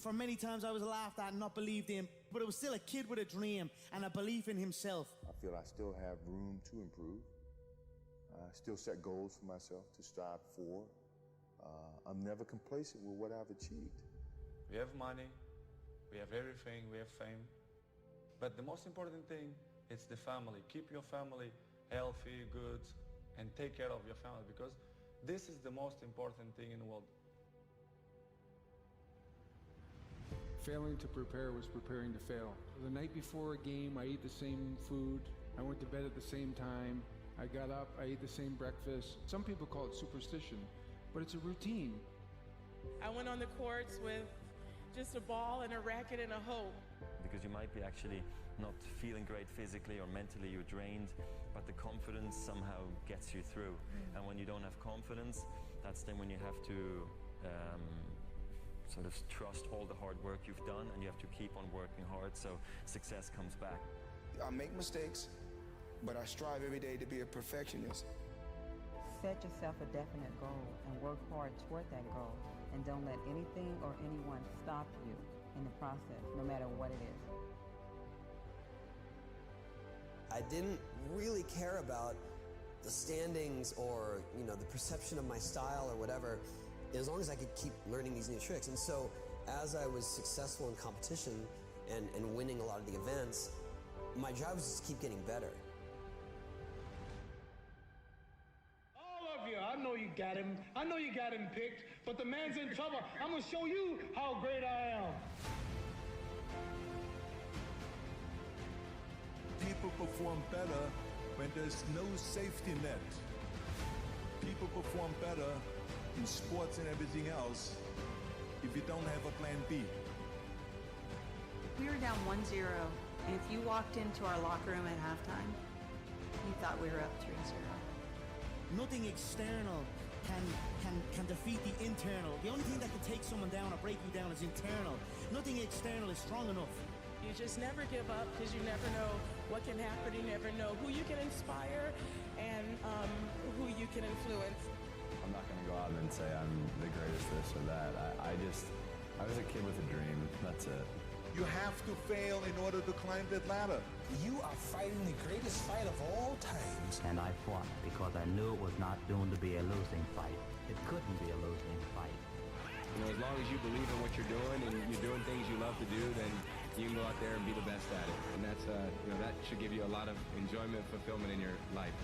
For many times I was laughed at and not believed in, but it was still a kid with a dream and a belief in himself. I feel I still have room to improve. I still set goals for myself to strive for. I'm never complacent with what I've achieved. We have money, we have everything, we have fame. But the most important thing is the family. Keep your family healthy, good, and take care of your family, because this is the most important thing in the world. Failing to prepare was preparing to fail. The night before a game, I ate the same food. I went to bed at the same time. I got up, I ate the same breakfast. Some people call it superstition, but it's a routine. I went on the courts with just a ball and a racket and a hope. Because you might be actually not feeling great physically or mentally, you're drained, but the confidence somehow gets you through. And when you don't have confidence, that's then when you have to sort of trust all the hard work you've done, and you have to keep on working hard so success comes back. I make mistakes, but I strive every day to be a perfectionist. Set yourself a definite goal and work hard toward that goal, and don't let anything or anyone stop you in the process, no matter what it is. I didn't really care about the standings or, the perception of my style or whatever, as long as I could keep learning these new tricks. And so as I was successful in competition and winning a lot of the events, my job was just keep getting better. All of you, I know you got him. I know you got him picked, but the man's in trouble. I'm gonna show you how great I am. People perform better when there's no safety net. People perform better in sports and everything else if you don't have a plan B. We were down 1-0, and if you walked into our locker room at halftime, you thought we were up 3-0. Nothing external can defeat the internal. The only thing that can take someone down or break you down is internal. Nothing external is strong enough. You just never give up, because you never know what can happen. You never know who you can inspire and who you can influence. I'm not going to go out and say I'm the greatest this or that. I was a kid with a dream. That's it. You have to fail in order to climb that ladder. You are fighting the greatest fight of all times. And I fought because I knew it was not doomed to be a losing fight. It couldn't be a losing fight. As long as you believe in what you're doing and you're doing things you love to do, then you can go out there and be the best at it. And that's, that should give you a lot of enjoyment, fulfillment in your life.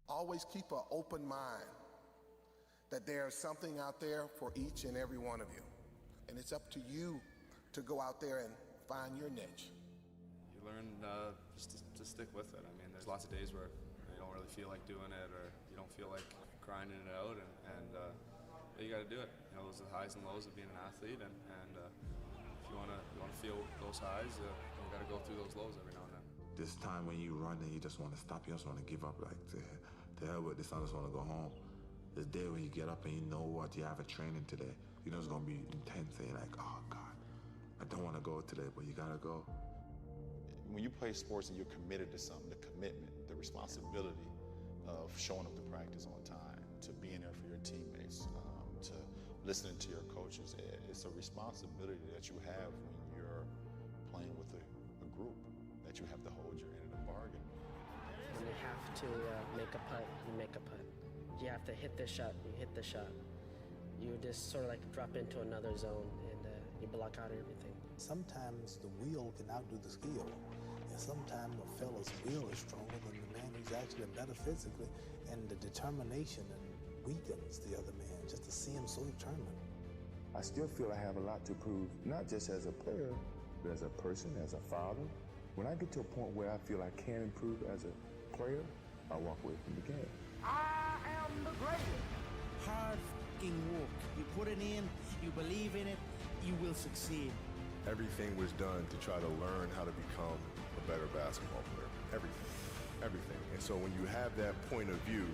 Always keep an open mind that there's something out there for each and every one of you. And it's up to you to go out there and find your niche. You learn just to stick with it. I mean, there's lots of days where you don't really feel like doing it, or you don't feel like grinding it out, and you got to do it. Those are the highs and lows of being an athlete, and if you want to feel those highs, you got to go through those lows every now and then. This time when you run and you just want to stop, you just want to give up, like, to hell with this, I just want to go home. This day when you get up and you know what, you have a training today, you know it's going to be intense, and you're like, oh God, I don't want to go today, but you got to go. When you play sports and you're committed to something, the commitment, the responsibility of showing up to practice on time, to being there for your teammates, to listening to your coaches, it's a responsibility that you have when you're playing with a group, that you have to hold your end of the bargain. When you have to make a putt, you make a putt. You have to hit the shot, you hit the shot. You just sort of like drop into another zone, and you block out everything. Sometimes the will can outdo the skill. And sometimes a fella's will is stronger than the man who's actually better physically, and the determination and weakens the other man just to see him so determined. I still feel I have a lot to prove, not just as a player, but as a person, as a father. When I get to a point where I feel I can improve as a player, I walk away from the game. I am the greatest. Hard f***ing work. You put it in, you believe in it, you will succeed. Everything was done to try to learn how to become a better basketball player. Everything. And so when you have that point of view,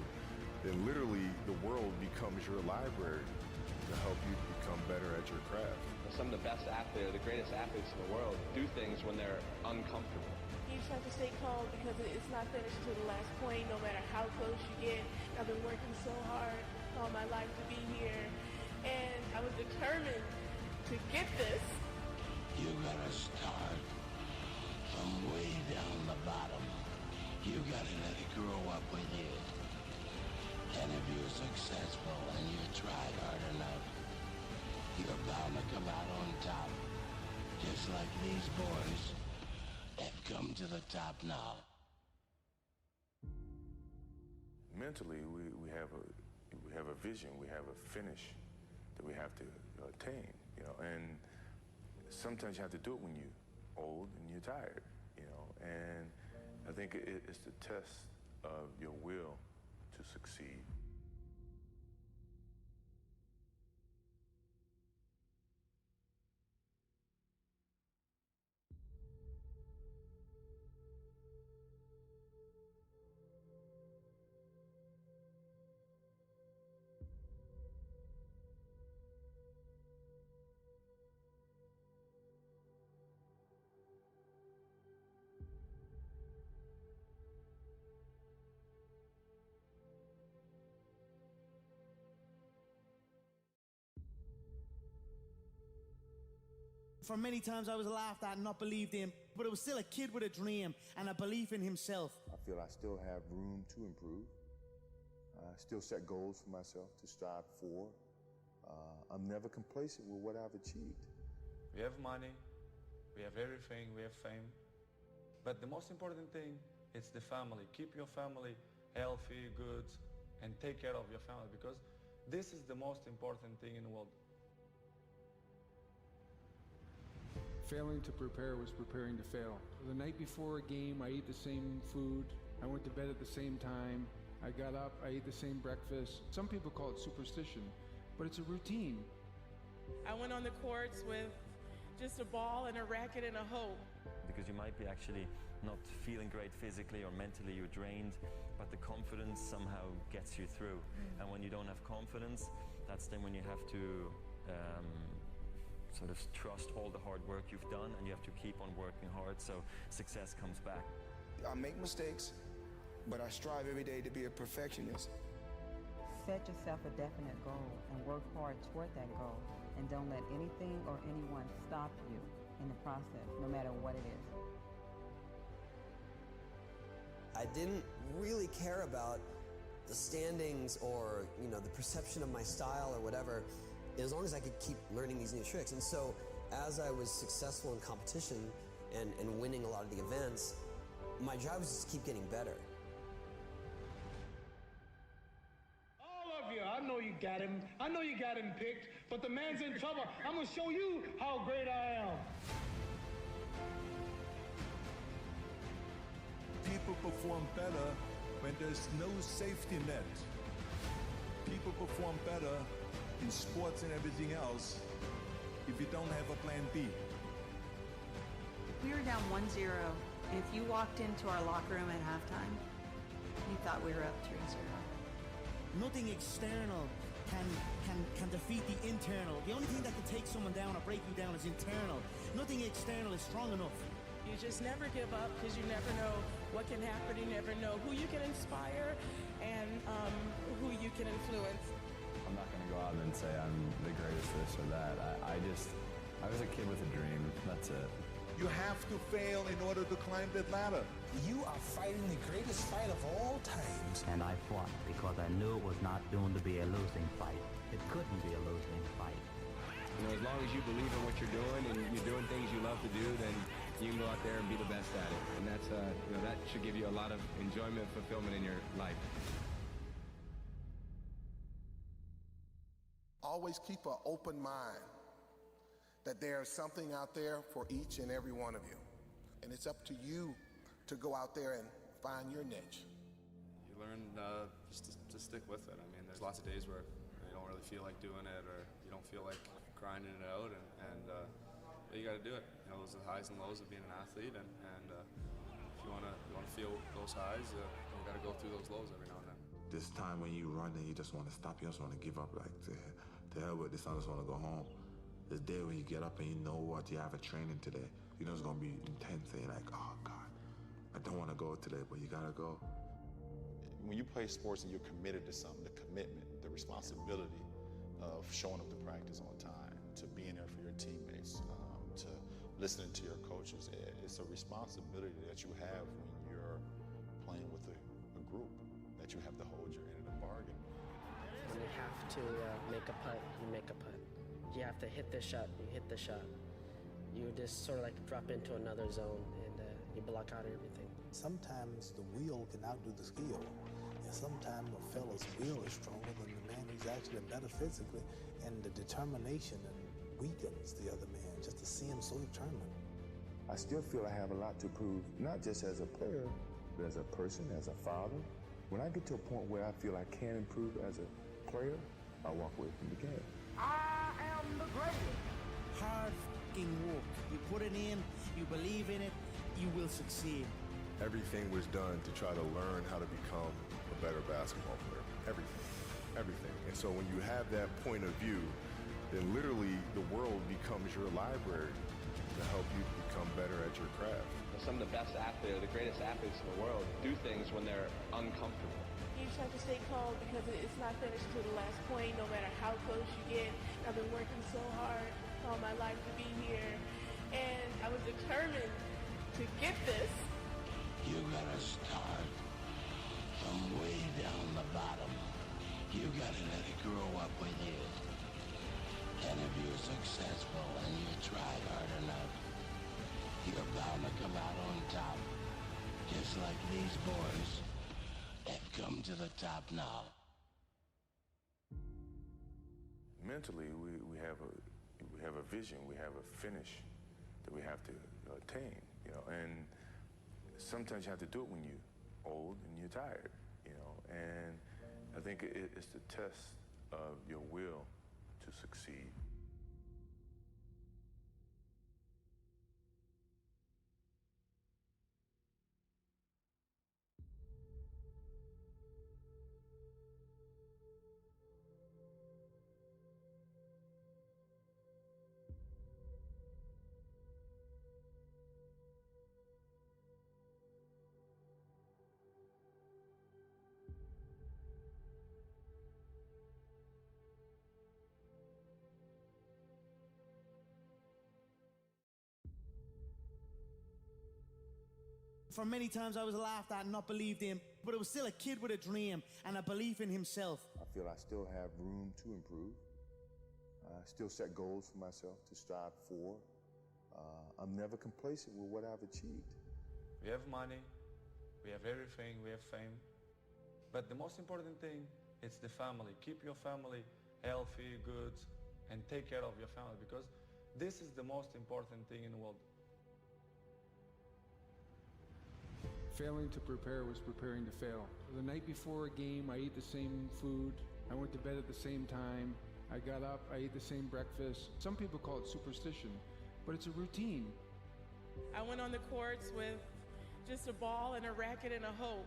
then literally the world becomes your library to help you become better at your craft. Some of the best athletes, the greatest athletes in the world, do things when they're uncomfortable. You just have to stay calm, because it's not finished until the last point, no matter how close you get. I've been working so hard. all my life to be here, and I was determined to get this. You gotta start from way down the bottom. You gotta let it grow up with you. And if you're successful and you try hard enough, you're bound to come out on top. Just like these boys have come to the top now. Mentally, we have a vision, we have a finish that we have to attain, and sometimes you have to do it when you're old and you're tired, and I think it's the test of your will to succeed. For many times I was laughed at and not believed in, but it was still a kid with a dream and a belief in himself. I feel I still have room to improve. I still set goals for myself to strive for. I'm never complacent with what I've achieved. We have money, we have everything, we have fame. But the most important thing is the family. Keep your family healthy, good, and take care of your family, because this is the most important thing in the world. Failing to prepare was preparing to fail. The night before a game, I ate the same food. I went to bed at the same time. I got up, I ate the same breakfast. Some people call it superstition, but it's a routine. I went on the courts with just a ball and a racket and a hope. Because you might be actually not feeling great physically or mentally, you're drained, but the confidence somehow gets you through. And when you don't have confidence, that's then when you have to sort of trust all the hard work you've done, and you have to keep on working hard so success comes back. I make mistakes, but I strive every day to be a perfectionist. Set yourself a definite goal and work hard toward that goal, and don't let anything or anyone stop you in the process, no matter what it is. I didn't really care about the standings or, the perception of my style or whatever, as long as I could keep learning these new tricks. And so as I was successful in competition and winning a lot of the events, my job was just to keep getting better. All of you, I know you got him. I know you got him picked, but the man's in trouble. I'm gonna show you how great I am. People perform better when there's no safety net. People perform better in sports and everything else if you don't have a plan B. We were down 1-0, and if you walked into our locker room at halftime, you thought we were up 3-0. Nothing external can defeat the internal. The only thing that can take someone down or break you down is internal. Nothing external is strong enough. You just never give up, because you never know what can happen. You never know who you can inspire and who you can influence. I'm not going to go out and say I'm the greatest this or that. I was a kid with a dream. That's it. You have to fail in order to climb that ladder. You are fighting the greatest fight of all times. And I fought because I knew it was not doomed to be a losing fight. It couldn't be a losing fight. As long as you believe in what you're doing and you're doing things you love to do, then you can go out there and be the best at it. And that's, that should give you a lot of enjoyment, fulfillment in your life. Always keep an open mind that there's something out there for each and every one of you. And it's up to you to go out there and find your niche. You learn just to stick with it. I mean, there's lots of days where you don't really feel like doing it, or you don't feel like grinding it out, and you got to do it. Those are the highs and lows of being an athlete, and if you want to feel those highs, you got to go through those lows every now and then. This time when you run and you just want to stop, you just want to give up, like, to hell with this, I just want to go home. This day when you get up and you know what, you have a training today, you know it's going to be intense, and you're like, oh God, I don't want to go today, but you got to go. When you play sports and you're committed to something, the commitment, the responsibility of showing up to practice on time, to being there for your teammates, to listening to your coaches. It's a responsibility that you have when you're playing with a group, that you have to hold your end of the bargain. When you have to make a putt, you make a putt. You have to hit the shot, you hit the shot. You just sort of like drop into another zone and you block out everything. Sometimes the will can outdo the skill. And sometimes a fella's will is stronger than the man who's actually better physically, and the determination weakens the other man just to see him so determined. I still feel I have a lot to prove, not just as a player, but as a person, as a father. When I get to a point where I feel I can improve as a player, I walk away from the game. I am the greatest. Hard f***ing work. You put it in, you believe in it, you will succeed. Everything was done to try to learn how to become a better basketball player. Everything. And so when you have that point of view, then literally the world becomes your library to help you become better at your craft. Some of the best athletes, the greatest athletes in the world, do things when they're uncomfortable. You just have to stay calm because it's not finished to the last point, no matter how close you get. I've been working so hard all my life to be here, and I was determined to get this. You gotta start from way down the bottom. You gotta let it grow up with you. And if you're successful and you try hard enough, you're bound to come out on top. Just like these boys have come to the top now. Mentally, we have a vision, we have a finish that we have to attain, and sometimes you have to do it when you're old and you're tired, and I think it's the test of your will to succeed. For many times I was laughed at and not believed in, but it was still a kid with a dream and a belief in himself. I feel I still have room to improve. I still set goals for myself to strive for. I'm never complacent with what I've achieved. We have money, we have everything, we have fame. But the most important thing is the family. Keep your family healthy, good, and take care of your family, because this is the most important thing in the world. Failing to prepare was preparing to fail. The night before a game, I ate the same food. I went to bed at the same time. I got up, I ate the same breakfast. Some people call it superstition, but it's a routine. I went on the courts with just a ball and a racket and a hope.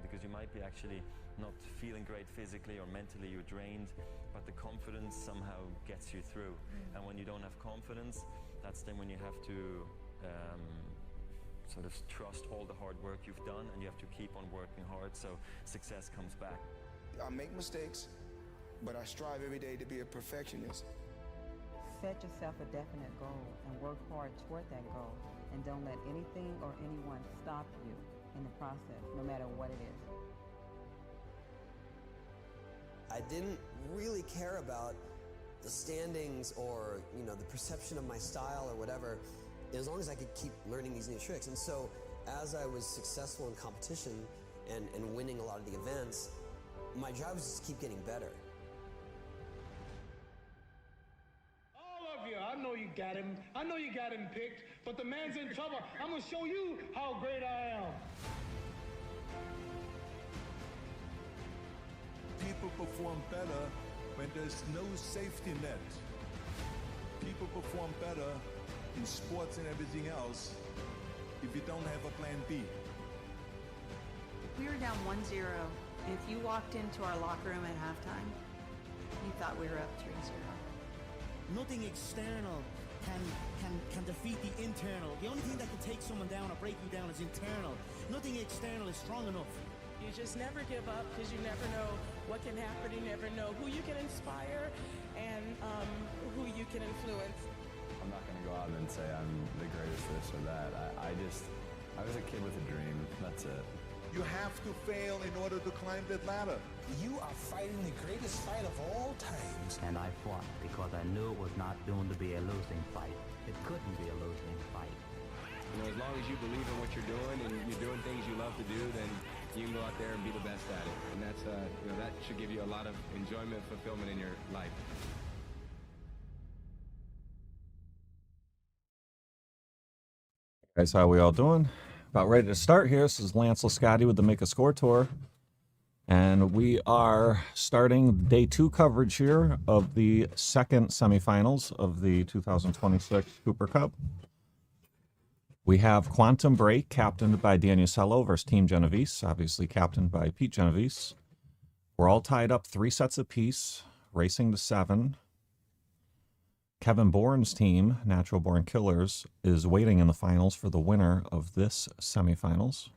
Because you might be actually not feeling great physically or mentally, you're drained, but the confidence somehow gets you through. And when you don't have confidence, that's then when you have to sort of trust all the hard work you've done, and you have to keep on working hard so success comes back. I make mistakes, but I strive every day to be a perfectionist. Set yourself a definite goal and work hard toward that goal, and don't let anything or anyone stop you in the process, no matter what it is. I didn't really care about the standings or, the perception of my style or whatever, as long as I could keep learning these new tricks. And so as I was successful in competition and winning a lot of the events, my job was just to keep getting better. All of you, I know you got him. I know you got him picked, but the man's in trouble. I'm going to show you how great I am. People perform better when there's no safety net. People perform better in sports and everything else if you don't have a plan B. We were down 1-0, and if you walked into our locker room at halftime, you thought we were up 3-0. Nothing external can defeat the internal. The only thing that can take someone down or break you down is internal. Nothing external is strong enough. You just never give up because you never know what can happen. You never know who you can inspire and who you can influence. I'm not going to go out and say I'm the greatest this or that. I was a kid with a dream. That's it. You have to fail in order to climb that ladder. You are fighting the greatest fight of all times. And I fought because I knew it was not doomed to be a losing fight. It couldn't be a losing fight. You know, as long as you believe in what you're doing and you're doing things you love to do, then you can go out there and be the best at it. And that's, you know, that should give you a lot of enjoyment, fulfillment in your life. Guys, how we all doing? About ready to start here. This is Lance Lisciotti with the Make a Score Tour. And we are starting day 2 coverage here of the second semifinals of the 2026 Cooper Cup. We have Quantum Break, captained by Dan Usello versus Team Genovese, obviously captained by Pete Genovese. We're all tied up 3 sets apiece, racing to 7. Kevin Bourne's team, Natural Born Killers, is waiting in the finals for the winner of this semifinals.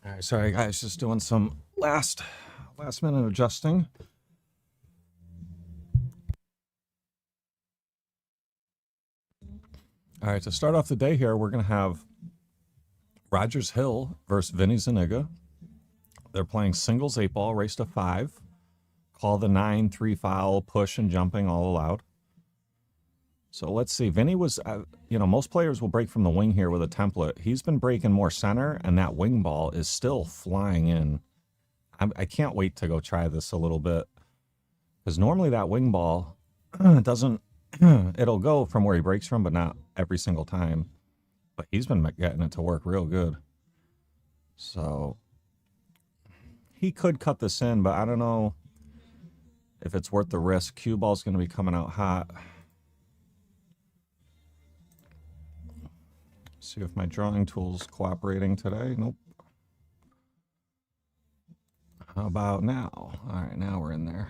All right, sorry guys, just doing some last minute adjusting. All right, to start off the day here, we're going to have Rogers Hill versus Vinny Zuniga. They're playing singles 8-ball, race to 5. Call the 9, 3 foul, push and jumping all allowed. So let's see. Vinny was, you know, most players will break from the wing here with a template. He's been breaking more center, and that wing ball is still flying in. I can't wait to go try this a little bit. Because normally that wing ball doesn't, it'll go from where he breaks from, but not every single time. But he's been getting it to work real good. So he could cut this in, but I don't know if it's worth the risk. Cue ball's going to be coming out hot. See if my drawing tool's cooperating today. Nope. How about now? All right, now we're in there.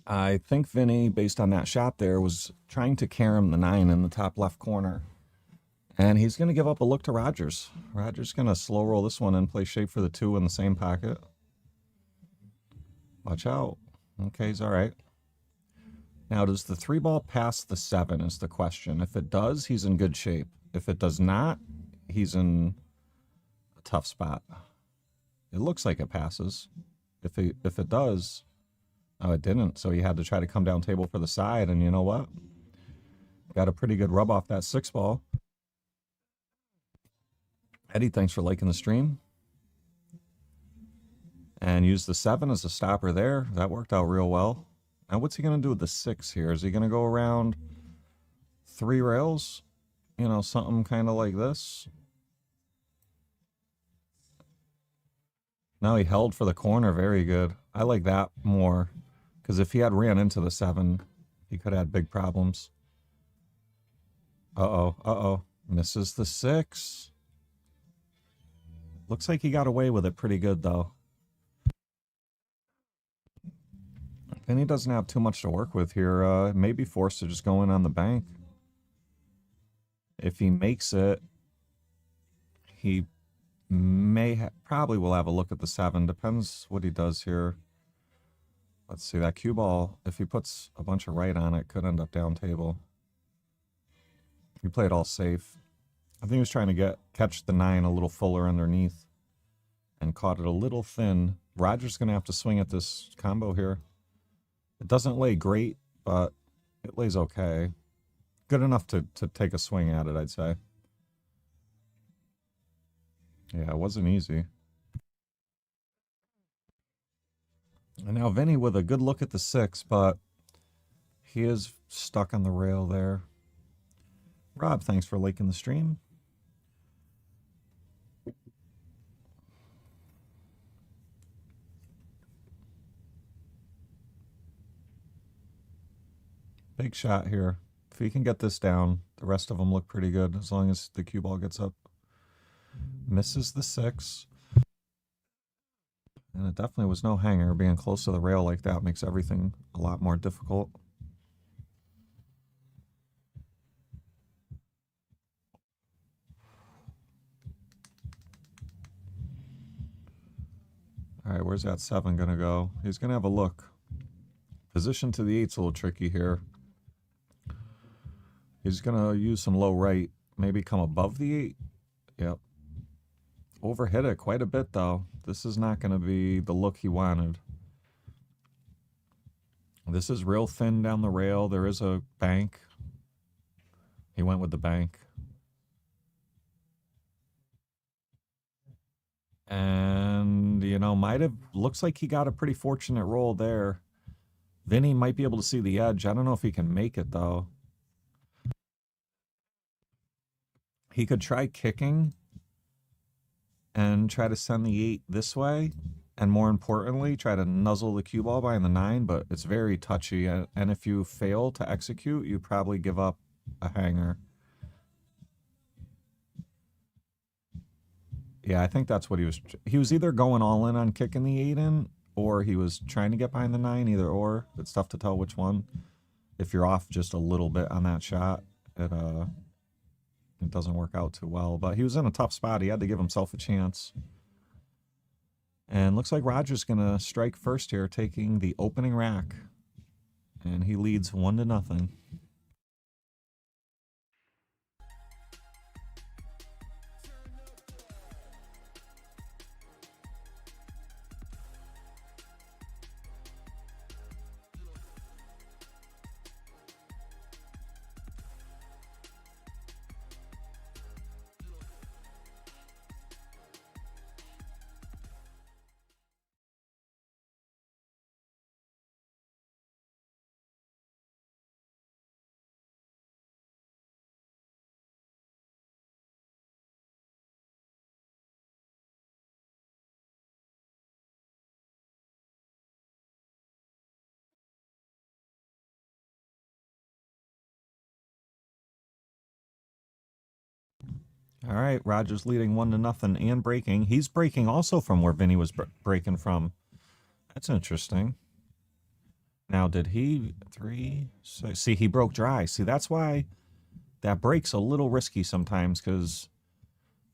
I think Vinny, based on that shot there, was trying to carom the 9 in the top left corner. And he's going to give up a look to Rogers. Rogers going to slow roll this one and play shape for the 2 in the same pocket. Watch out. Okay, he's all right. Now, does the 3 ball pass the 7 is the question. If it does, he's in good shape. If it does not, he's in a tough spot. It looks like it passes. If it does, oh, it didn't. So he had to try to come down table for the side, and you know what? Got a pretty good rub off that 6 ball. Eddie, thanks for liking the stream. And use the 7 as a stopper there. That worked out real well. Now, what's he going to do with the 6 here? Is he going to go around 3 rails? You know, something kind of like this. No, he held for the corner. Very good. I like that more. Because if he had ran into the 7, he could have had big problems. Uh-oh, uh-oh. Misses the 6. Looks like he got away with it pretty good, though. And he doesn't have too much to work with here. May be forced to just go in on the bank. If he makes it, he probably will have a look at the 7. Depends what he does here. Let's see, that cue ball, if he puts a bunch of right on it, could end up down table. He played all safe. I think he was trying to catch the 9 a little fuller underneath and caught it a little thin. Roger's going to have to swing at this combo here. It doesn't lay great, but it lays okay. Good enough to take a swing at it, I'd say. Yeah, it wasn't easy. And now Vinny with a good look at the 6, but he is stuck on the rail there. Rob, thanks for liking the stream. Big shot here. If he can get this down, the rest of them look pretty good as long as the cue ball gets up. Misses the 6. And it definitely was no hanger. Being close to the rail like that makes everything a lot more difficult. All right, where's that 7 going to go? He's going to have a look. Position to the 8's a little tricky here. He's going to use some low right. Maybe come above the 8. Yep. Overhit it quite a bit, though. This is not going to be the look he wanted. This is real thin down the rail. There is a bank. He went with the bank. And, you know, looks like he got a pretty fortunate roll there. Vinny might be able to see the edge. I don't know if he can make it, though. He could try kicking and try to send the 8 this way. And more importantly, try to nuzzle the cue ball behind the 9, but it's very touchy. And if you fail to execute, you probably give up a hanger. Yeah, I think that's what he was either going all in on kicking the 8 in, or he was trying to get behind the 9, either or. It's tough to tell which one. If you're off just a little bit on that shot, it doesn't work out too well. But he was in a tough spot. He had to give himself a chance. And looks like Roger's going to strike first here, taking the opening rack. And he leads 1-0. All right, Roger's leading 1-0 and breaking. He's breaking also from where Vinny was breaking from. That's interesting. Now, did he 3? See, he broke dry. See, that's why that break's a little risky sometimes because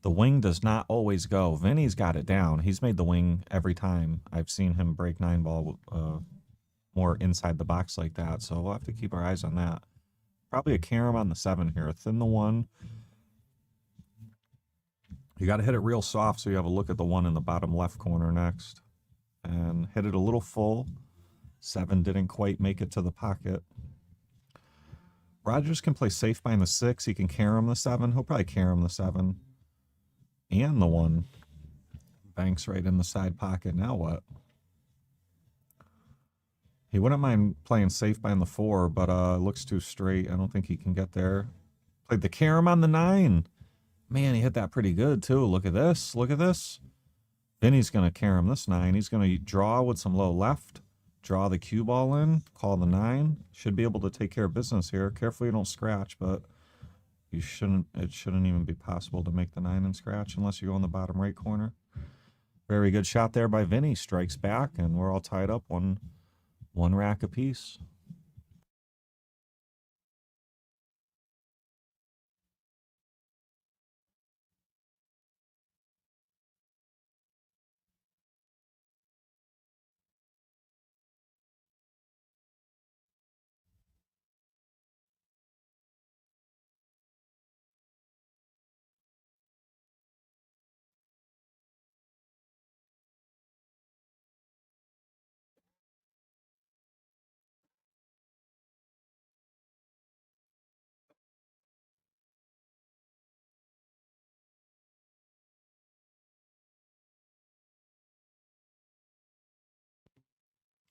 the wing does not always go. Vinny's got it down. He's made the wing every time. I've seen him break 9-ball more inside the box like that. So we'll have to keep our eyes on that. Probably a carom on the 7 here. Thin the 1. You got to hit it real soft so you have a look at the 1 in the bottom left corner next. And hit it a little full. 7 didn't quite make it to the pocket. Rogers can play safe behind the 6. He can carom the 7. He'll probably carom the 7. And the 1. Banks right in the side pocket. Now what? He wouldn't mind playing safe behind the 4, but it looks too straight. I don't think he can get there. Played the carom on the 9. Man, he hit that pretty good, too. Look at this. Look at this. Vinny's going to carom this 9. He's going to draw with some low left. Draw the cue ball in. Call the 9. Should be able to take care of business here. Carefully you don't scratch, but it shouldn't even be possible to make the 9 and scratch unless you go in the bottom right corner. Very good shot there by Vinny. Strikes back, and we're all tied up. One rack apiece.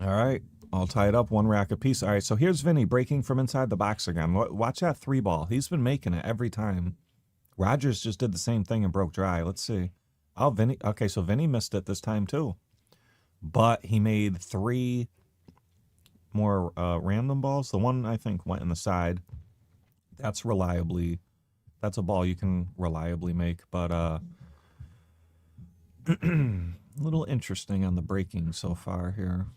All right. All tied up, 1 rack apiece. All right, so here's Vinny breaking from inside the box again. Watch that 3 ball. He's been making it every time. Rogers just did the same thing and broke dry. Let's see. Oh, Vinny. Okay, so Vinny missed it this time too. But he made 3 more random balls. The one, I think, went in the side. That's a ball you can reliably make. But a little interesting on the breaking so far here.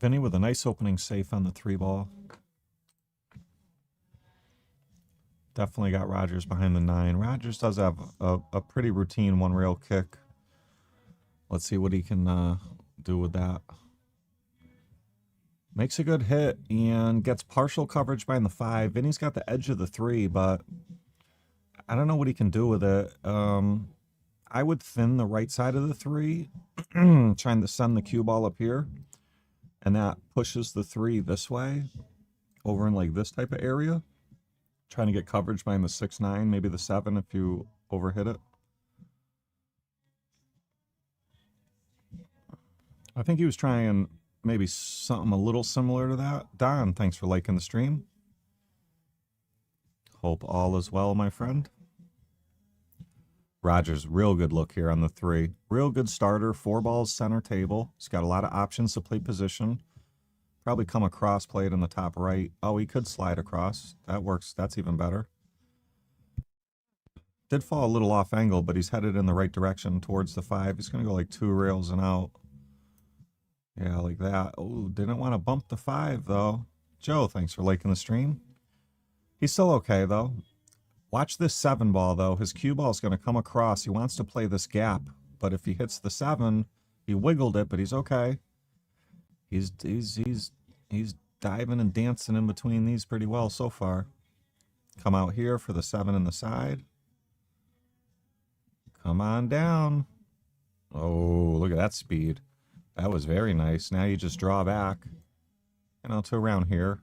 Vinny with a nice opening safe on the 3 ball. Definitely got Rogers behind the 9. Rogers does have a pretty routine 1 rail kick. Let's see what he can do with that. Makes a good hit and gets partial coverage behind the 5. Vinny's got the edge of the 3, but I don't know what he can do with it. I would thin the right side of the 3, trying to send the cue ball up here. And that pushes the 3 this way, over in like this type of area. Trying to get coverage behind the 6-9, maybe the 7 if you overhit it. I think he was trying maybe something a little similar to that. Don, thanks for liking the stream. Hope all is well, my friend. Rogers, real good look here on the 3. Real good starter, 4 balls center table. He's got a lot of options to play position. Probably come across, play it in the top right. Oh, he could slide across. That works. That's even better. Did fall a little off angle, but he's headed in the right direction towards the 5. He's going to go like 2 rails and out. Yeah, like that. Oh, didn't want to bump the 5, though. Joe, thanks for liking the stream. He's still okay, though. Watch this 7 ball, though. His cue ball is going to come across. He wants to play this gap, but if he hits the 7, he wiggled it, but he's okay. He's diving and dancing in between these pretty well so far. Come out here for the 7 in the side. Come on down. Oh, look at that speed. That was very nice. Now you just draw back, to around here,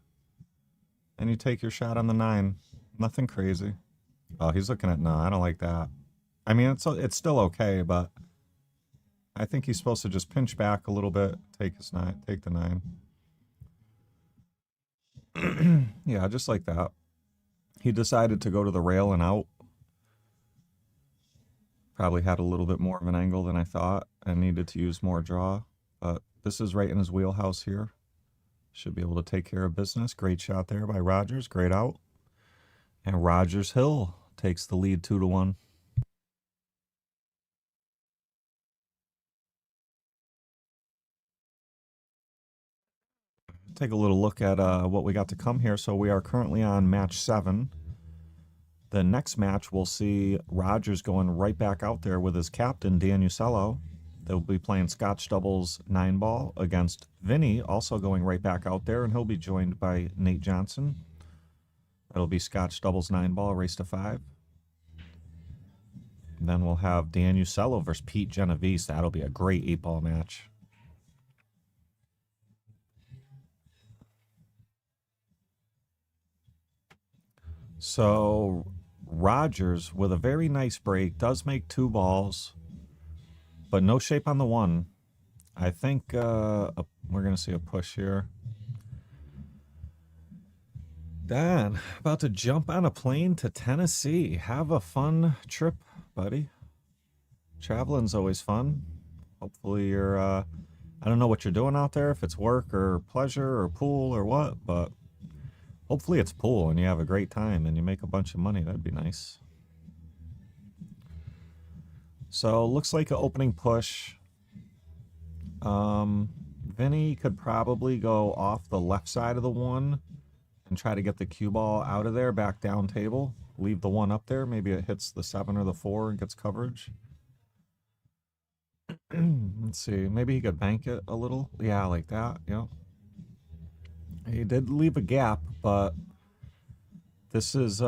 and you take your shot on the 9. Nothing crazy. Oh, he's looking at, no, I don't like that. I mean, it's still okay, but I think he's supposed to just pinch back a little bit, take the 9. Yeah, just like that. He decided to go to the rail and out. Probably had a little bit more of an angle than I thought and needed to use more draw, but this is right in his wheelhouse here. Should be able to take care of business. Great shot there by Rogers. Great out. And Rogers Hill takes the lead 2-1. Take a little look at what we got to come here. So we are currently on match 7. The next match, we'll see Rogers going right back out there with his captain, Dan Usello. They'll be playing Scotch doubles 9-ball against Vinny, also going right back out there, and he'll be joined by Nate Johnson. That'll be Scotch doubles 9-ball, race to 5. And then we'll have Dan Usello versus Pete Genovese. That'll be a great 8-ball match. So Rogers, with a very nice break, does make 2 balls, but no shape on the 1. I think we're going to see a push here. Dan, about to jump on a plane to Tennessee. Have a fun trip, buddy. Traveling's always fun. Hopefully you're, I don't know what you're doing out there, if it's work or pleasure or pool or what, but hopefully it's pool and you have a great time and you make a bunch of money. That'd be nice. So looks like an opening push. Vinny could probably go off the left side of the 1 and try to get the cue ball out of there, back down table. Leave the 1 up there. Maybe it hits the 7 or the 4 and gets coverage. Let's see. Maybe he could bank it a little. Yeah, like that. Yeah. He did leave a gap, but this is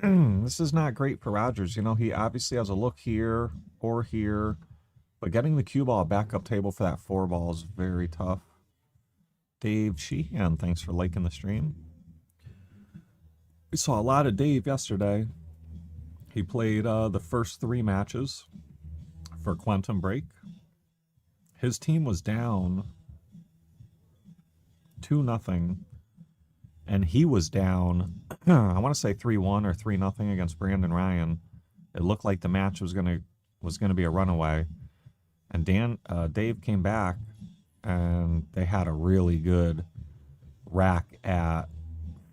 this is not great for Rogers. He obviously has a look here. or here. But getting the cue ball back up table for that 4 ball is very tough. Dave Sheehan, thanks for liking the stream. We saw a lot of Dave yesterday. He played the first 3 matches for Quantum Break. His team was down 2-0, and he was down, I want to say 3-1 or 3-0 against Brandon Ryan. It looked like the match was gonna be a runaway, and Dave came back, and they had a really good rack at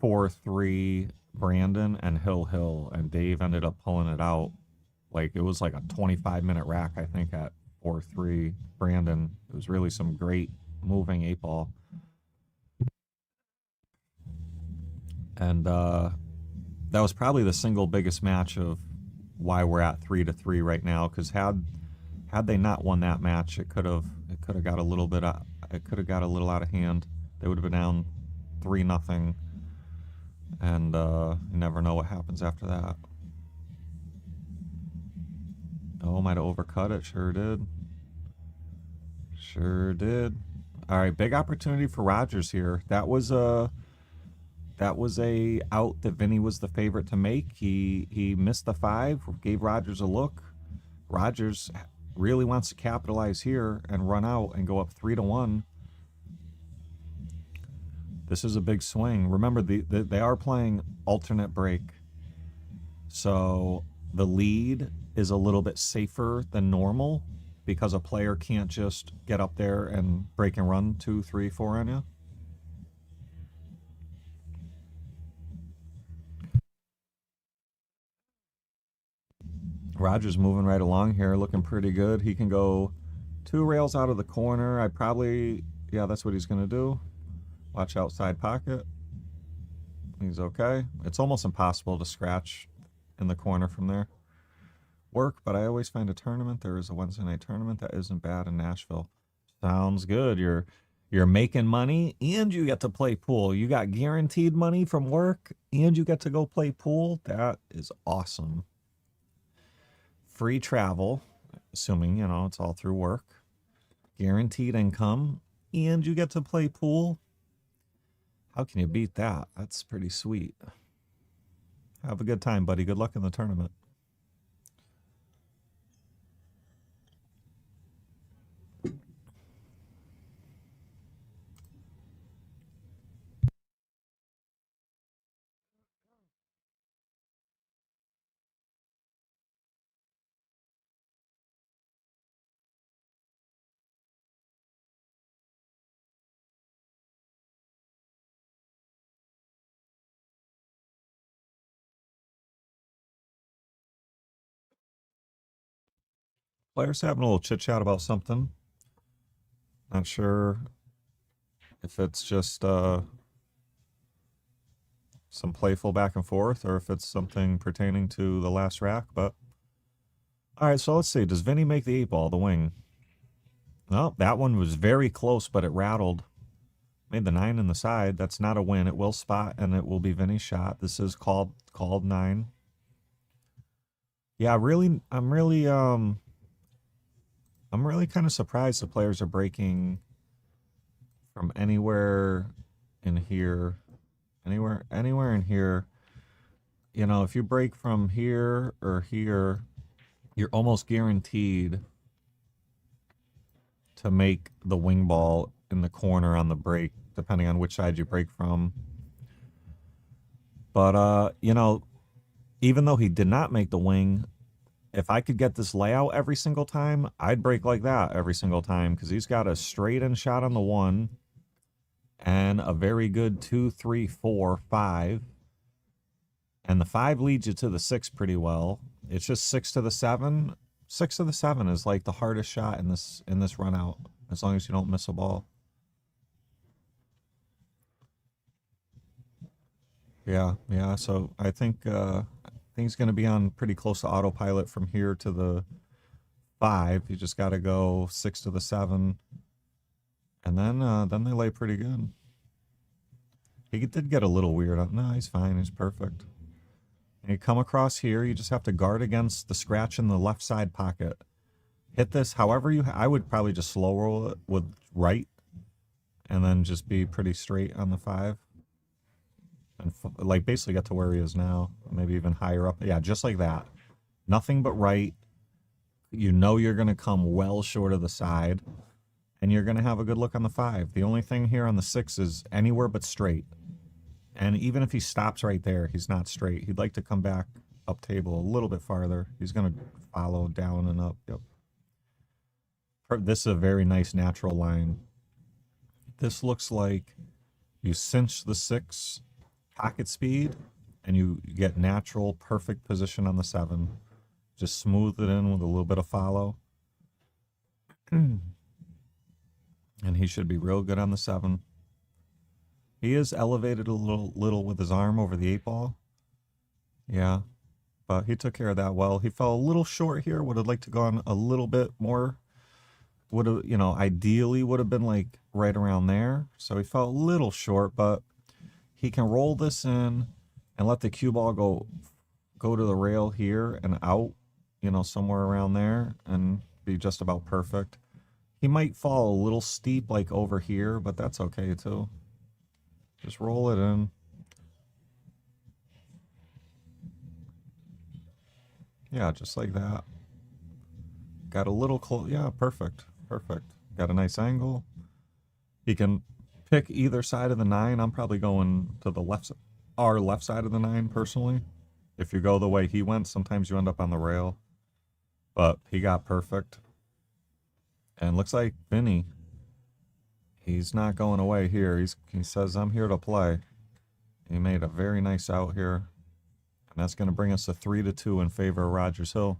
4-3 Brandon and Hill, and Dave ended up pulling it out. Like, it was like a 25-minute rack, I think, at 4-3 Brandon. It was really some great moving 8-ball. And that was probably the single biggest match of why we're at 3-3 right now, because had they not won that match, it could have got a little bit out of hand. They would have been down 3-0, and you never know what happens after that. Oh, might have overcut it. Sure did. Sure did. All right, big opportunity for Rogers here. That was a out that Vinny was the favorite to make. He missed the 5, gave Rogers a look. Rogers really wants to capitalize here and run out and go up 3-1. This is a big swing. Remember, they are playing alternate break, so the lead is a little bit safer than normal because a player can't just get up there and break and run 2, 3, 4 on you. Rogers moving right along here, looking pretty good. He can go 2 rails out of the corner. Yeah, that's what he's going to do. Watch outside pocket. He's okay. It's almost impossible to scratch in the corner from there. Work, but I always find a tournament. There is a Wednesday night tournament that isn't bad in Nashville. Sounds good. You're making money and you get to play pool. You got guaranteed money from work and you get to go play pool. That is awesome. Free travel, assuming, it's all through work. Guaranteed income, and you get to play pool. How can you beat that? That's pretty sweet. Have a good time, buddy. Good luck in the tournament. Players having a little chit chat about something. Not sure if it's just some playful back and forth or if it's something pertaining to the last rack. But all right, so let's see. Does Vinny make the 8-ball, the wing? Well, that one was very close, but it rattled. Made the 9 in the side. That's not a win. It will spot, and it will be Vinny's shot. This is called 9. Yeah, I'm really kind of surprised the players are breaking from anywhere in here. Anywhere in here. If you break from here or here, you're almost guaranteed to make the wing ball in the corner on the break, depending on which side you break from. But, even though he did not make the wing, if I could get this layout every single time, I'd break like that every single time because he's got a straight-in shot on the 1 and a very good 2, 3, 4, 5. And the 5 leads you to the 6 pretty well. It's just 6 to the 7. 6 to the 7 is like the hardest shot in this run out, as long as you don't miss a ball. Yeah. So I think he's going to be on pretty close to autopilot from here to the 5. You just got to go 6 to the 7, and then they lay pretty good. He did get a little weird. No, he's fine. He's perfect. And you come across here, you just have to guard against the scratch in the left side pocket. hit this however you, I would probably just slow roll it with right and then just be pretty straight on the 5. And like basically get to where he is now, maybe even higher up. Yeah, just like that. Nothing but right. You know you're going to come well short of the side, and you're going to have a good look on the 5. The only thing here on the 6 is anywhere but straight. And even if he stops right there, he's not straight. He'd like to come back up table a little bit farther. He's going to follow down and up. Yep. This is a very nice natural line. This looks like you cinch the 6 pocket speed, and you get natural, perfect position on the 7. Just smooth it in with a little bit of follow. And he should be real good on the 7. He is elevated a little with his arm over the 8 ball. Yeah, but he took care of that well. He fell a little short here. Would have liked to gone a little bit more. Would have, you know, ideally would have been like right around there. So he fell a little short, but he can roll this in and let the cue ball go to the rail here and out, you know, somewhere around there and be just about perfect. He might fall a little steep like over here, but that's okay too. Just roll it in. Yeah, just like that. Got a little close. Yeah, perfect. Perfect. Got a nice angle. He can pick either side of the 9. I'm probably going to the left side of the 9 personally. If you go the way he went, sometimes you end up on the rail. But he got perfect. And looks like Vinny, he's not going away here. He says, I'm here to play. He made a very nice out here. And that's going to bring us a 3-2 in favor of Rogers Hill.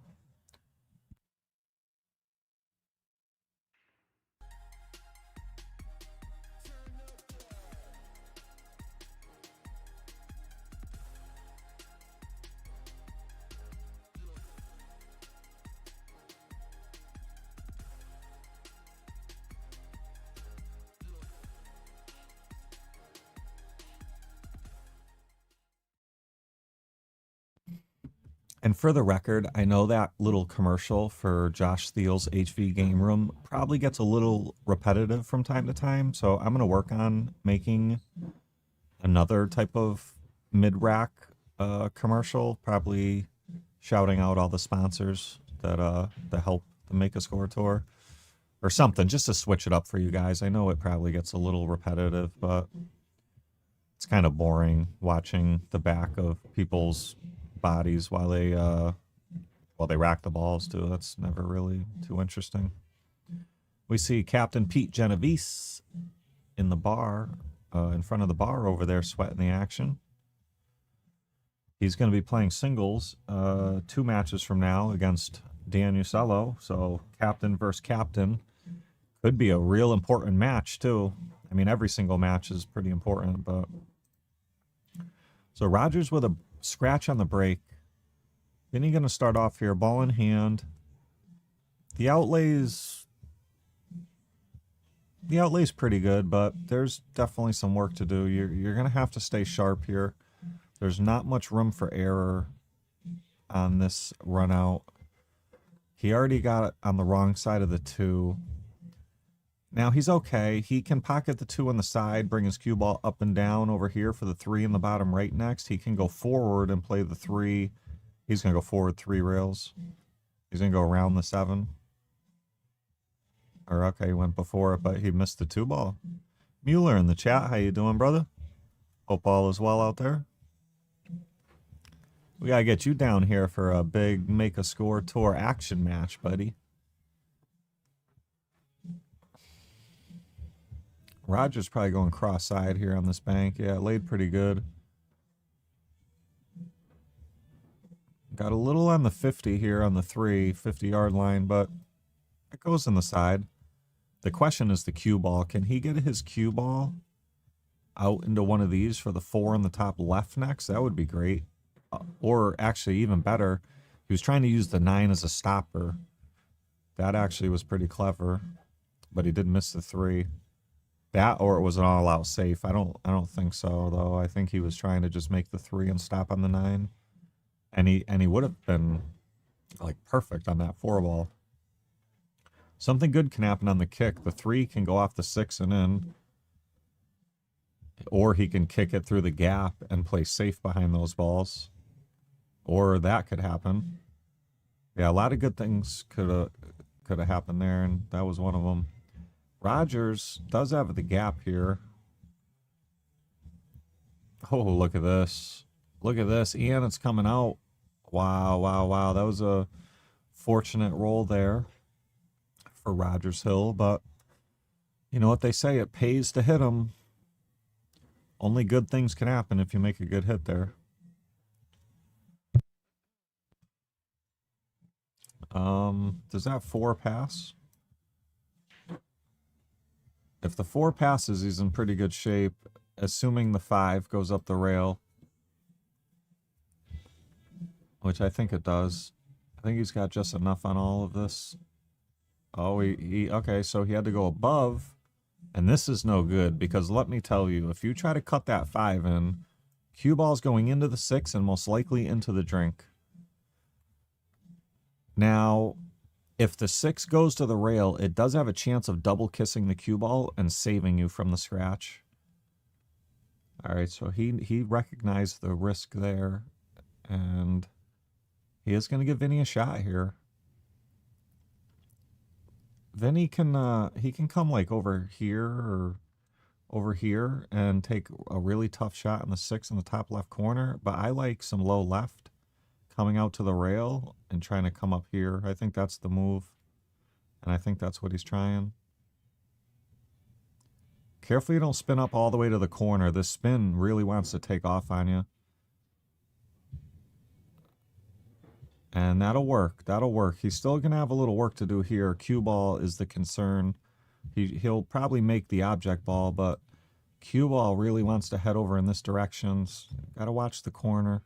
And for the record, I know that little commercial for Josh Thiel's HV Game Room probably gets a little repetitive from time to time, so I'm going to work on making another type of mid-rack commercial, probably shouting out all the sponsors that help the Make a Score Tour or something, just to switch it up for you guys. I know it probably gets a little repetitive, but it's kind of boring watching the back of people's bodies while they rack the balls too. That's never really too interesting. We see Captain Pete Genovese in the bar, in front of the bar over there, sweating the action. He's going to be playing singles 2 matches from now against Dan Usello. So captain versus captain could be a real important match too. I mean, every single match is pretty important, but so Rogers with a scratch on the break. Then he's going to start off here, ball in hand. The outlay's pretty good, but there's definitely some work to do. You're going to have to stay sharp here. There's not much room for error on this run out. He already got it on the wrong side of the 2. Now he's okay. He can pocket the 2 on the side, bring his cue ball up and down over here for the 3 in the bottom right next. He can go forward and play the 3. He's going to go forward 3 rails. He's going to go around the 7. Or okay, he went before it, but he missed the 2 ball. Mueller in the chat, how you doing, brother? Hope all is well out there. We got to get you down here for a big Make a Score Tour action match, buddy. Rogers probably going cross-side here on this bank. Yeah, it laid pretty good. Got a little on the 50 here on the 50-yard line, but it goes in the side. The question is the cue ball. Can he get his cue ball out into one of these for the 4 in the top left next? That would be great. Or actually even better, he was trying to use the 9 as a stopper. That actually was pretty clever, but he did miss the 3. That or it was an all-out safe. I don't think so though. I think he was trying to just make the 3 and stop on the 9, and he would have been like perfect on that 4 ball. Something good can happen on the kick. The 3 can go off the 6 and in. Or he can kick it through the gap and play safe behind those balls. Or that could happen. Yeah, a lot of good things could have happened there, and that was one of them. Rogers does have the gap here. Oh, look at this. Look at this. Ian, it's coming out. Wow, wow, wow. That was a fortunate roll there for Rogers Hill, but you know what they say, it pays to hit them. Only good things can happen if you make a good hit there. Does that 4 pass? If the 4 passes, he's in pretty good shape, assuming the 5 goes up the rail, which I think it does. I think he's got just enough on all of this. Oh, okay, so he had to go above, and this is no good, because let me tell you, if you try to cut that 5 in, cue ball's going into the 6 and most likely into the drink. Now, if the 6 goes to the rail, it does have a chance of double kissing the cue ball and saving you from the scratch. All right, so he recognized the risk there, and he is going to give Vinny a shot here. Vinny can he can come like over here or over here and take a really tough shot in the 6 in the top left corner, but I like some low left coming out to the rail and trying to come up here. I think that's the move, and I think that's what he's trying. Careful you don't spin up all the way to the corner. This spin really wants to take off on you. And that'll work. That'll work. He's still going to have a little work to do here. Cue ball is the concern. He'll probably make the object ball, but cue ball really wants to head over in this direction. Got to watch the corner.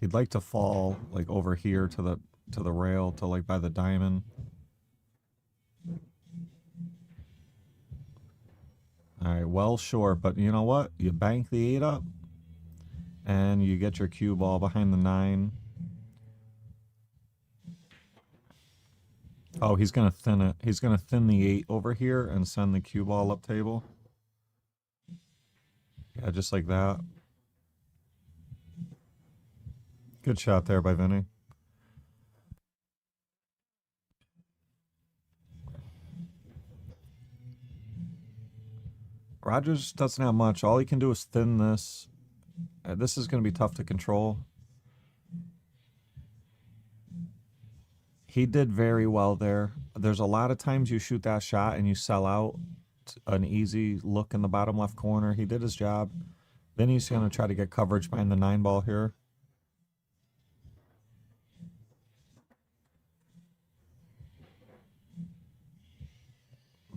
He'd like to fall like over here to the rail, to like by the diamond. All right, well short, but you know what? You bank the 8 up, and you get your cue ball behind the 9. Oh, he's going to thin it. He's going to thin the 8 over here and send the cue ball up table. Yeah, just like that. Good shot there by Vinny. Rogers doesn't have much. All he can do is thin this. This is going to be tough to control. He did very well there. There's a lot of times you shoot that shot and you sell out an easy look in the bottom left corner. He did his job. Then he's going to try to get coverage behind the 9 ball here.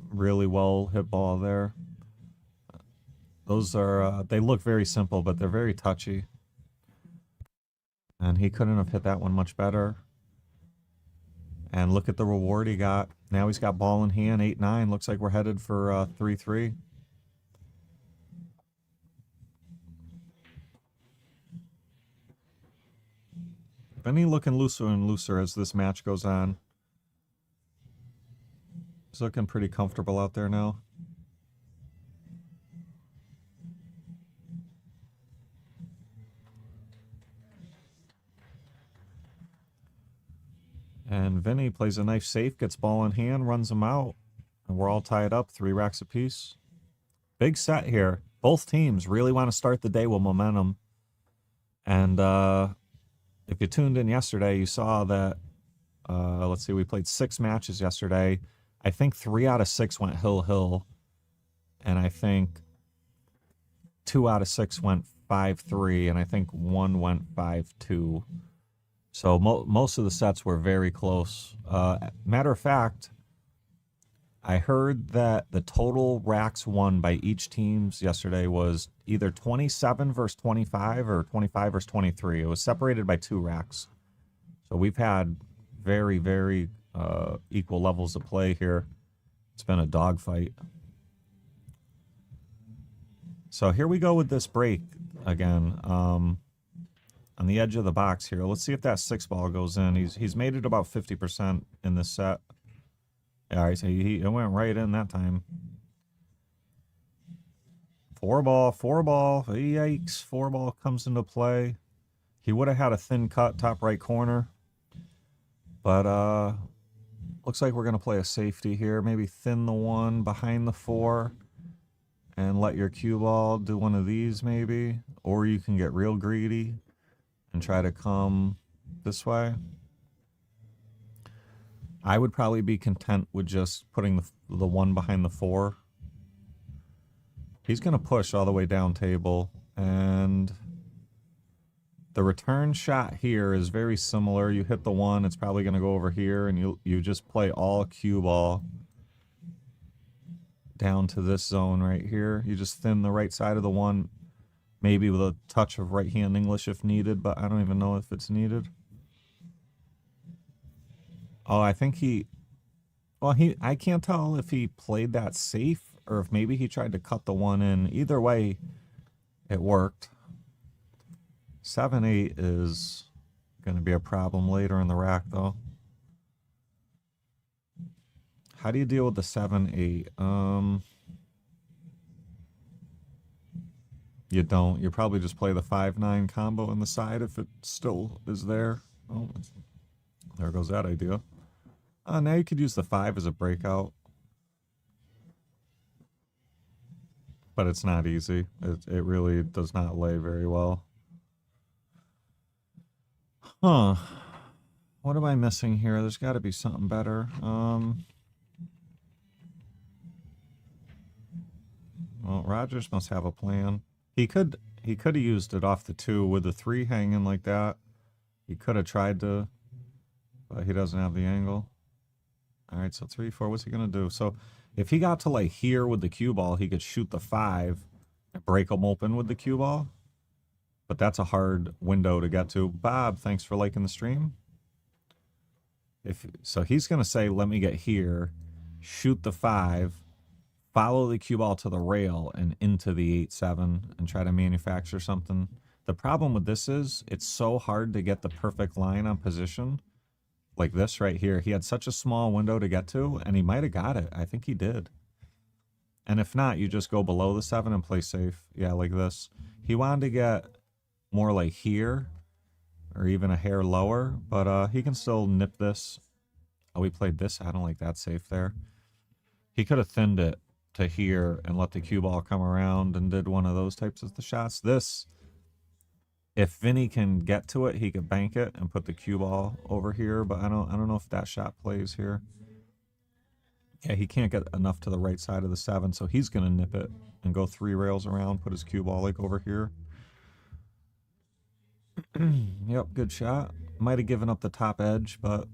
Really well hit ball there. Those are, they look very simple, but they're very touchy. And he couldn't have hit that one much better. And look at the reward he got. Now he's got ball in hand, 8-9. Looks like we're headed for 3-3. Benny looking looser and looser as this match goes on. He's looking pretty comfortable out there now. And Vinny plays a nice safe, gets ball in hand, runs him out. And we're all tied up, 3 racks apiece. Big set here. Both teams really want to start the day with momentum. And if you tuned in yesterday, you saw that, let's see, we played 6 matches yesterday. I think 3 out of 6 went hill-hill. And I think 2 out of 6 went 5-3. And I think 1 went 5-2. So most of the sets were very close. Matter of fact, I heard that the total racks won by each teams yesterday was either 27 versus 25 or 25 versus 23. It was separated by 2 racks. So we've had very, very equal levels of play here. It's been a dogfight. So here we go with this break again. On the edge of the box here. Let's see if that 6 ball goes in. He's made it about 50% in this set. All right, so it went right in that time. 4-ball. Yikes. 4-ball comes into play. He would have had a thin cut top right corner. But looks like we're going to play a safety here. Maybe thin the 1 behind the 4 and let your cue ball do one of these maybe. Or you can get real greedy and try to come this way. I would probably be content with just putting the 1 behind the 4. He's going to push all the way down table, and the return shot here is very similar. You hit the 1, it's probably going to go over here, and you just play all cue ball down to this zone right here. You just thin the right side of the 1, maybe with a touch of right-hand English if needed, but I don't even know if it's needed. Oh, I think I can't tell if he played that safe or if maybe he tried to cut the 1 in. Either way, it worked. 7-8 is going to be a problem later in the rack, though. How do you deal with the 7-8? You don't. You probably just play the 5-9 combo on the side if it still is there. Oh, there goes that idea. Now you could use the 5 as a breakout. But it's not easy. It really does not lay very well. Huh. What am I missing here? There's got to be something better. Well, Rogers must have a plan. He could have used it off the 2 with the 3 hanging like that. He could have tried to, but he doesn't have the angle. All right, so 3-4. What's he gonna do? So if he got to like here with the cue ball, he could shoot the 5 and break them open with the cue ball. But that's a hard window to get to. Bob, thanks for liking the stream. So he's gonna say, let me get here, shoot the 5, follow the cue ball to the rail and into the 8-7 and try to manufacture something. The problem with this is it's so hard to get the perfect line on position. Like this right here. He had such a small window to get to, and he might have got it. I think he did. And if not, you just go below the 7 and play safe. Yeah, like this. He wanted to get more like here, or even a hair lower, but he can still nip this. Oh, he played this. I don't like that safe there. He could have thinned it to here and let the cue ball come around and did one of those types of the shots. This, if Vinny can get to it, he could bank it and put the cue ball over here, but I don't know if that shot plays here. Yeah, he can't get enough to the right side of the 7, so he's going to nip it and go 3 rails around, put his cue ball like over here. Yep, good shot. Might have given up the top edge, but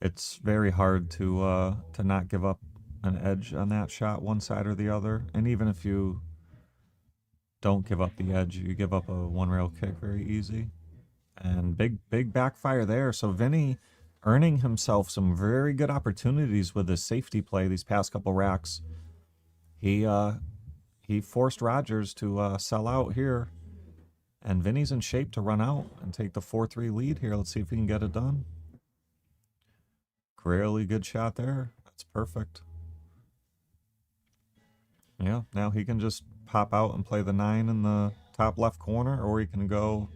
it's very hard to not give up an edge on that shot, one side or the other. And even if you don't give up the edge, you give up a 1 rail kick very easy. And big backfire there. So Vinny earning himself some very good opportunities with his safety play these past couple racks. He forced Rogers to sell out here. And Vinny's in shape to run out and take the 4-3 lead here. Let's see if he can get it done. Really good shot there. That's perfect. Yeah, now he can just pop out and play the 9 in the top left corner, or he can go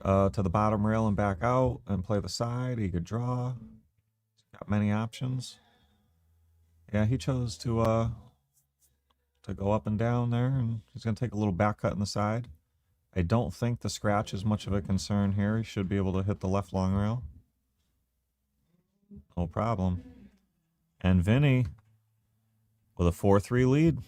to the bottom rail and back out and play the side. He could draw. Got many options. Yeah, he chose to go up and down there, and he's going to take a little back cut in the side. I don't think the scratch is much of a concern here. He should be able to hit the left long rail. No problem. And Vinny with a 4-3 lead.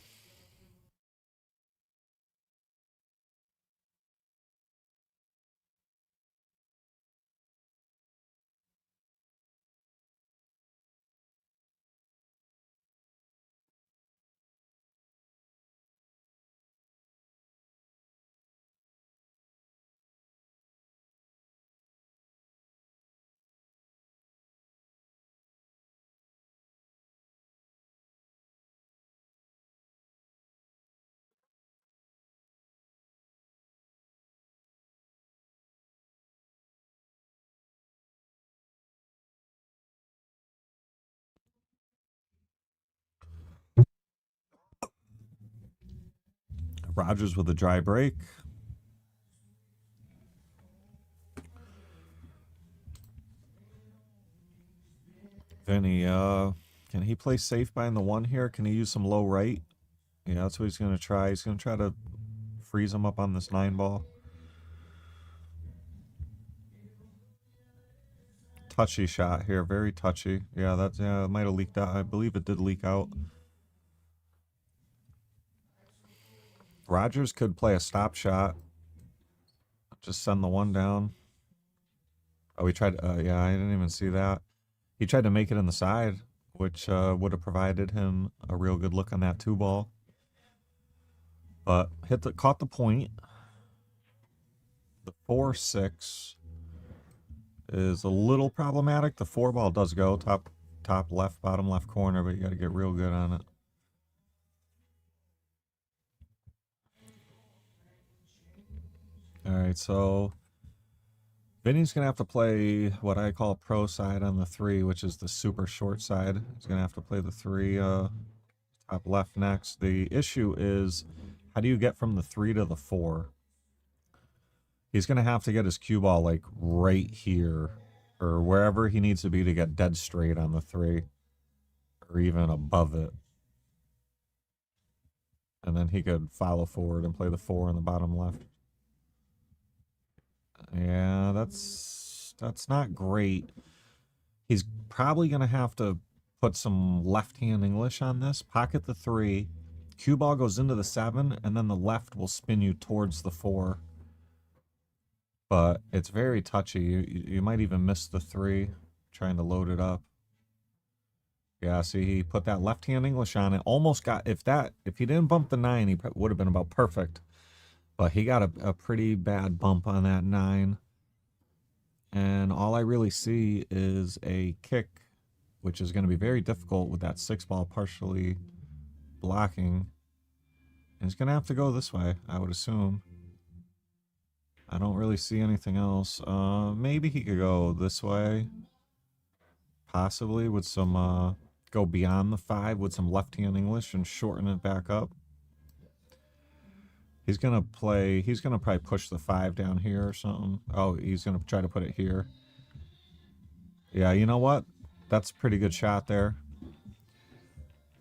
Rogers with a dry break. Vinny, can he play safe buying the 1 here? Can he use some low right? Yeah, that's what he's going to try. He's going to try to freeze him up on this 9 ball. Touchy shot here, very touchy. Yeah, it might have leaked out. I believe it did leak out. Rogers could play a stop shot. Just send the 1 down. Oh, he tried. Yeah, I didn't even see that. He tried to make it in the side, which would have provided him a real good look on that 2 ball. But caught the point. The 4-6 is a little problematic. The 4 ball does go top left, bottom left corner, but you got to get real good on it. All right, so Vinny's going to have to play what I call pro side on the 3, which is the super short side. He's going to have to play the 3 top left next. The issue is, how do you get from the 3 to the 4? He's going to have to get his cue ball like right here or wherever he needs to be to get dead straight on the 3 or even above it. And then he could follow forward and play the 4 in the bottom left. Yeah, that's not great. He's probably going to have to put some left-hand English on this. Pocket the 3. Cue ball goes into the 7, and then the left will spin you towards the 4. But it's very touchy. You might even miss the 3 trying to load it up. Yeah, see, he put that left-hand English on it. Almost got, if he didn't bump the 9, he would have been about perfect. But he got a pretty bad bump on that 9. And all I really see is a kick, which is going to be very difficult with that 6 ball partially blocking. And he's going to have to go this way, I would assume. I don't really see anything else. Maybe he could go this way. Possibly with some, go beyond the 5 with some left-hand English and shorten it back up. He's going to probably push the 5 down here or something. Oh, he's going to try to put it here. Yeah, you know what? That's a pretty good shot there.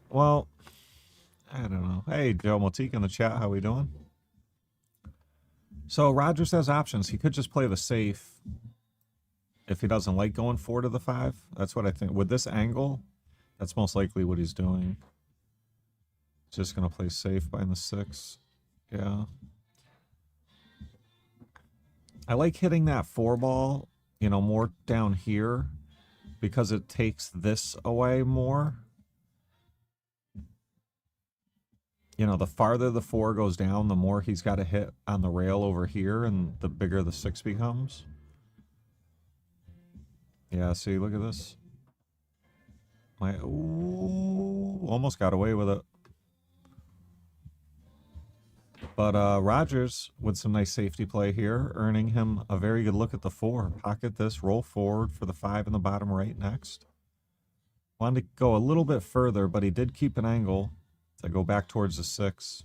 Well, I don't know. Hey, Joe Motique in the chat. How we doing? So Rogers has options. He could just play the safe if he doesn't like going 4 to the 5. That's what I think. With this angle, that's most likely what he's doing. Just going to play safe behind the 6. Yeah. I like hitting that 4 ball, more down here because it takes this away more. The farther the 4 goes down, the more he's got to hit on the rail over here and the bigger the 6 becomes. Yeah, see, look at this. Almost got away with it. But Rogers with some nice safety play here, earning him a very good look at the 4. Pocket this, roll forward for the 5 in the bottom right next. Wanted to go a little bit further, but he did keep an angle to go back towards the 6.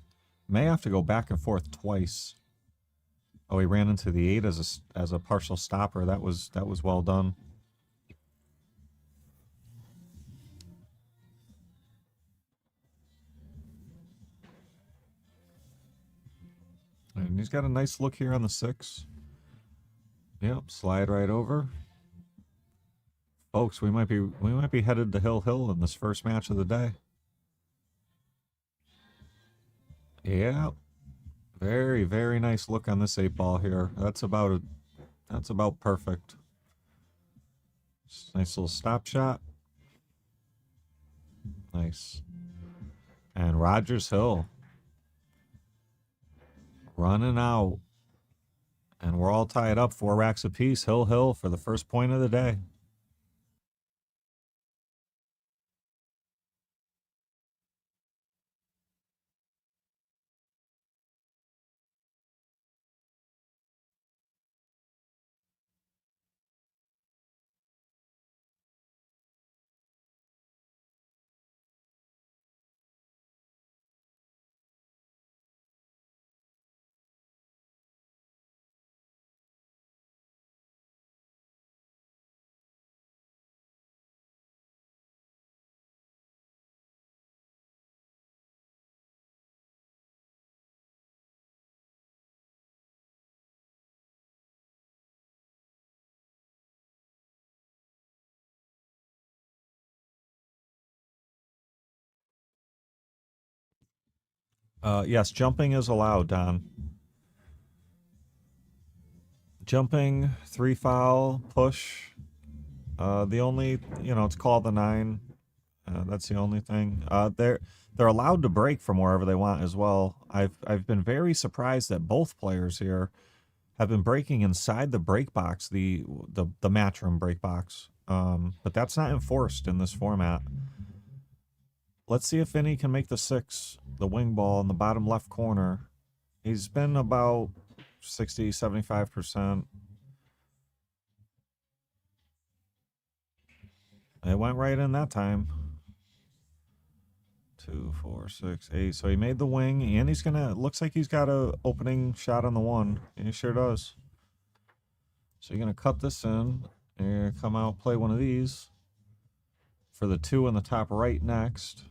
May have to go back and forth twice. Oh, he ran into the 8 as a partial stopper. That was well done. And he's got a nice look here on the 6. Yep, slide right over. Folks, we might be headed to Hill in this first match of the day. Yeah. Very, very nice look on this 8 ball here. That's about perfect. Nice little stop shot. Nice. And Rogers Hill running out. And we're all tied up 4 racks apiece. Hill for the first point of the day. Yes, jumping is allowed, Don. Jumping, 3 foul, push. The only, it's called the 9. That's the only thing. They're allowed to break from wherever they want as well. I've been very surprised that both players here have been breaking inside the break box, the match room break box. But that's not enforced in this format. Let's see if Vinny can make the 6, the wing ball in the bottom left corner. He's been about 60, 75%. It went right in that time. 2, 4, 6, 8. So he made the wing, and he's gonna. Looks like he's got a opening shot on the 1. And he sure does. So you're gonna cut this in, and you're gonna come out, play one of these for the 2 in the top right next,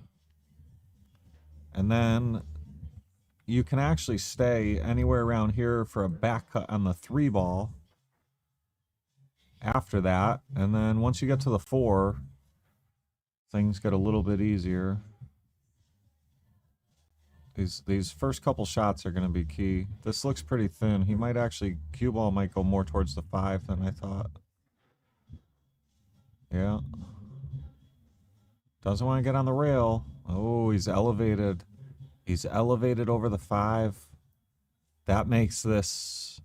and then you can actually stay anywhere around here for a back cut on the 3 ball. After that, and then once you get to the 4, things get a little bit easier. These first couple shots are going to be key. This looks pretty thin. He might actually, cue ball might go more towards the 5 than I thought. Yeah. Doesn't want to get on the rail. Oh, he's elevated. He's elevated over the 5. That makes this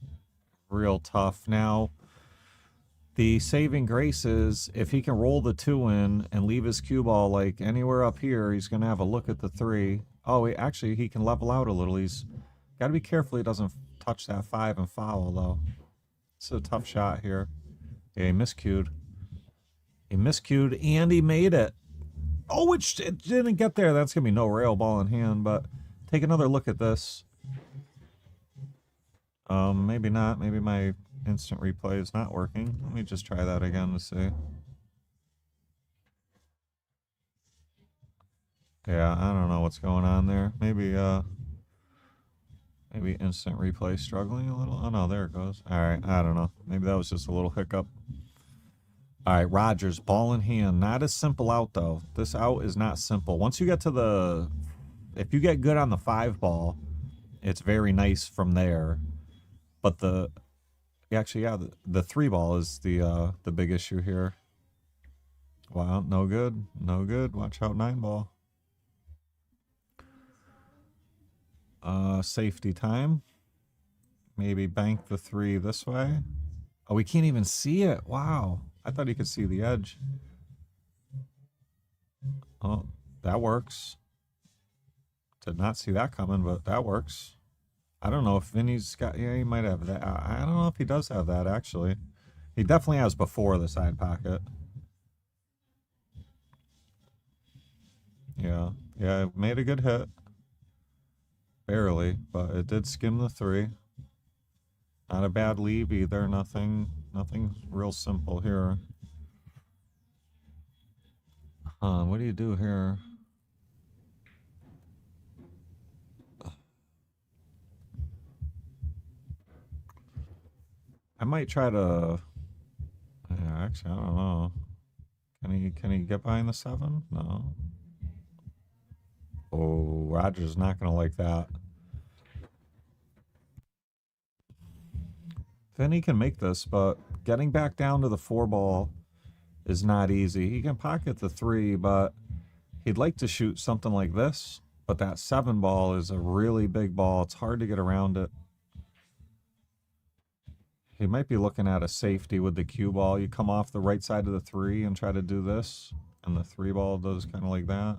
real tough. Now, the saving grace is if he can roll the 2 in and leave his cue ball like anywhere up here, he's going to have a look at the 3. Oh, he can level out a little. He's got to be careful he doesn't touch that 5 and foul, though. It's a tough shot here. Yeah, he miscued. He miscued, and he made it. Oh, it didn't get there. That's going to be no rail, ball in hand, but take another look at this. Maybe not. Maybe my instant replay is not working. Let me just try that again to see. Yeah, I don't know what's going on there. Maybe instant replay struggling a little. Oh no, there it goes. All right, I don't know. Maybe that was just a little hiccup. All right, Rogers, ball in hand. Not a simple out though. This out is not simple. Once you get to if you get good on the 5 ball, it's very nice from there. But the 3 ball is the big issue here. Wow, no good. No good. Watch out, 9 ball. Safety time. Maybe bank the 3 this way. Oh, we can't even see it. Wow. I thought he could see the edge. Oh, that works. Did not see that coming, but that works. I don't know if Vinny's got... Yeah, he might have that. I don't know if he does have that, actually. He definitely has before the side pocket. Yeah. Yeah, made a good hit. Barely, but it did skim the 3. Not a bad leave either. Nothing real simple here. What do you do here? I might try to... Yeah, actually, I don't know. Can he get behind the 7? No. Oh, Roger's not going to like that. Vinny can make this, but getting back down to the 4 ball is not easy. He can pocket the 3, but he'd like to shoot something like this. But that 7 ball is a really big ball. It's hard to get around it. He might be looking at a safety with the cue ball. You come off the right side of the 3 and try to do this, and the 3 ball does kind of like that.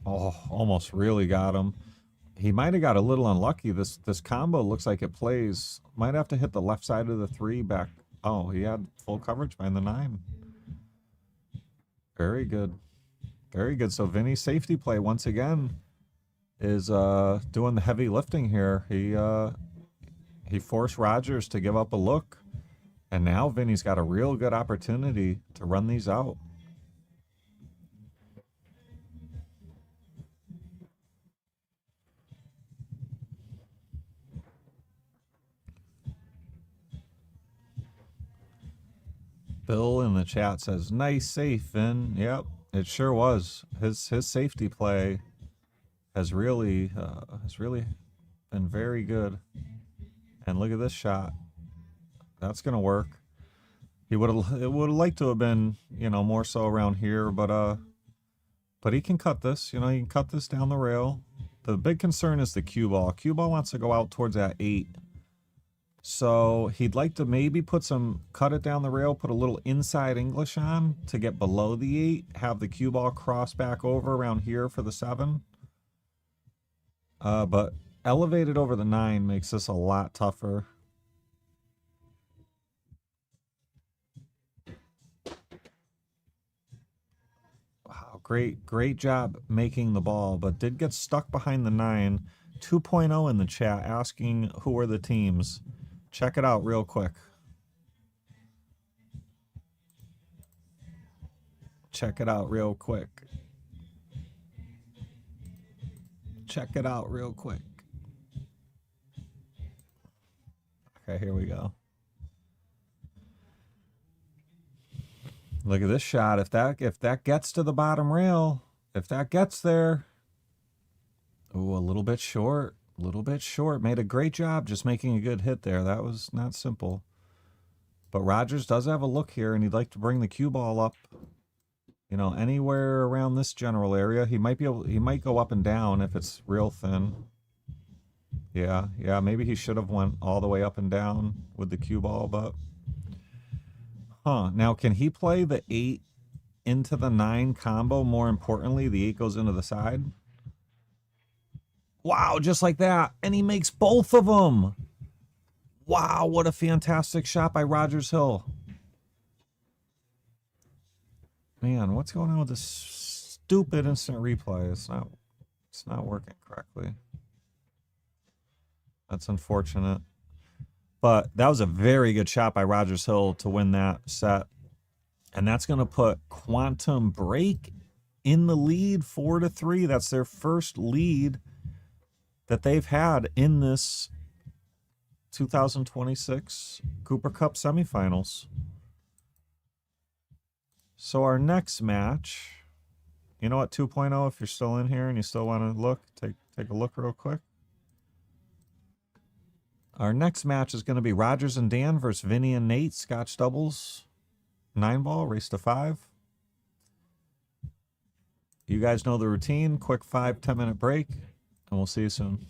Oh, almost really got him. He might have got a little unlucky. This combo looks like it plays. Might have to hit the left side of the 3 back. Oh, he had full coverage behind the 9. Very good. Very good. So Vinny's safety play once again is doing the heavy lifting here. He forced Rogers to give up a look, and now Vinny's got a real good opportunity to run these out. Bill in the chat says, nice safe, Vin. Yep, it sure was. His safety play has really been very good. And look at this shot. That's gonna work. It would have liked to have been, you know, more so around here, but he can cut this. You know, he can cut this down the rail. The big concern is the cue ball. Cue ball wants to go out towards that 8. So he'd like to maybe cut it down the rail, put a little inside English on to get below the 8, have the cue ball cross back over around here for the 7. But elevated over the 9 makes this a lot tougher. Wow, great job making the ball, but did get stuck behind the 9. 2.0 in the chat asking who are the teams. Check it out real quick. Check it out real quick. Check it out real quick. Okay, here we go. Look at this shot. If that gets to the bottom rail, if that gets there. Ooh, a little bit short. A little bit short. Made a great job just making a good hit there. That was not simple. But Rogers does have a look here, and he'd like to bring the cue ball up. You know, anywhere around this general area. He might go up and down if it's real thin. Yeah, maybe he should have went all the way up and down with the cue ball, but now can he play the 8 into the 9 combo? More importantly, the 8 goes into the side. Wow, just like that. And he makes both of them. Wow, what a fantastic shot by Rogers Hill. Man, what's going on with this stupid instant replay? It's not working correctly. That's unfortunate. But that was a very good shot by Rogers Hill to win that set. And that's going to put Quantum Break in the lead 4-3. That's their first lead that they've had in this 2026 Cooper Cup semifinals. So our next match, you know what, 2.0, if you're still in here and you still want to look, take a look real quick. Our next match is going to be Rogers and Dan versus Vinny and Nate, Scotch doubles, 9-ball, race to 5. You guys know the routine, quick 5-10 minute break, and we'll see you soon.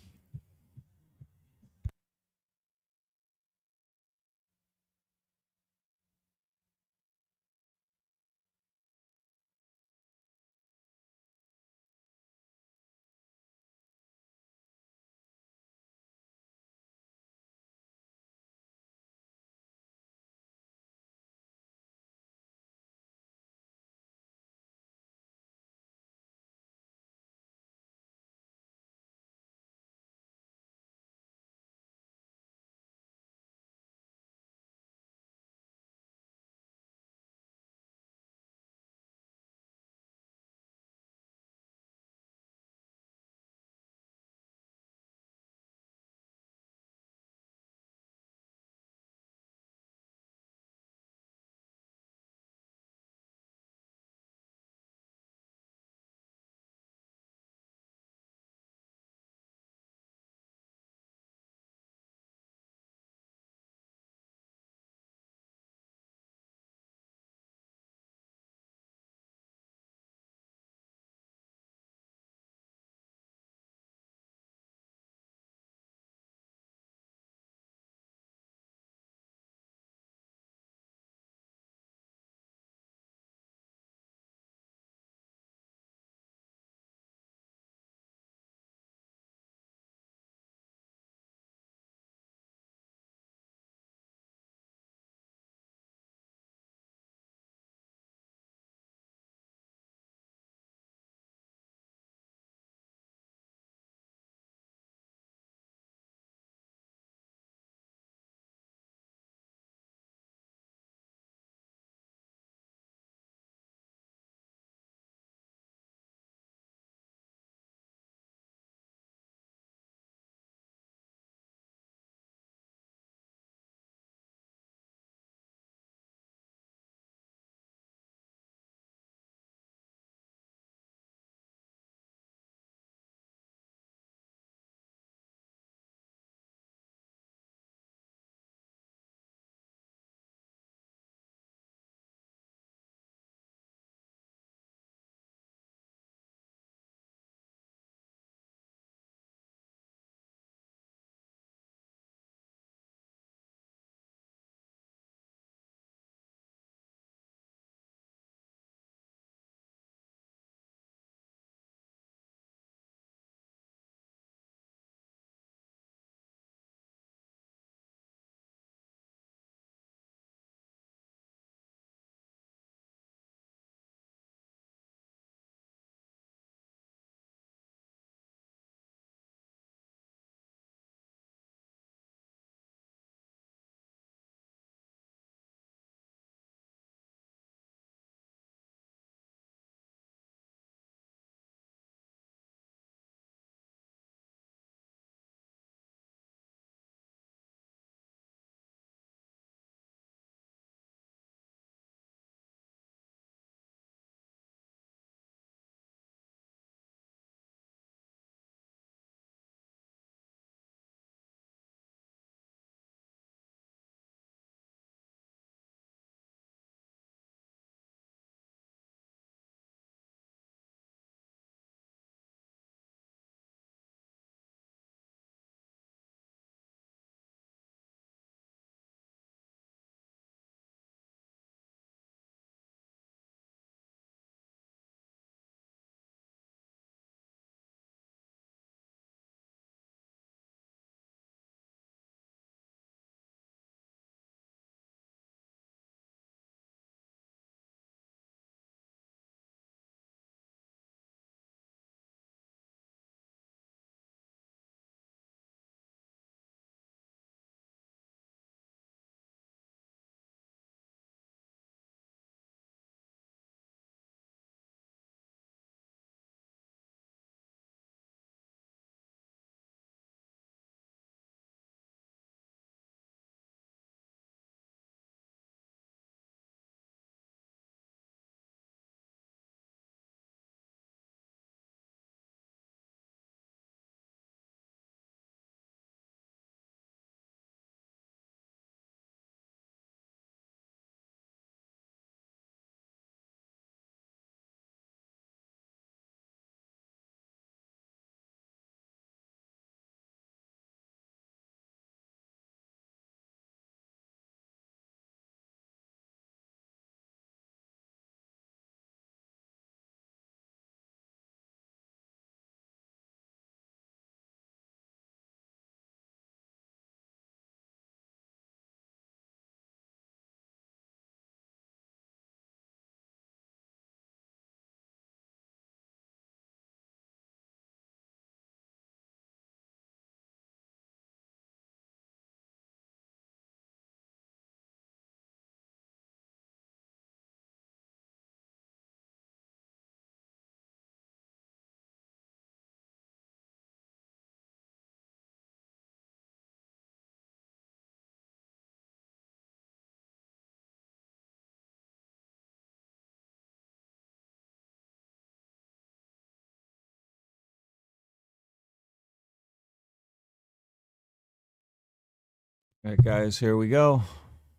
All right, guys, here we go.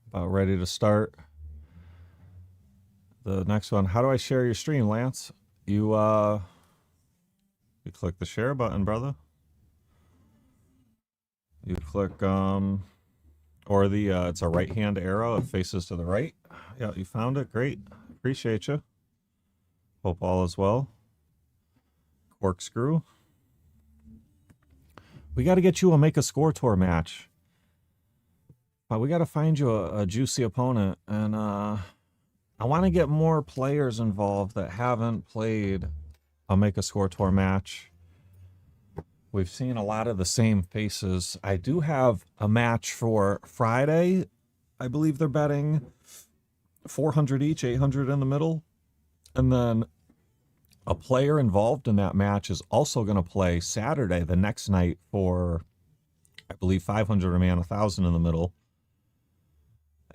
About ready to start the next one. How do I share your stream, Lance? You click the share button, brother. You click or the it's a right hand arrow. It faces to the right. Yeah, you found it. Great. Appreciate you. Hope all is well. Corkscrew. We got to get you a Make a Score Tour match. We got to find you a juicy opponent, and I want to get more players involved that haven't played a Make a Score Tour match. We've seen a lot of the same faces. I do have a match for Friday. I believe they're betting 400 each, 800 in the middle. And then a player involved in that match is also going to play Saturday, the next night, for, I believe, 500 a man, 1,000 in the middle.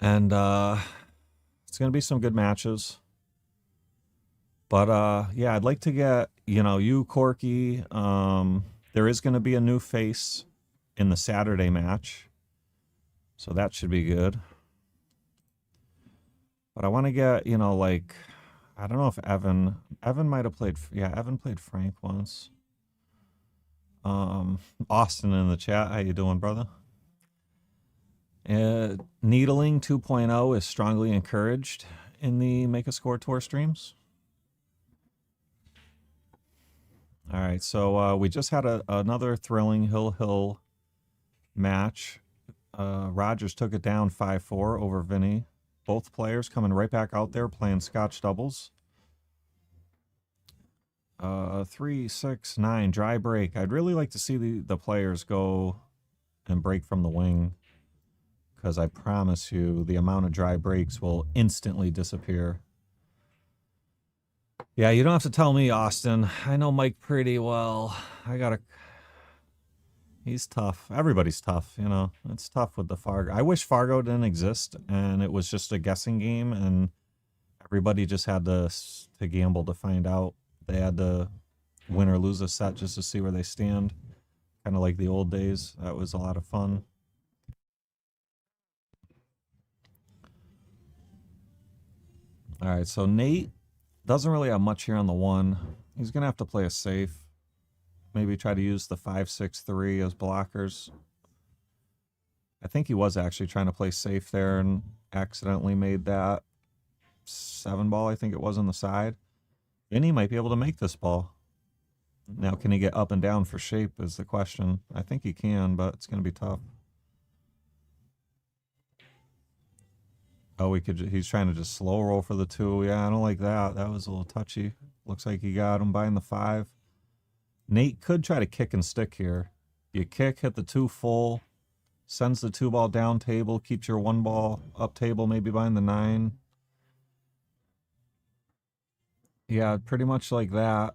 And it's going to be some good matches. But, yeah, I'd like to get, you, Corky. There is going to be a new face in the Saturday match. So that should be good. But I want to get, I don't know if Evan might have played, Evan played Frank once. Austin in the chat, how you doing, brother? Needling 2.0 is strongly encouraged in the Make a Score Tour streams. All right, so we just had another thrilling Hill match. Rogers took it down 5-4 over Vinny. Both players coming right back out there playing Scotch doubles. 3, 6, 9, dry break. I'd really like to see the players go and break from the wing, because I promise you the amount of dry breaks will instantly disappear. Yeah, you don't have to tell me, Austin. I know Mike pretty well. He's tough. Everybody's tough, It's tough with the Fargo. I wish Fargo didn't exist and it was just a guessing game and everybody just had to gamble to find out. They had to win or lose a set just to see where they stand. Kind of like the old days. That was a lot of fun. All right, so Nate doesn't really have much here on the 1. He's going to have to play a safe. Maybe try to use the 5-6-3 as blockers. I think he was actually trying to play safe there and accidentally made that 7 ball, I think it was, on the side. And he might be able to make this ball. Now, can he get up and down for shape is the question. I think he can, but it's going to be tough. Oh, he's trying to just slow roll for the 2. Yeah, I don't like that. That was a little touchy. Looks like he got him buying the 5. Nate could try to kick and stick here. You kick, hit the 2 full, sends the 2 ball down table, keeps your 1 ball up table, maybe behind the 9. Yeah, pretty much like that.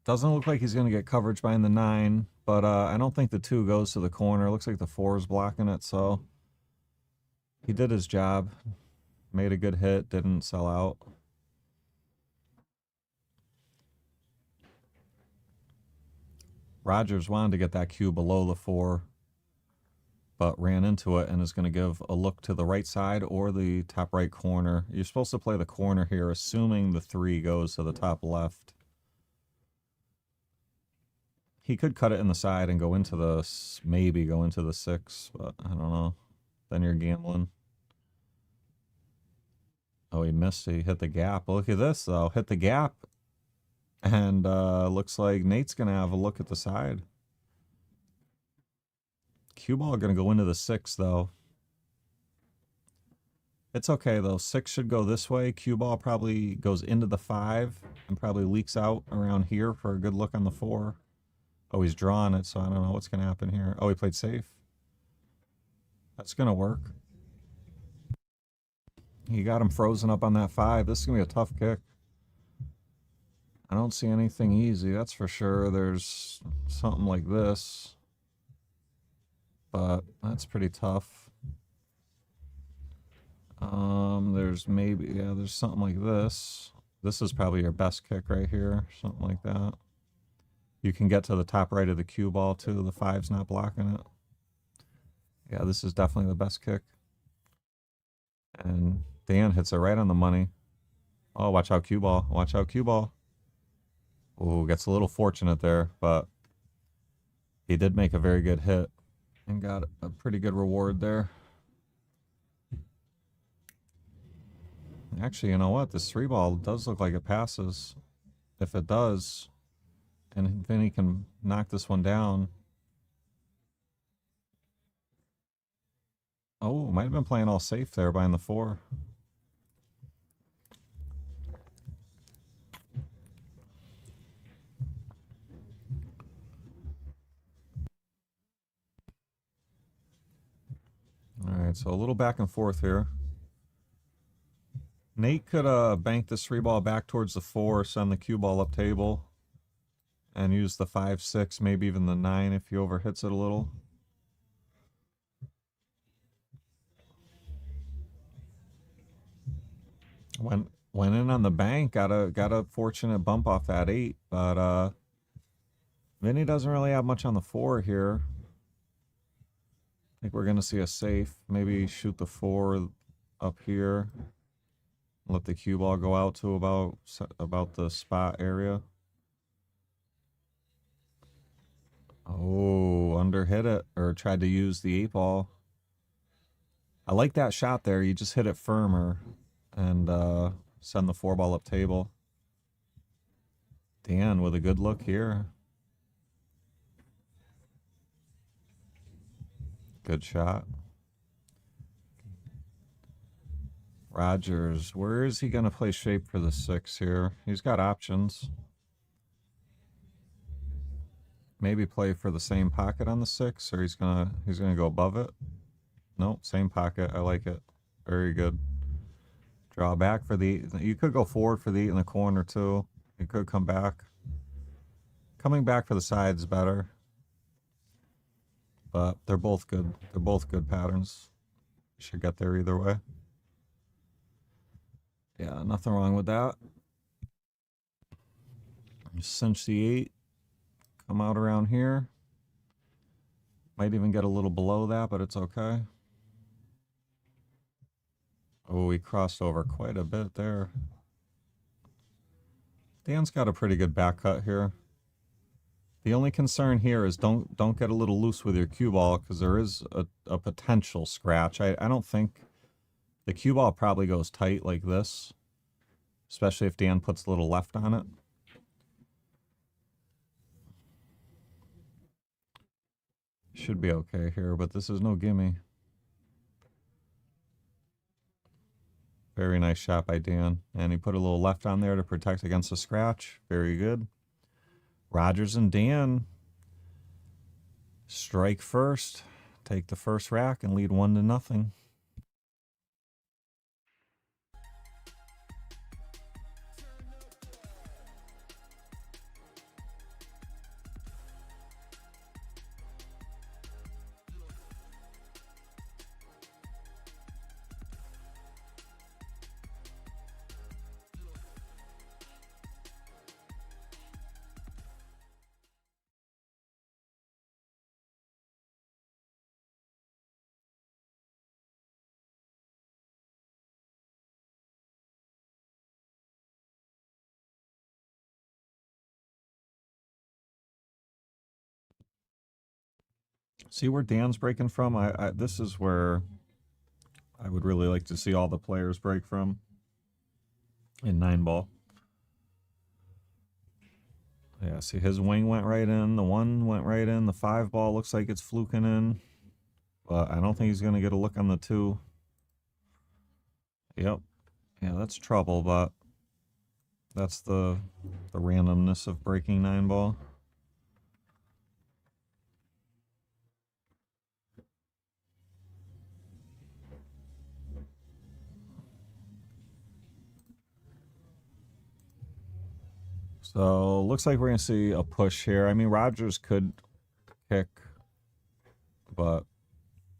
Doesn't look like he's going to get coverage behind the 9, but I don't think the 2 goes to the corner. Looks like the 4 is blocking it, so he did his job. Made a good hit, didn't sell out. Rogers wanted to get that cue below the 4, but ran into it and is going to give a look to the right side or the top right corner. You're supposed to play the corner here, assuming the 3 goes to the top left. He could cut it in the side and go into the, maybe go into the 6, but I don't know. Then you're gambling. Oh, he missed. He hit the gap. Look at this, though. Hit the gap. And looks like Nate's going to have a look at the side. Cue ball going to go into the 6, though. It's okay, though. 6 should go this way. Cue ball probably goes into the 5 and probably leaks out around here for a good look on the 4. Oh, he's drawing it, so I don't know what's going to happen here. Oh, he played safe. That's going to work. He got him frozen up on that 5. This is going to be a tough kick. I don't see anything easy, that's for sure. There's something like this, but that's pretty tough. There's maybe, yeah, there's something like this. This is probably your best kick right here, something like that. You can get to the top right of the cue ball too. The 5's not blocking it. Yeah, this is definitely the best kick. And Dan hits it right on the money. Oh, watch out, cue ball. Watch out, cue ball. Ooh, gets a little fortunate there, but he did make a very good hit and got a pretty good reward there. Actually, you know what? This 3-ball does look like it passes. If it does, and Vinny can knock this one down. Oh, might have been playing all safe there buying the 4. All right, so a little back and forth here. Nate could bank this 3-ball back towards the 4, send the cue ball up table, and use the 5, 6, maybe even the 9 if he overhits it a little. Went in on the bank, got a fortunate bump off that 8, but Vinny doesn't really have much on the 4 here. I think we're gonna see a safe. Maybe shoot the 4 up here. Let the cue ball go out to about the spot area. Oh, underhit it, or tried to use the 8-ball. I like that shot there. You just hit it firmer and send the 4-ball up table. Dan with a good look here. Good shot. Rogers, where is he going to play shape for the 6 here? He's got options. Maybe play for the same pocket on the 6, or he's gonna go above it. Nope, same pocket. I like it. Very good. Draw back for the 8. You could go forward for the 8 in the corner too. You could come back. Coming back for the side is better. But they're both good. They're both good patterns. Should get there either way. Yeah, nothing wrong with that. You cinch the 8. Come out around here. Might even get a little below that, but it's okay. Oh, we crossed over quite a bit there. Dan's got a pretty good back cut here. The only concern here is don't get a little loose with your cue ball, because there is a potential scratch. I don't think the cue ball probably goes tight like this, especially if Dan puts a little left on it. Should be okay here, but this is no gimme. Very nice shot by Dan. And he put a little left on there to protect against the scratch. Very good. Rogers and Dan strike first, take the first rack, and lead 1-0. See where Dan's breaking from? This is where I would really like to see all the players break from in 9-ball. Yeah, see his wing went right in, the 1 went right in, the 5-ball looks like it's fluking in, but I don't think he's going to get a look on the 2. Yep. Yeah, that's trouble, but that's the randomness of breaking 9-ball. So looks like we're going to see a push here. I mean, Rogers could kick, but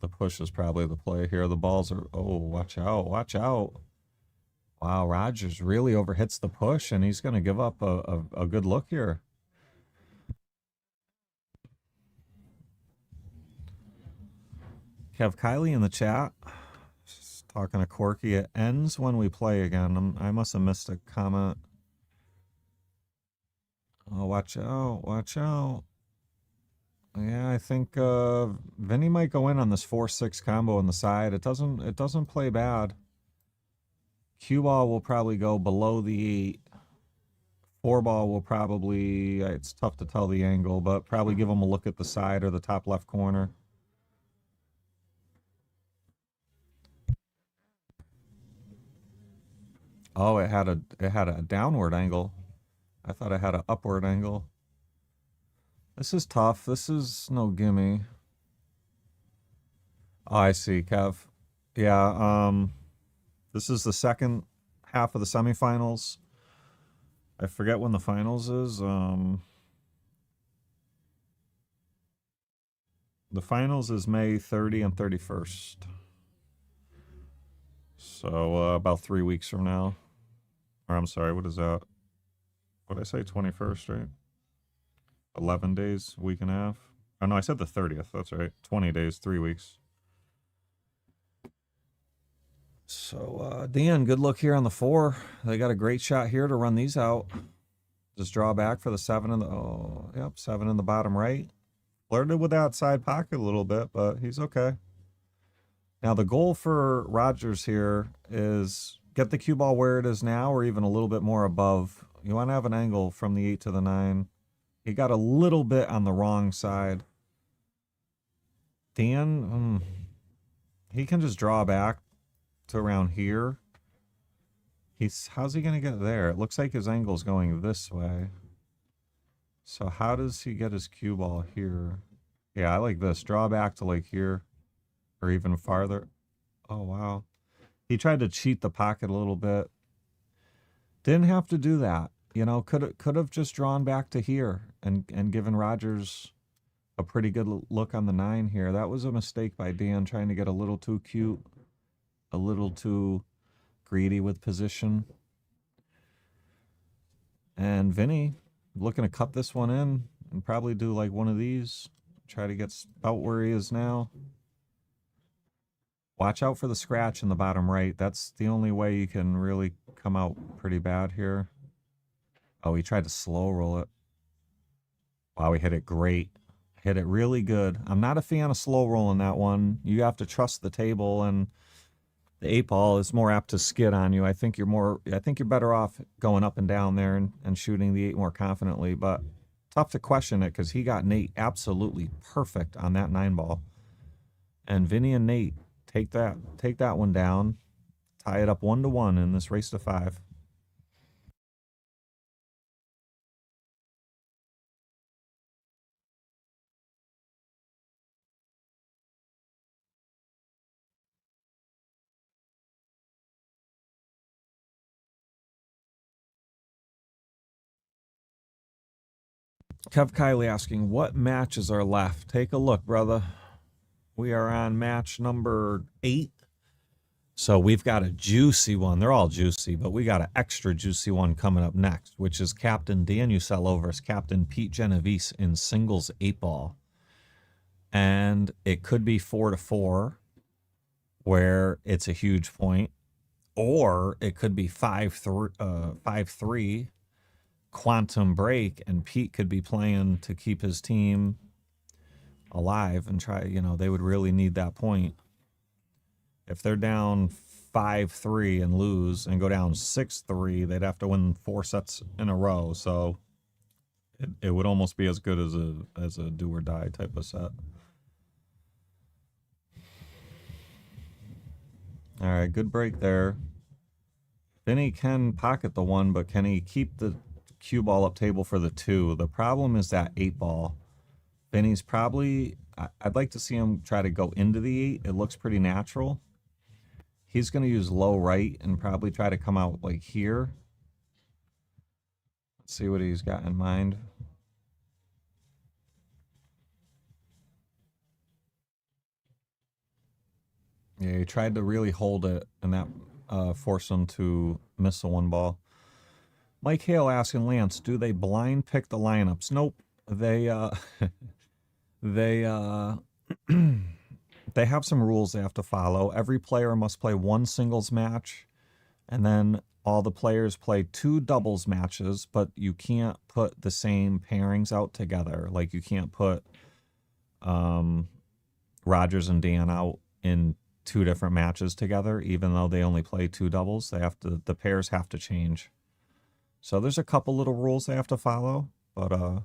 the push is probably the play here. The balls are, oh, watch out, watch out. Wow, Rogers really overhits the push, and he's going to give up a good look here. Kev Kylie in the chat. Just talking to Corky. It ends when we play again. I must have missed a comment. Oh, watch out. Watch out. Yeah, I think Vinny might go in on this 4-6 combo on the side. It doesn't play bad. Cue ball will probably go below the 8. 4 ball will probably, it's tough to tell the angle, but probably give him a look at the side or the top left corner. Oh, it had a downward angle. I thought it had an upward angle. This is tough. This is no gimme. Oh, I see, Kev. Yeah, this is the second half of the semifinals. I forget when the finals is. The finals is May 30 and 31st. So about 3 weeks from now. Or I'm sorry, what is that? What did I say? 21st, right? 11 days, week and a half. Oh, no, I said the 30th. That's right. 20 days, 3 weeks. So, Dan, good look here on the 4. They got a great shot here to run these out. Just draw back for the 7 in the, 7 in the bottom right. Flirted with the outside pocket a little bit, but he's okay. Now, the goal for Rogers here is get the cue ball where it is now or even a little bit more above. You want to have an angle from the 8 to the 9. He got a little bit on the wrong side. Dan, he can just draw back to around here. How's he going to get there? It looks like his angle's going this way. So how does he get his cue ball here? Yeah, I like this. Draw back to like here or even farther. Oh, wow. He tried to cheat the pocket a little bit. Didn't have to do that. You know, could have just drawn back to here and given Rogers a pretty good look on the 9 here. That was a mistake by Dan, trying to get a little too cute, a little too greedy with position. And Vinny looking to cut this one in and probably do like one of these. Try to get out where he is now. Watch out for the scratch in the bottom right. That's the only way you can really come out pretty bad here. Oh, he tried to slow roll it. Wow, he hit it great. Hit it really good. I'm not a fan of slow rolling that one. You have to trust the table, and the 8 ball is more apt to skid on you. I think you're better off going up and down there and shooting the 8 more confidently, but tough to question it because he got Nate absolutely perfect on that 9 ball. And Vinny and Nate take that one down, tie it up 1-1 in this race to 5. Kev Kiley asking, what matches are left? Take a look, brother. We are on match number 8. So we've got a juicy one. They're all juicy, but we got an extra juicy one coming up next, which is Captain Dan Usello versus Captain Pete Genovese in singles 8 ball. And it could be 4-4, where it's a huge point, or it could be 5-3 quantum break, and Pete could be playing to keep his team alive and try, they would really need that point. If they're down 5-3 and lose and go down 6-3, they'd have to win 4 sets in a row. So it would almost be as good as a do or die type of set. All right, good break there. Vinny can pocket the 1, but can he keep the cue ball up table for the 2? The problem is that 8 ball. Vinny's probably, I'd like to see him try to go into the 8. It looks pretty natural. He's going to use low right and probably try to come out like here. Let's see what he's got in mind. Yeah, he tried to really hold it, and that forced him to miss the 1 ball. Mike Hale asking Lance, do they blind pick the lineups? Nope. They they have some rules they have to follow. Every player must play one singles match, and then all the players play 2 doubles matches, but you can't put the same pairings out together. Like you can't put Rogers and Dan out in 2 different matches together, even though they only play 2 doubles. The pairs have to change. So there's a couple little rules they have to follow, but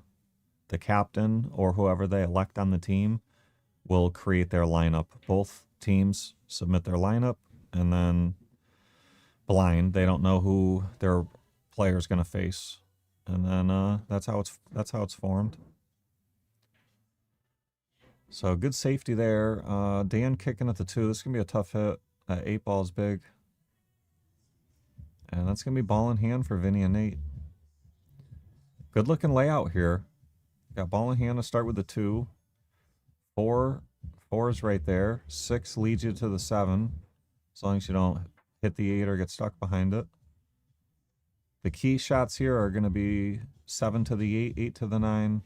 the captain or whoever they elect on the team will create their lineup. Both teams submit their lineup, and then blind, they don't know who their player is going to face, and then that's how it's formed. So good safety there. Dan kicking at the 2. This is going to be a tough hit. That 8 ball is big. And that's going to be ball in hand for Vinny and Nate. Good looking layout here. Got ball in hand to start with the 2. 4 is right there. 6 leads you to the 7. As long as you don't hit the 8 or get stuck behind it. The key shots here are going to be 7 to the 8, 8 to the 9.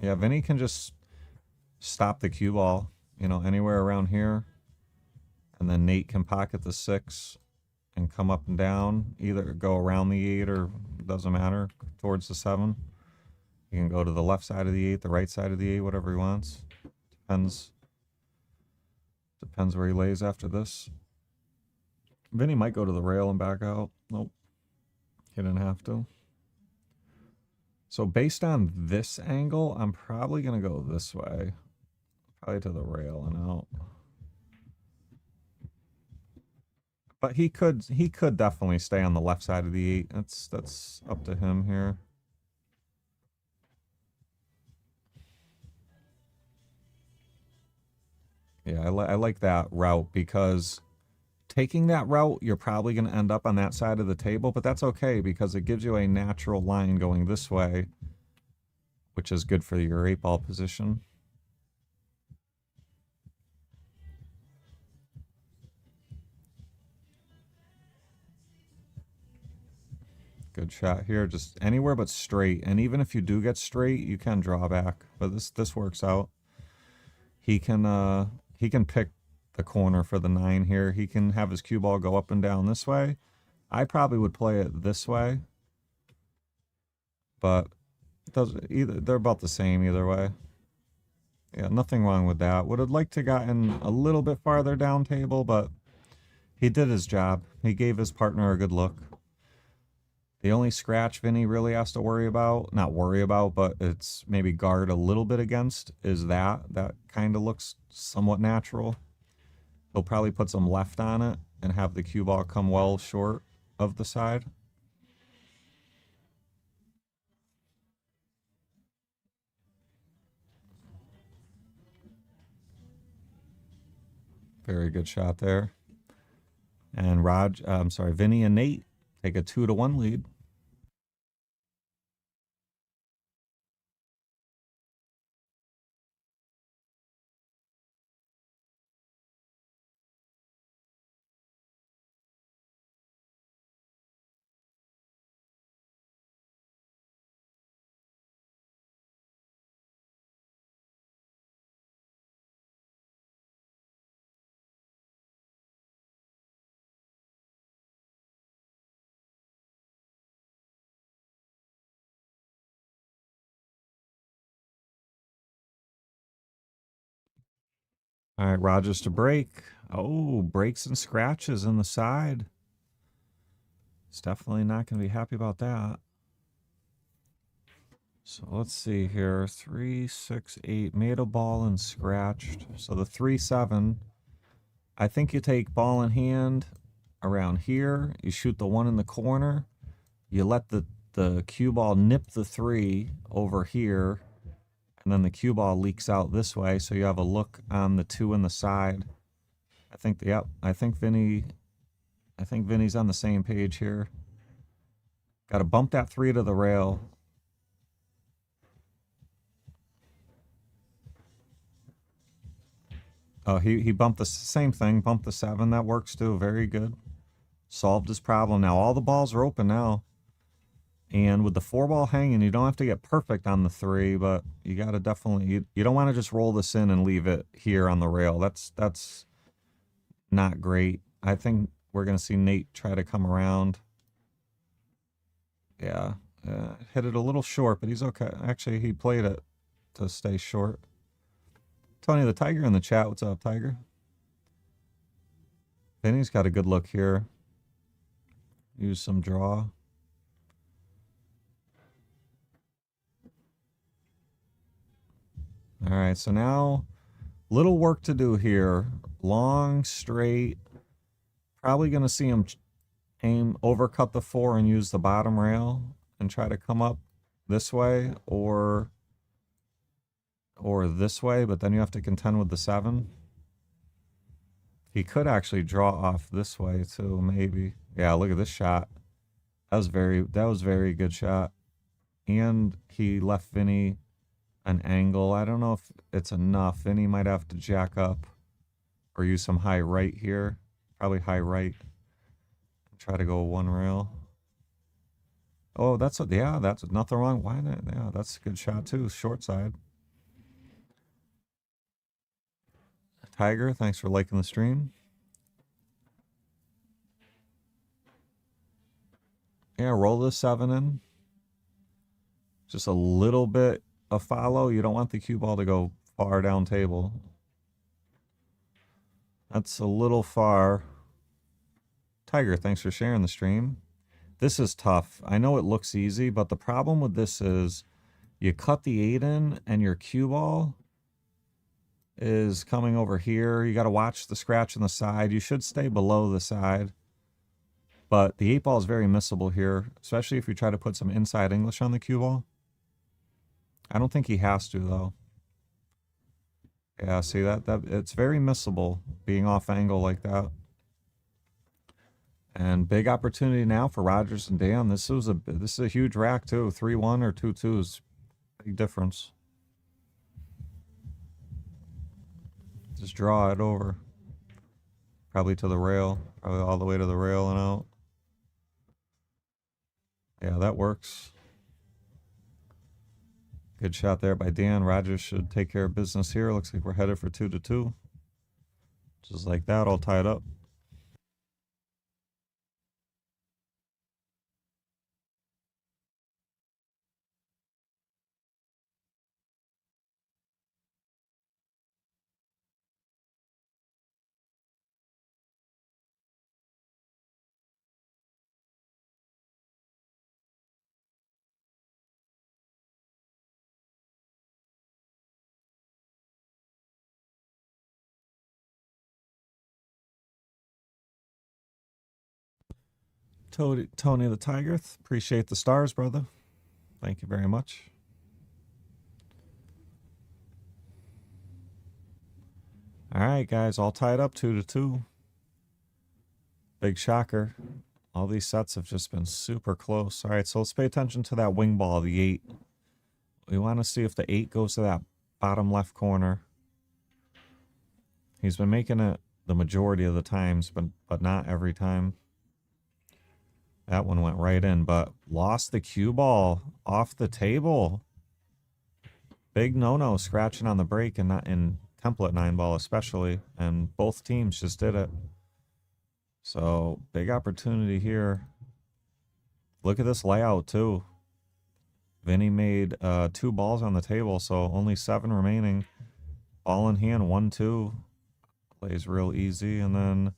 Yeah, Vinny can just stop the cue ball, anywhere around here. And then Nate can pocket the 6 and come up and down, either go around the 8 or doesn't matter, towards the 7. He can go to the left side of the 8, the right side of the 8, whatever he wants. Depends where he lays after this. Vinny might go to the rail and back out. Nope. He didn't have to. So based on this angle, I'm probably going to go this way. Probably to the rail and out. But he could definitely stay on the left side of the 8. That's up to him here. Yeah, I like that route, because taking that route, you're probably going to end up on that side of the table, but that's okay because it gives you a natural line going this way, which is good for your 8 ball position. Good shot here, just anywhere but straight. And even if you do get straight, you can draw back, but this works out. He can pick the corner for the 9 here. He can have his cue ball go up and down this way. I probably would play it this way, but they're about the same either way. Yeah, nothing wrong with that. Would have liked to gotten a little bit farther down table, but he did his job. He gave his partner a good look. The only scratch Vinny really has to worry about, not worry about, but it's maybe guard a little bit against, is that. That kind of looks somewhat natural. He'll probably put some left on it and have the cue ball come well short of the side. Very good shot there. And Vinny and Nate take a 2-1 lead. All right, Rogers to break. Oh, breaks and scratches in the side. He's definitely not going to be happy about that. So let's see here. 3, 6, 8. Made a ball and scratched. So the 3, 7. I think you take ball in hand around here. You shoot the 1 in the corner. You let the cue ball nip the 3 over here. And then the cue ball leaks out this way, so you have a look on the 2 in the side. I think Vinny's on the same page here. Got to bump that 3 to the rail. Oh, he bumped the same thing, bumped the 7. That works too. Very good. Solved his problem. Now all the balls are open now. And with the 4-ball hanging, you don't have to get perfect on the 3, but you got to definitely, you don't want to just roll this in and leave it here on the rail. That's not great. I think we're going to see Nate try to come around. Yeah, hit it a little short, but he's okay. Actually, he played it to stay short. Tony the Tiger in the chat. What's up, Tiger? Vinny's got a good look here. Use some draw. All right, so now little work to do here. Long, straight. Probably going to see him aim, overcut the 4 and use the bottom rail and try to come up this way or this way, but then you have to contend with the 7. He could actually draw off this way too, maybe. Yeah, look at this shot. That was very good shot. And he left Vinny an angle. I don't know if it's enough. Vinny might have to jack up or use some high right here. Probably high right. Try to go 1 rail. Oh, that's nothing wrong. Why not? Yeah, that's a good shot too. Short side. Tiger, thanks for liking the stream. Yeah, roll the 7 in. Just a little bit of follow. You don't want the cue ball to go far down table. That's a little far. Tiger, thanks for sharing the stream. This is tough. I know it looks easy, but the problem with this is you cut the 8 in and your cue ball is coming over here. You got to watch the scratch on the side. You should stay below the side. But the 8 ball is very missable here, especially if you try to put some inside English on the cue ball. I don't think he has to, though. Yeah, see that it's very missable being off angle like that. And big opportunity now for Rogers and Dan. This is a huge rack too. 3-1 or 2-2 is big difference. Just draw it over. Probably to the rail. Probably all the way to the rail and out. Yeah, that works. Good shot there by Dan. Rogers should take care of business here. Looks like we're headed for 2-2. Just like that, all tied up. Tony the Tiger, appreciate the stars, brother. Thank you very much. All right, guys, all tied up 2-2. Big shocker. All these sets have just been super close. All right, so let's pay attention to that wing ball, the 8. We want to see if the 8 goes to that bottom left corner. He's been making it the majority of the times, but not every time. That one went right in, but lost the cue ball off the table. Big no-no, scratching on the break and not in template 9-ball especially, and both teams just did it. So big opportunity here. Look at this layout too. Vinny made 2 balls on the table, so only 7 remaining. Ball in hand, 1-2. Plays real easy, and then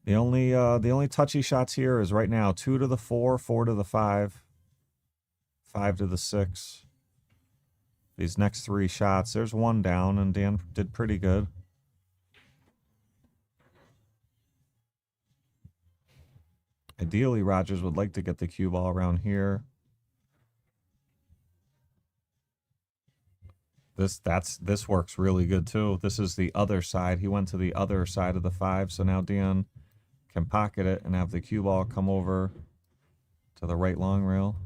the only touchy shots here is right now 2 to the 4, 4 to the 5, 5 to the 6. These next 3 shots, there's 1 down, and Dan did pretty good. Ideally, Rogers would like to get the cue ball around here. This works really good too. This is the other side. He went to the other side of the 5, so now Dan can pocket it and have the cue ball come over to the right long rail.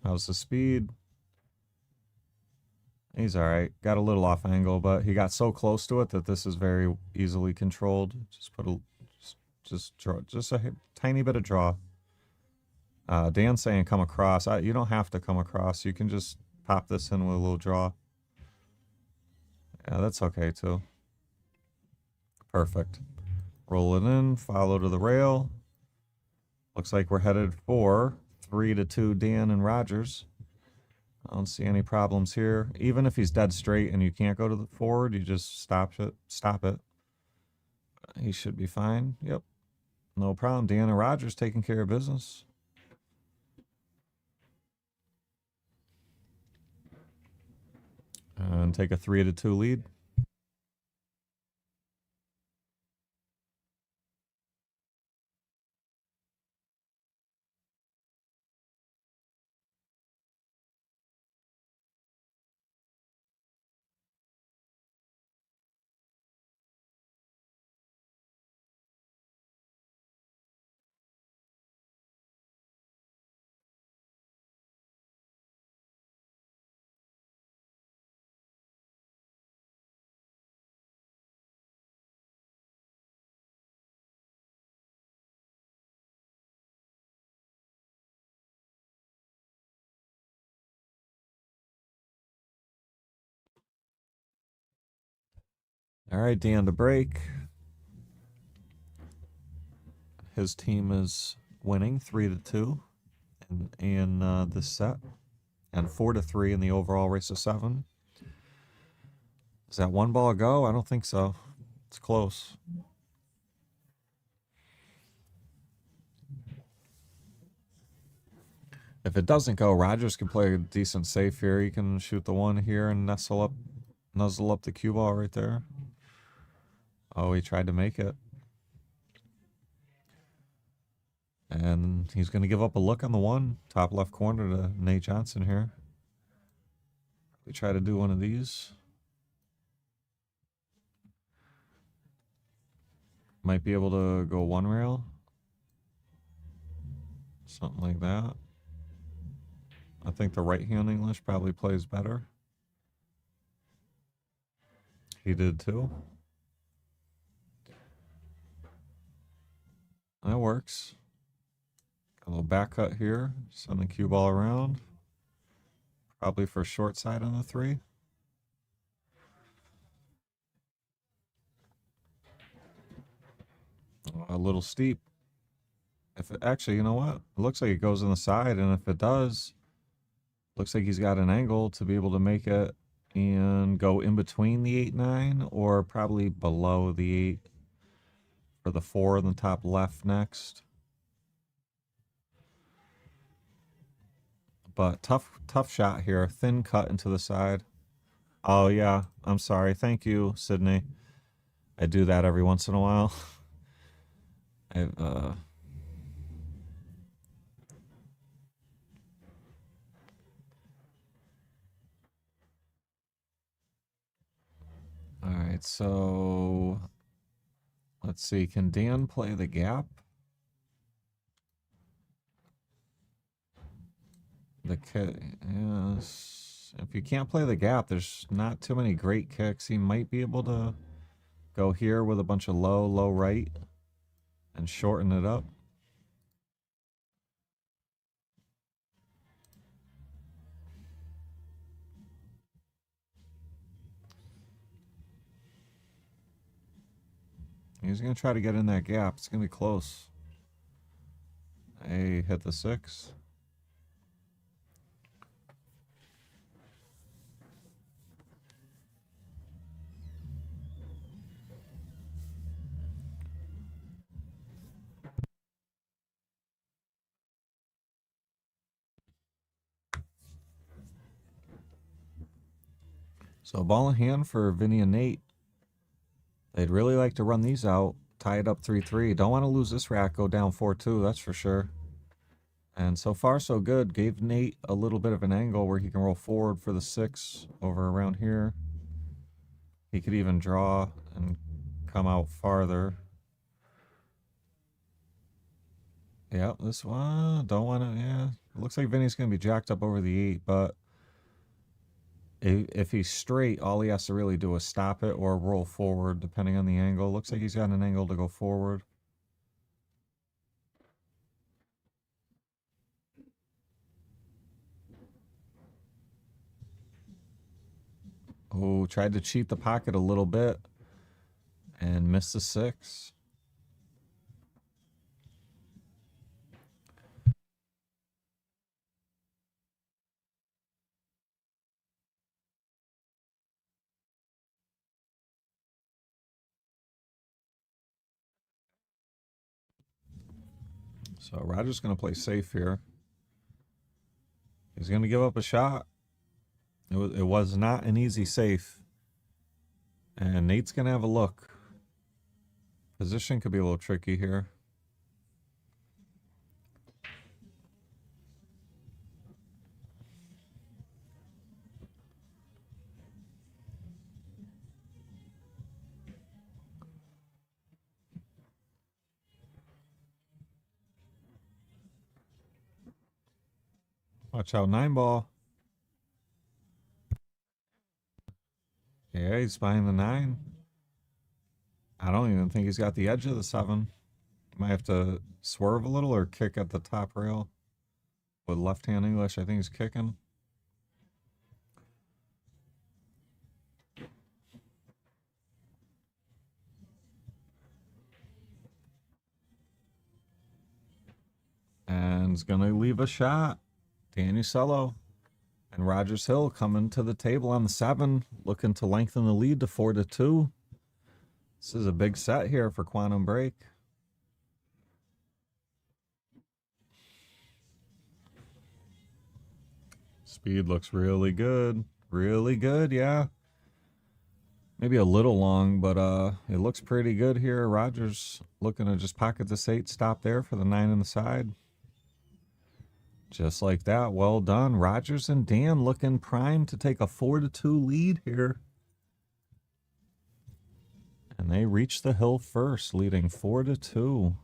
How's the speed? He's all right. Got a little off angle, but he got so close to it that this is very easily controlled. Just Just draw, just a tiny bit of draw. Dan's saying come across. You don't have to come across. You can just pop this in with a little draw. Yeah, that's okay too. Perfect. Roll it in, follow to the rail. Looks like we're headed for 3-2 Dan and Rogers. I don't see any problems here. Even if he's dead straight and you can't go to the forward, you just stop it. He should be fine. Yep. No problem. Dan and Rogers taking care of business. And take a 3-2 lead. All right, Dan to break. His team is winning 3-2 in this set, and 4-3 in the overall race of 7. Is that one ball a go? I don't think so. It's close. If it doesn't go, Rogers can play a decent safe here. He can shoot the one here and nuzzle up the cue ball right there. Oh, he tried to make it. And he's going to give up a look on the one. Top left corner to Nate Johnson here. We try to do one of these. Might be able to go one rail. Something like that. I think the right-hand English probably plays better. He did too. That works. Got a little back cut here. Send the cue ball around. Probably for short side on the 3. A little steep. If it, actually, you know what? It looks like it goes on the side, and if it does, looks like he's got an angle to be able to make it and go in between the 8-9 or probably below the 8 for the 4 in the top left next. But tough shot here. Thin cut into the side. Oh, yeah. I'm sorry. Thank you, Sydney. I do that every once in a while. All right, so let's see. Can Dan play the gap? The kick, yes. If you can't play the gap, there's not too many great kicks. He might be able to go here with a bunch of low right and shorten it up. He's going to try to get in that gap. It's going to be close. Hey, hit the 6. So ball in hand for Vinny and Nate. They'd really like to run these out, tie it up 3-3. Don't want to lose this rack, go down 4-2, that's for sure. And so far, so good. Gave Nate a little bit of an angle where he can roll forward for the 6 over around here. He could even draw and come out farther. Yep, this one, don't want to, yeah. It looks like Vinny's going to be jacked up over the 8, but if he's straight, all he has to really do is stop it or roll forward, depending on the angle. Looks like he's got an angle to go forward. Oh, tried to cheat the pocket a little bit and missed the 6. So Roger's going to play safe here. He's going to give up a shot. It was not an easy safe. And Nate's going to have a look. Position could be a little tricky here. Watch out, 9 ball. Yeah, he's behind the 9. I don't even think he's got the edge of the 7. Might have to swerve a little or kick at the top rail. With left-hand English, I think he's kicking. And he's going to leave a shot. Dan Usello and Rogers Hill coming to the table on the 7, looking to lengthen the lead to 4-2. This is a big set here for Quantum Break. Speed looks really good. Really good, yeah. Maybe a little long, but it looks pretty good here. Rogers looking to just pocket this 8, stop there for the 9 on the side. Just like that, well done. Rogers and Dan looking primed to take a 4-2 lead here. And they reach the hill first, leading 4-2.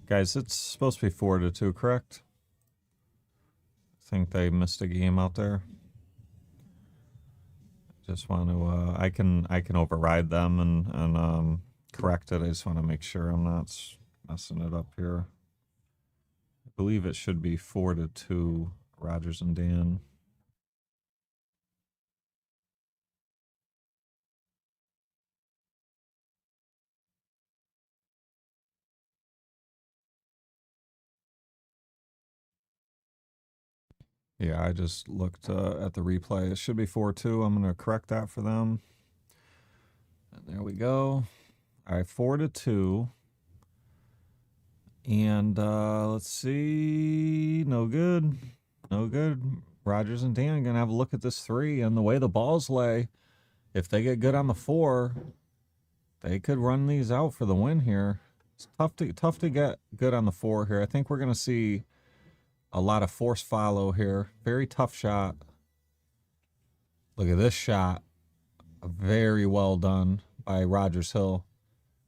Guys, it's supposed to be 4-2, correct? I think they missed a game out there. Just want to, I can override them and correct it. I just want to make sure I'm not messing it up here. I believe it should be 4-2, Rogers and Dan. Yeah, I just looked at the replay. It should be 4-2. I'm going to correct that for them. And there we go. All right, 4-2. And let's see. No good. No good. Rogers and Dan are going to have a look at this 3. And the way the balls lay, if they get good on the 4, they could run these out for the win here. It's tough to get good on the 4 here. I think we're going to see a lot of force follow here. Very tough shot. Look at this shot. Very well done by Rogers Hill.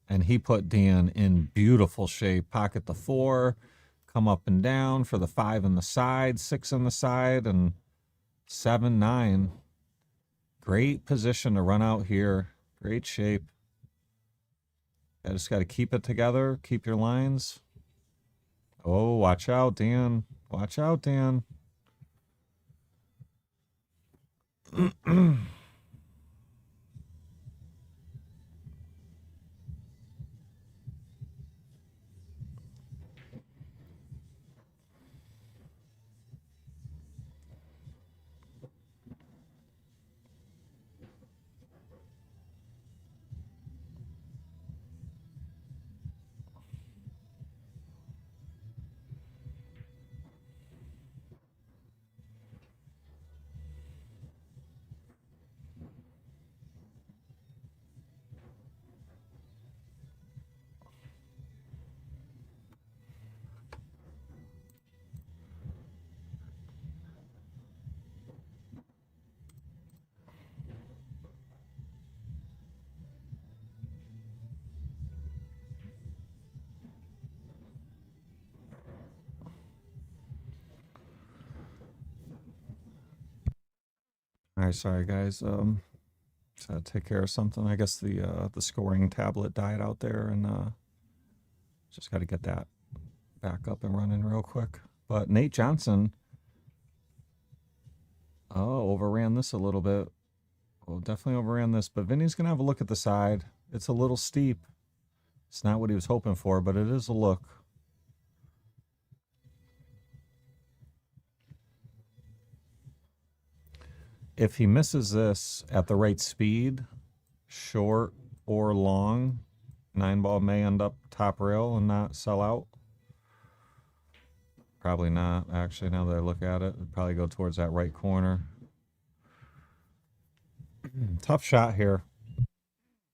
And he put Dan in beautiful shape. Pocket the 4. Come up and down for the 5 on the side. 6 on the side. And 7, 9. Great position to run out here. Great shape. I just got to keep it together. Keep your lines. Oh, watch out, Dan. Watch out, Dan. All right, sorry guys. Just had to take care of something. I guess the scoring tablet died out there, and just got to get that back up and running real quick. But Nate Johnson, overran this a little bit. Well, definitely overran this, but Vinny's gonna have a look at the side. It's a little steep. It's not what he was hoping for, but it is a look. If he misses this at the right speed, short or long, 9-ball may end up top rail and not sell out. Probably not, actually, now that I look at it. It'd probably go towards that right corner. Tough shot here.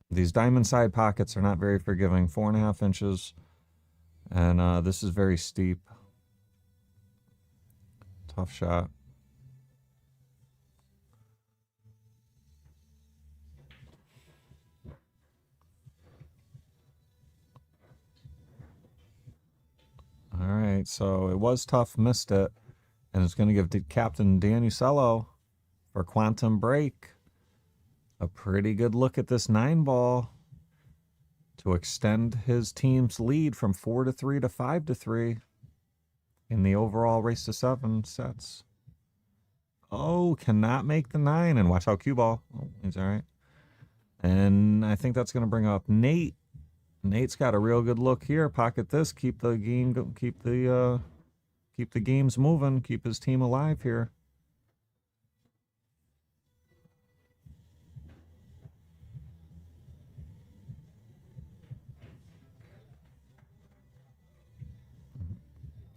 These diamond side pockets are not very forgiving. 4.5 inches. And this is very steep. Tough shot. All right, so it was tough, missed it. And it's going to give Captain Dan Usello for Quantum Break a pretty good look at this 9-ball to extend his team's lead from 4-3 to 5-3 in the overall race to 7 sets. Oh, cannot make the 9, and watch out, cue ball. Oh, he's all right. And I think that's going to bring up Nate. Nate's got a real good look here. Pocket this, keep the game, keep the games moving, keep his team alive here.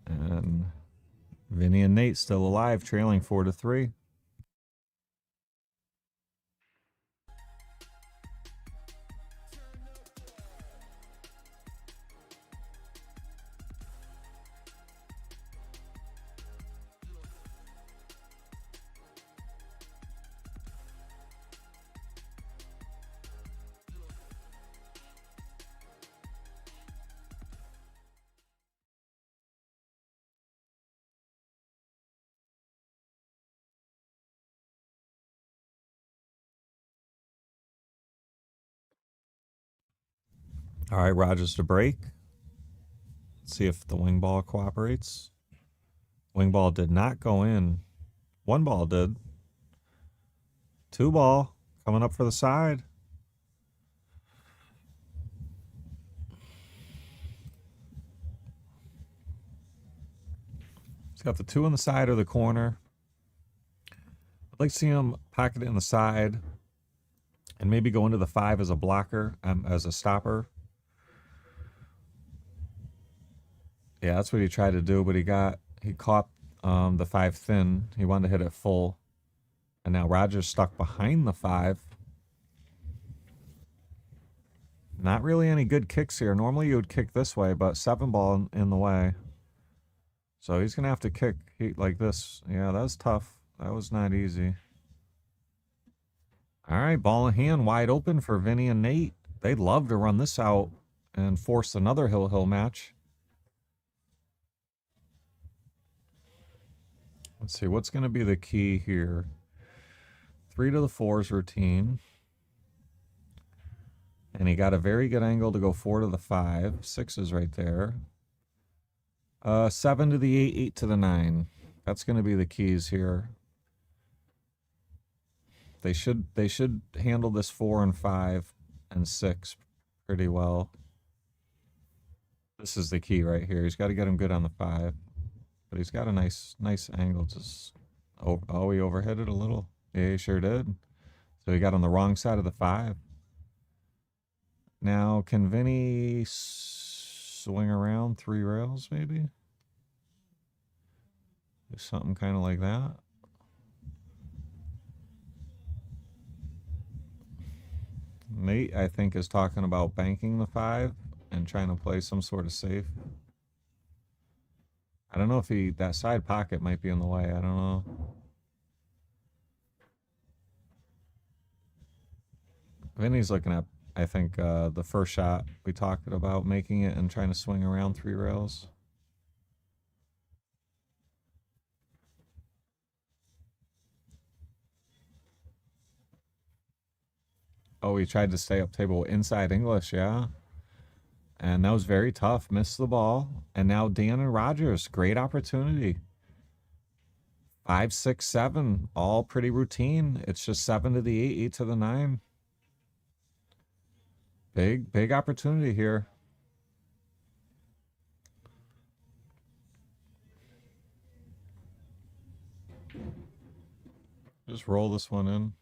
And Vinny and Nate still alive, trailing 4-3. All right, Rogers to break. Let's see if the wing ball cooperates. Wing ball did not go in. 1 ball did. 2 ball coming up for the side. He's got the 2 on the side or the corner. I'd like to see him pocket it in the side and maybe go into the 5 as a blocker, as a stopper. Yeah, that's what he tried to do, but he caught the 5 thin. He wanted to hit it full. And now Rogers stuck behind the 5. Not really any good kicks here. Normally you would kick this way, but 7 ball in the way. So he's going to have to kick like this. Yeah, that was tough. That was not easy. All right, ball in hand, wide open for Vinny and Nate. They'd love to run this out and force another hill-hill match. Let's see, what's going to be the key here? 3 to the 4s routine. And he got a very good angle to go 4 to the 5. 6 is right there. 7 to the 8, 8 to the 9. That's going to be the keys here. They should handle this 4 and 5 and 6 pretty well. This is the key right here. He's got to get him good on the 5. But he's got a nice angle. Just he overhit it a little. Yeah, he sure did. So he got on the wrong side of the 5. Now, can Vinny swing around 3 rails, maybe? Do something kind of like that. Nate, I think, is talking about banking the 5 and trying to play some sort of safe. I don't know if that side pocket might be in the way. I don't know. Vinny's looking at, I think, the first shot we talked about, making it and trying to swing around 3 rails. Oh, he tried to stay up table inside English, yeah. And that was very tough. Missed the ball. And now Dan and Rogers, great opportunity. 5, 6, 7, all pretty routine. It's just 7 to the 8, 8 to the 9. Big opportunity here. Just roll this one in.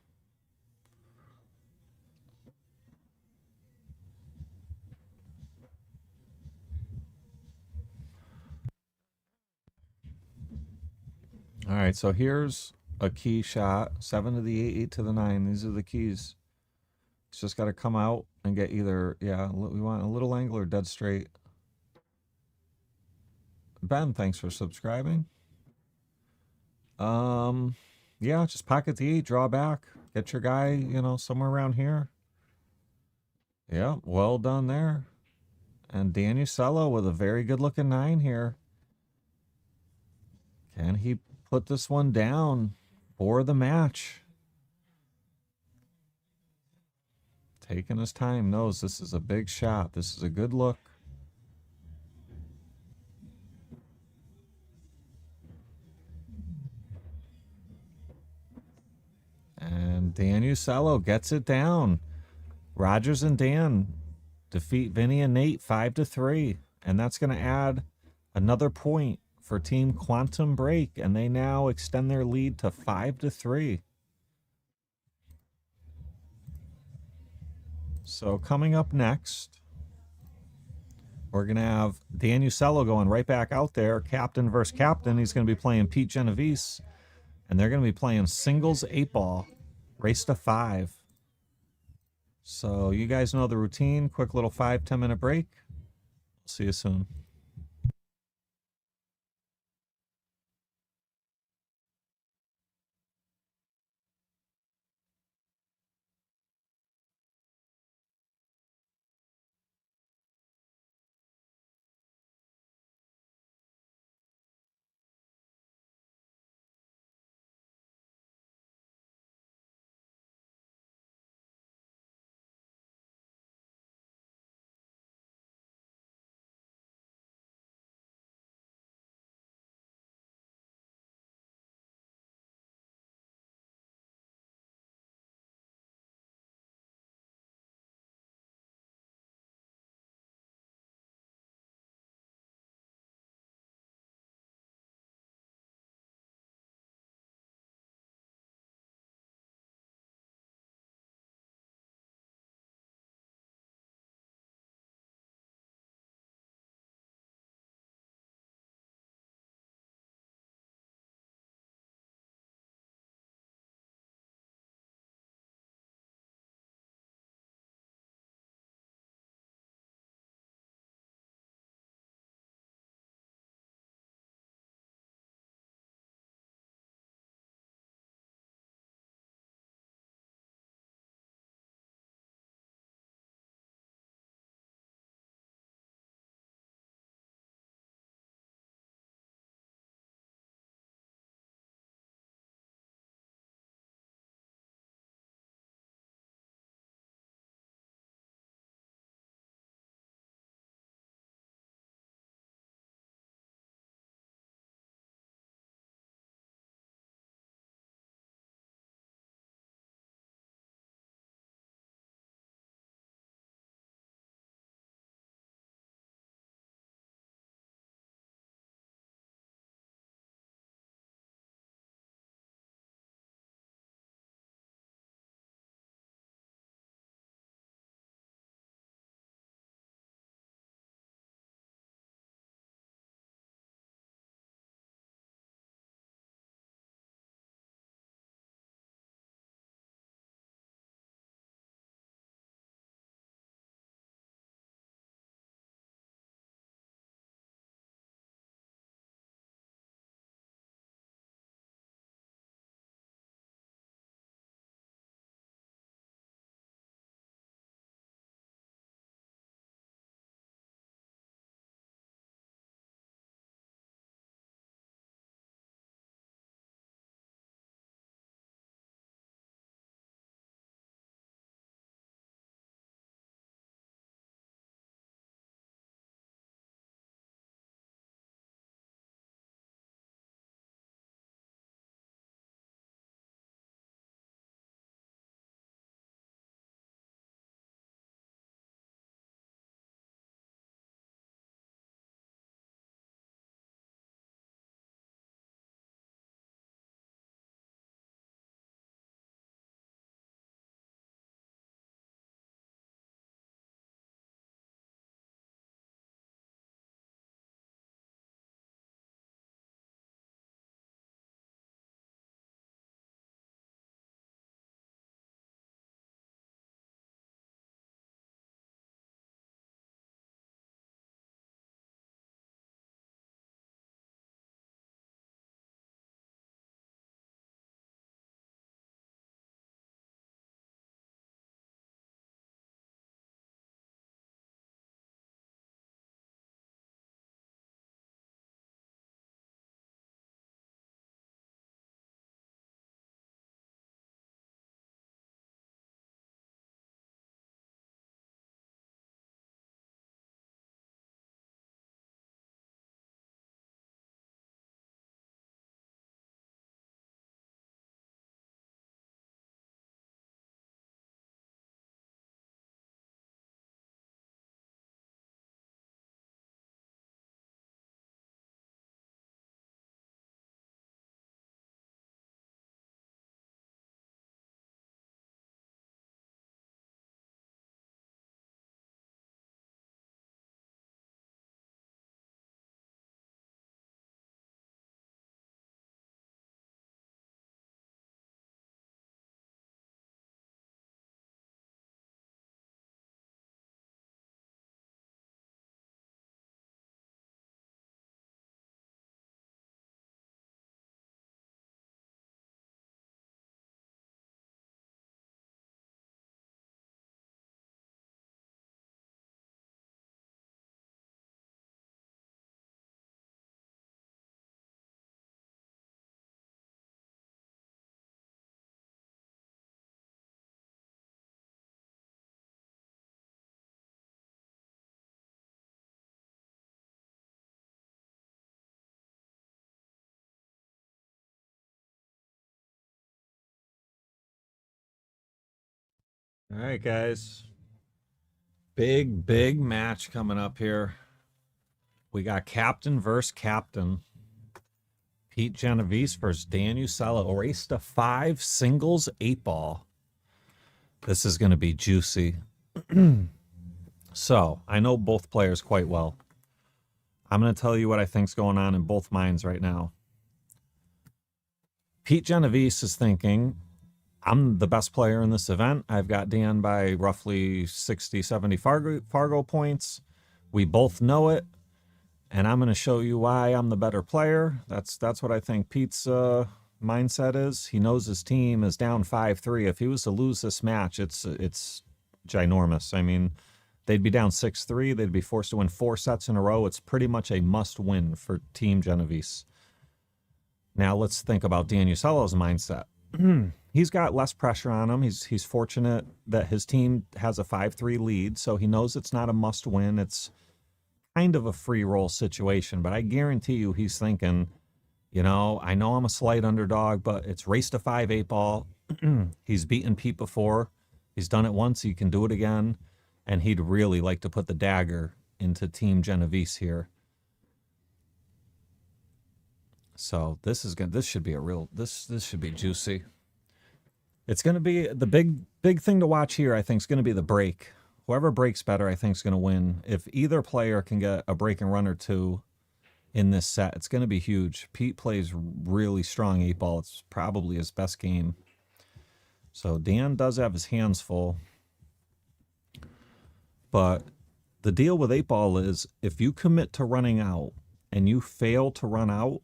All right, so here's a key shot. 7 to the 8, 8 to the 9. These are the keys. It's just got to come out and get either, yeah, we want a little angle or dead straight. Ben, thanks for subscribing. Yeah, just pocket the 8, draw back. Get your guy, you know, somewhere around here. Yeah, well done there. And Dan Usello with a very good looking 9 here. Can he put this one down for the match? Taking his time, knows this is a big shot. This is a good look. And Dan Usello gets it down. Rogers and Dan defeat Vinny and Nate 5 to 3. And that's going to add another point for Team Quantum Break. And they now extend their lead to 5 to 3. So coming up next, we're going to have Dan Usello going right back out there. Captain versus captain. He's going to be playing Pete Genovese. And they're going to be playing singles 8-ball. Race to 5. So you guys know the routine. Quick little 5-10 minute break. See you soon. All right, guys. Big match coming up here. We got captain versus captain. Pete Genovese versus Dan Usella. Race to 5 singles 8-ball. This is going to be juicy. So, I know both players quite well. I'm going to tell you what I think's going on in both minds right now. Pete Genovese is thinking, I'm the best player in this event. I've got Dan by roughly 60, 70 Fargo points. We both know it. And I'm going to show you why I'm the better player. That's what I think Pete's mindset is. He knows his team is down 5-3. If he was to lose this match, it's ginormous. I mean, they'd be down 6-3. They'd be forced to win 4 sets in a row. It's pretty much a must-win for Team Genovese. Now let's think about Dan Usella's mindset. He's got less pressure on him. He's fortunate that his team has a 5-3 lead, so he knows it's not a must-win. It's kind of a free roll situation, but I guarantee you he's thinking, you know, I know I'm a slight underdog, but it's race to 5 8-ball. He's beaten Pete before. He's done it once. He can do it again. And he'd really like to put the dagger into Team Genovese here. So this should be this should be juicy. It's going to be the big thing to watch here. I think is going to be the break. Whoever breaks better, I think, is going to win. If either player can get a break and run or 2 in this set, it's going to be huge. Pete plays really strong 8-ball. It's probably his best game. So Dan does have his hands full. But the deal with 8-ball is if you commit to running out and you fail to run out,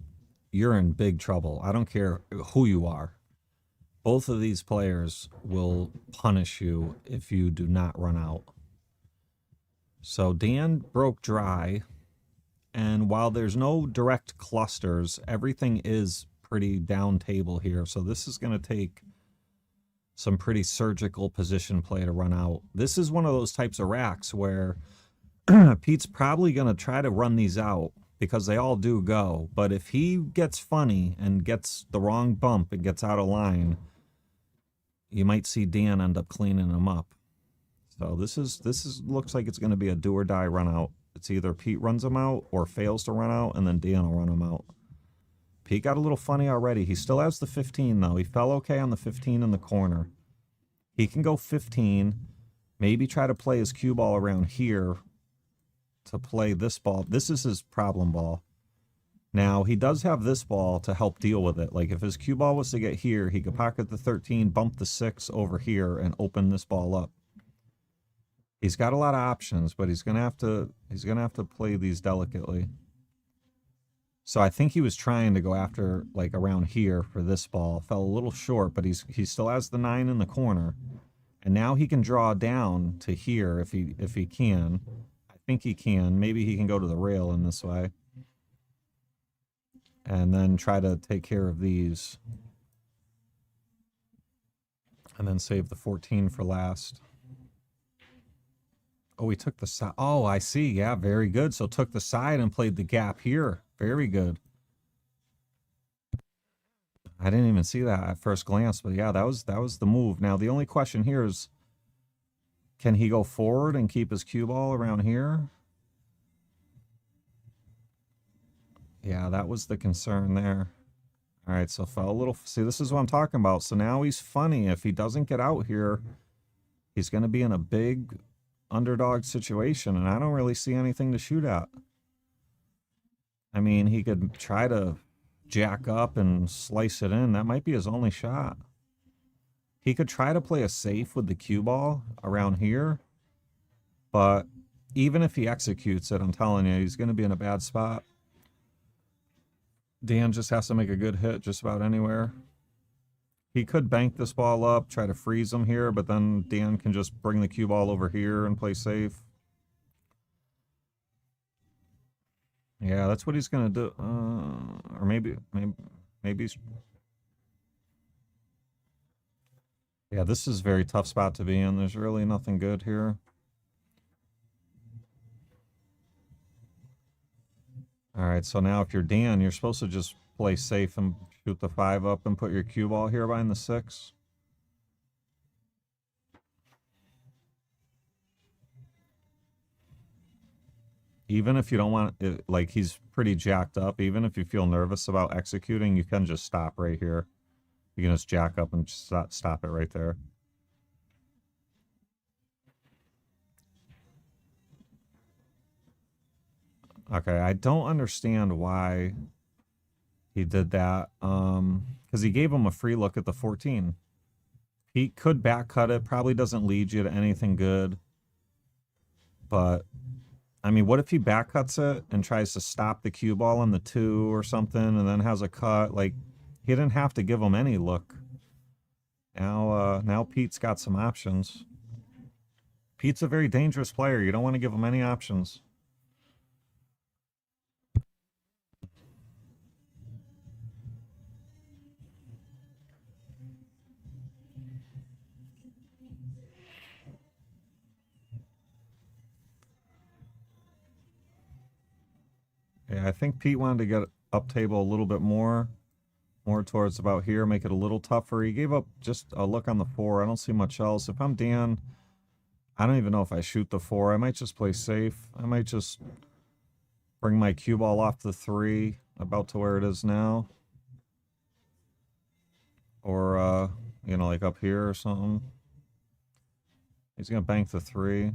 you're in big trouble. I don't care who you are. Both of these players will punish you if you do not run out. So Dan broke dry, and while there's no direct clusters, everything is pretty down table here. So this is going to take some pretty surgical position play to run out. This is one of those types of racks where Pete's probably going to try to run these out because they all do go. But if he gets funny and gets the wrong bump and gets out of line, you might see Dan end up cleaning him up. So this looks like it's going to be a do or die run out. It's either Pete runs him out or fails to run out, and then Dan will run him out. Pete got a little funny already. He still has the 15, though. He fell okay on the 15 in the corner. He can go 15, maybe try to play his cue ball around here to play this ball. This is his problem ball. Now, he does have this ball to help deal with it. Like, if his cue ball was to get here, he could pocket the 13, bump the 6 over here, and open this ball up. He's got a lot of options, but he's gonna have to play these delicately. So I think he was trying to go after like around here for this ball. Fell a little short, but he still has the 9 in the corner, and now he can draw down to here if he can. I think he can. Maybe he can go to the rail in this way, and then try to take care of these, and then save the 14 for last. Oh, he took the side. Oh, I see. Yeah, very good. So took the side and played the gap here. Very good. I didn't even see that at first glance, but yeah, that was the move. Now, the only question here is, can he go forward and keep his cue ball around here? Yeah, that was the concern there. All right, so fell a little. See, this is what I'm talking about. So now he's funny. If he doesn't get out here, he's going to be in a big underdog situation, and I don't really see anything to shoot at. I mean, he could try to jack up and slice it in. That might be his only shot. He could try to play a safe with the cue ball around here, but even if he executes it, I'm telling you, he's going to be in a bad spot. Dan just has to make a good hit just about anywhere. He could bank this ball up, try to freeze him here, but then Dan can just bring the cue ball over here and play safe. Yeah, that's what he's going to do. Or maybe he's... Yeah, this is a very tough spot to be in. There's really nothing good here. All right, so now if you're Dan, you're supposed to just play safe and shoot the 5 up and put your cue ball here behind the 6. even if you don't want it, like he's pretty jacked up, even if you feel nervous about executing, you can just stop right here. You can just jack up and just stop it right there. Okay, I don't understand why he did that. Because he gave him a free look at the 14. He could back cut it, probably doesn't lead you to anything good. But I mean, what if he back cuts it and tries to stop the cue ball on the 2 or something and then has a cut? Like, he didn't have to give him any look. Now Pete's got some options. Pete's a very dangerous player. You don't want to give him any options. Yeah, I think Pete wanted to get up table a little bit more towards about here, make it a little tougher. He gave up just a look on the 4. I don't see much else. If I'm Dan, I don't even know if I shoot the 4. I might just play safe. I might just bring my cue ball off the 3, about to where it is now. Or, you know, like up here or something. He's going to bank the 3.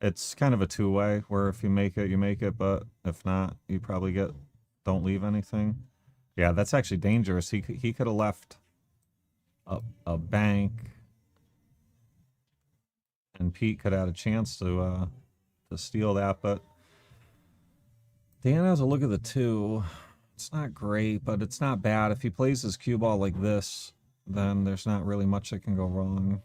It's kind of a two-way, where if you make it, you make it, but if not, you probably don't leave anything. Yeah, that's actually dangerous. He could have left a bank, and Pete could have had a chance to steal that, but Dan has a look at the 2. It's not great, but it's not bad. If he plays his cue ball like this, then there's not really much that can go wrong.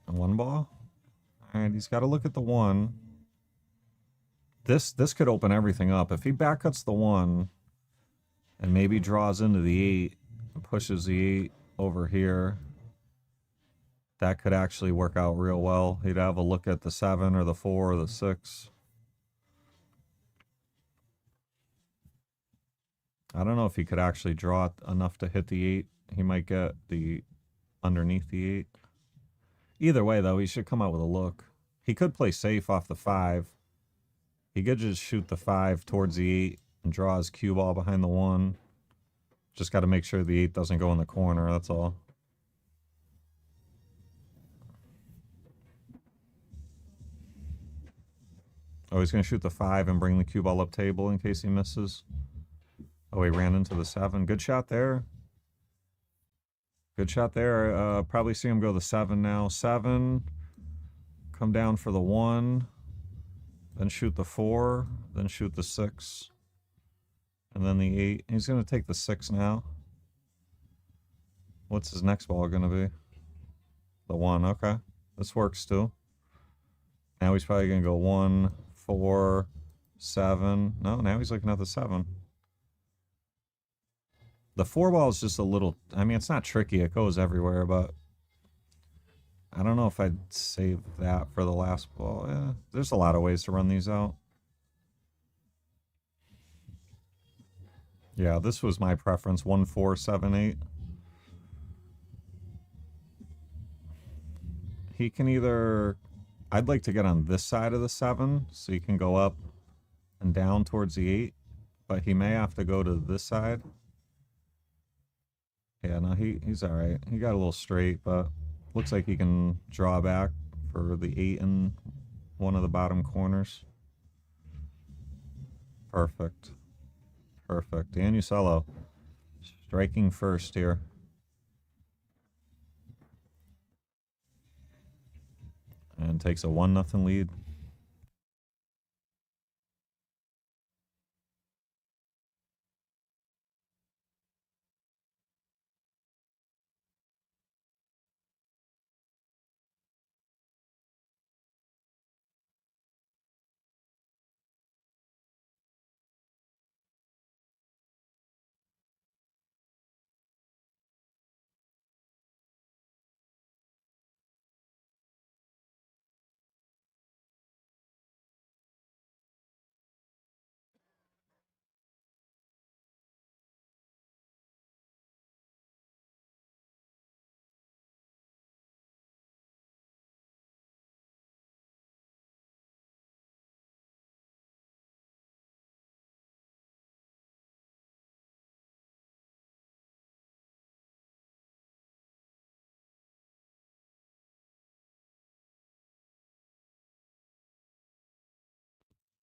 A 1 ball? Alright, he's got to look at the 1. This could open everything up. If he back cuts the 1 and maybe draws into the 8 and pushes the 8 over here, that could actually work out real well. He'd have a look at the 7 or the 4 or the 6. I don't know if he could actually draw enough to hit the 8. He might get the underneath the 8. Either way, though, he should come out with a look. He could play safe off the 5. He could just shoot the 5 towards the 8 and draw his cue ball behind the 1. Just got to make sure the 8 doesn't go in the corner, that's all. Oh, he's going to shoot the 5 and bring the cue ball up table in case he misses. Oh, he ran into the 7. Good shot there. Good shot there. Probably see him go the 7 now. 7. Come down for the 1. Then shoot the 4. Then shoot the 6. And then the 8. He's going to take the 6 now. What's his next ball going to be? The 1. Okay. This works too. Now he's probably going to go 1, 4, 7. No, now he's looking at the 7. The 4 ball is just a little... I mean, it's not tricky. It goes everywhere, but... I don't know if I'd save that for the last ball. Yeah, there's a lot of ways to run these out. Yeah, this was my preference. 1, 4, 7, 8. He can either... I'd like to get on this side of the 7, so he can go up and down towards the 8. But he may have to go to this side. Yeah, no, he's all right. He got a little straight, but looks like he can draw back for the 8 in one of the bottom corners. Perfect. Perfect. Dan Usello striking first here. And takes a 1-0 lead.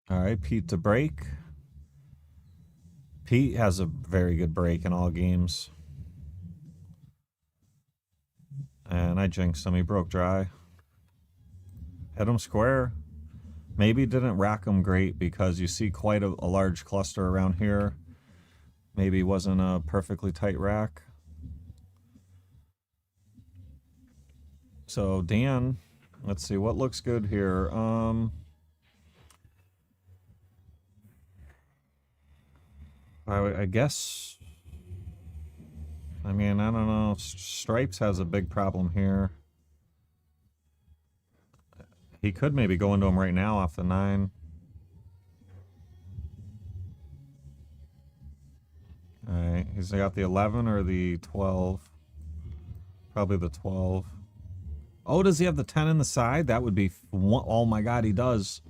All right, Pete to break. Pete has a very good break in all games. And I jinxed him. He broke dry. Hit him square. Maybe didn't rack him great because you see quite a large cluster around here. Maybe wasn't a perfectly tight rack. So Dan, let's see what looks good here. I guess. I mean, I don't know. Stripes has a big problem here. He could maybe go into him right now off the 9. All right, he's got the 11 or the 12. Probably the 12. Oh, does he have the 10 in the side? That would be... Oh my God, he does.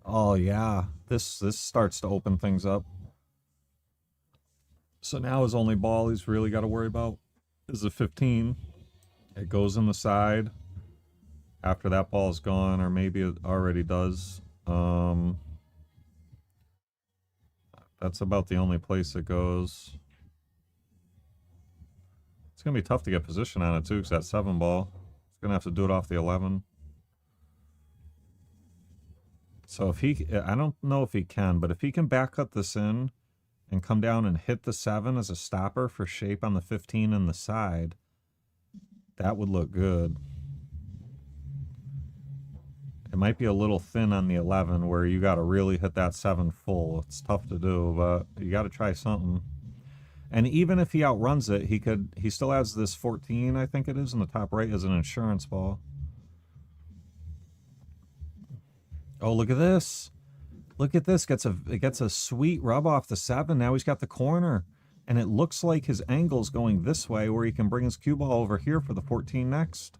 Oh yeah, this starts to open things up. So now his only ball he's really got to worry about is the 15. It goes in the side after that ball's gone, or maybe it already does. That's about the only place it goes. It's going to be tough to get position on it, too, because that 7 ball. It's going to have to do it off the 11. So if he... I don't know if he can, but if he can back cut this in and come down and hit the 7 as a stopper for shape on the 15 and the side, that would look good. It might be a little thin on the 11 where you got to really hit that 7 full. It's tough to do, but you got to try something. And even if he outruns it, he still has this 14, I think it is, in the top right as an insurance ball. Oh, look at this. Look at this. It gets a sweet rub off the 7. Now he's got the corner. And it looks like his angle's going this way where he can bring his cue ball over here for the 14 next.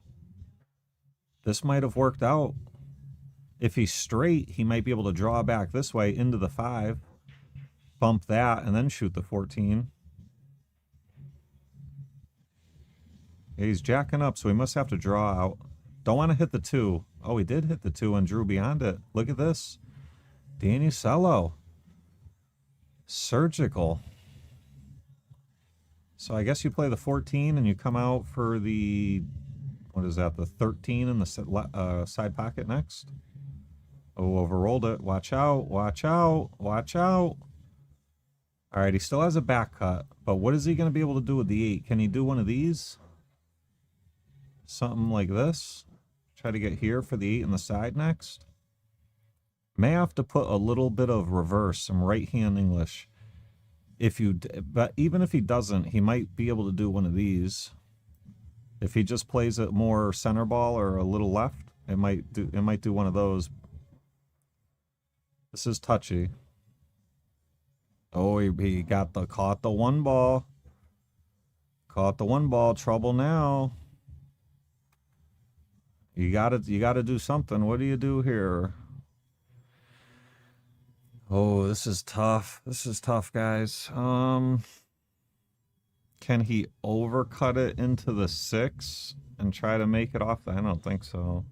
This might have worked out. If he's straight, he might be able to draw back this way into the 5. Bump that and then shoot the 14. Yeah, he's jacking up, so he must have to draw out. Don't want to hit the 2. Oh, he did hit the 2 and drew beyond it. Look at this. Daniusello. Surgical. So I guess you play the 14 and you come out for the... What is that? The 13 in the side pocket next? Oh, overrolled it. Watch out. Watch out. Watch out. All right, he still has a back cut. But what is he going to be able to do with the 8? Can he do one of these? Something like this? Try to get here for the 8 in the side next? May have to put a little bit of reverse, some right-hand English. But even if he doesn't, he might be able to do one of these. If he just plays it more center ball or a little left, it might do one of those. This is touchy. Oh, he caught the 1 ball. Caught the 1 ball. Trouble now. You gotta do something. What do you do here? Oh, this is tough. This is tough, guys. Can he overcut it into the 6 and try to make it off? I don't think so.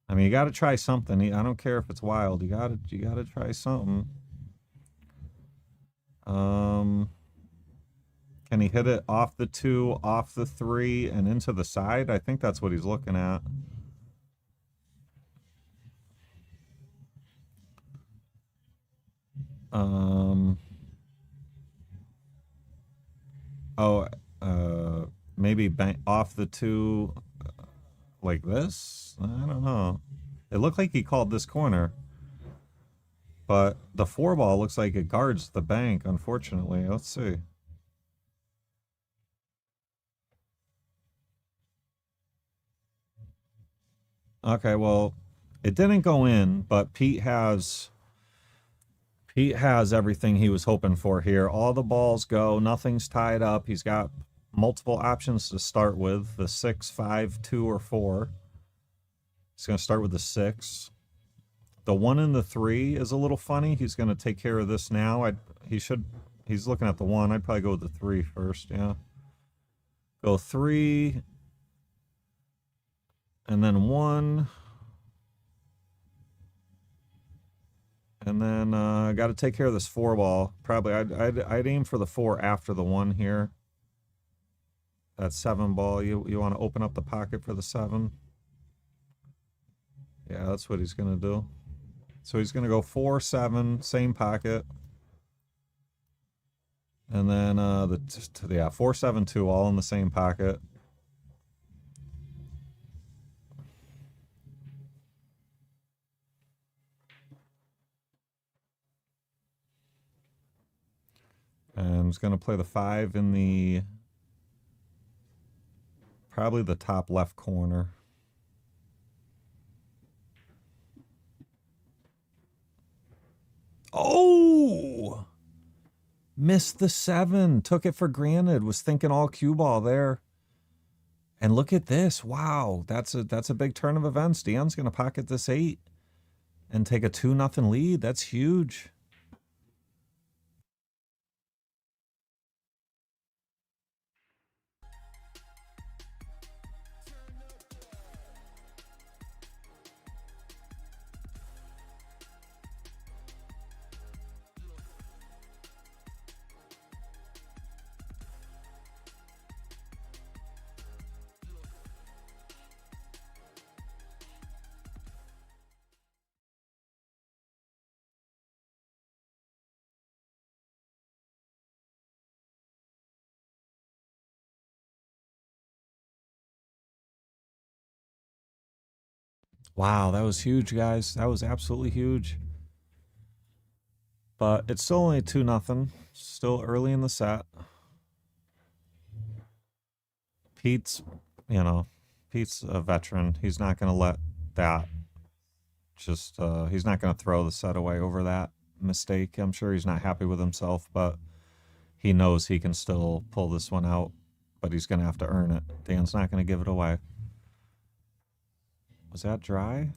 I mean, you got to try something. I don't care if it's wild. You got to try something. Can he hit it off the 2, off the 3, and into the side? I think that's what he's looking at. Maybe off the 2 like this? I don't know. It looked like he called this corner. But the 4 ball looks like it guards the bank, unfortunately. Let's see. Okay, well, it didn't go in, but Pete has everything he was hoping for here. All the balls go, nothing's tied up. He's got multiple options to start with, the 6, 5, 2, or 4. He's going to start with the 6. The 1 and the 3 is a little funny. He's going to take care of this now. He's looking at the 1. I'd probably go with the 3 first, yeah. Go 3, and then 1. And then I got to take care of this 4 ball. Probably I'd aim for the 4 after the 1 here. That 7 ball, you want to open up the pocket for the 7. Yeah, that's what he's going to do. So he's going to go 4, 7, same pocket. And then 4, 7, 2, all in the same pocket. And he's going to play the 5 in the probably the top left corner. Oh! Missed the 7. Took it for granted. Was thinking all cue ball there. And look at this. Wow. That's a big turn of events. Deion's going to pocket this 8 and take a 2-0 lead. That's huge. Wow, that was huge, guys. That was absolutely huge. But it's still only 2-0. Still early in the set. Pete's a veteran. He's not going to let that he's not going to throw the set away over that mistake. I'm sure he's not happy with himself, but he knows he can still pull this one out, but he's going to have to earn it. Dan's not going to give it away. Was that dry?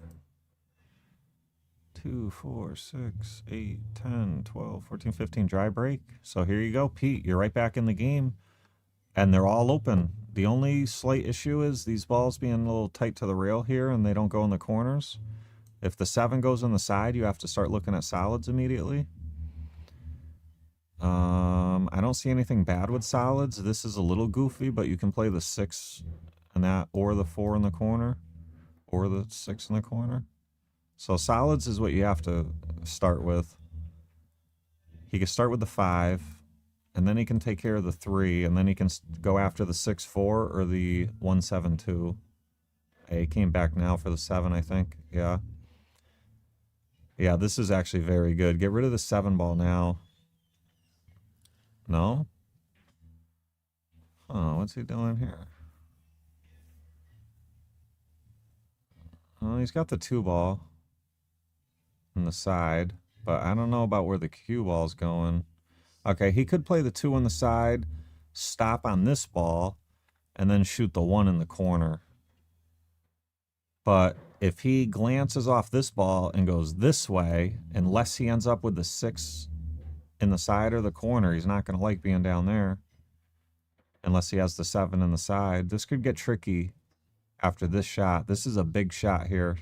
2, 4, 6, 8, 10, 12, 14, 15. Dry break. So here you go, Pete. You're right back in the game. And they're all open. The only slight issue is these balls being a little tight to the rail here and they don't go in the corners. If the 7 goes on the side, you have to start looking at solids immediately. I don't see anything bad with solids. This is a little goofy, but you can play the 6 and that, or the 4 in the corner, or the 6 in the corner. So solids is what you have to start with. He can start with the 5, and then he can take care of the 3, and then he can go after the 6-4 or the 1-7-2. He came back now for the 7, I think. Yeah. Yeah, this is actually very good. Get rid of the 7 ball now. No? Oh, what's he doing here? Oh, he's got the 2 ball on the side, but I don't know about where the cue ball's going. Okay, he could play the 2 on the side, stop on this ball, and then shoot the 1 in the corner. But if he glances off this ball and goes this way, unless he ends up with the 6 in the side or the corner, he's not going to like being down there. Unless he has the 7 in the side. This could get tricky after this shot. This is a big shot here.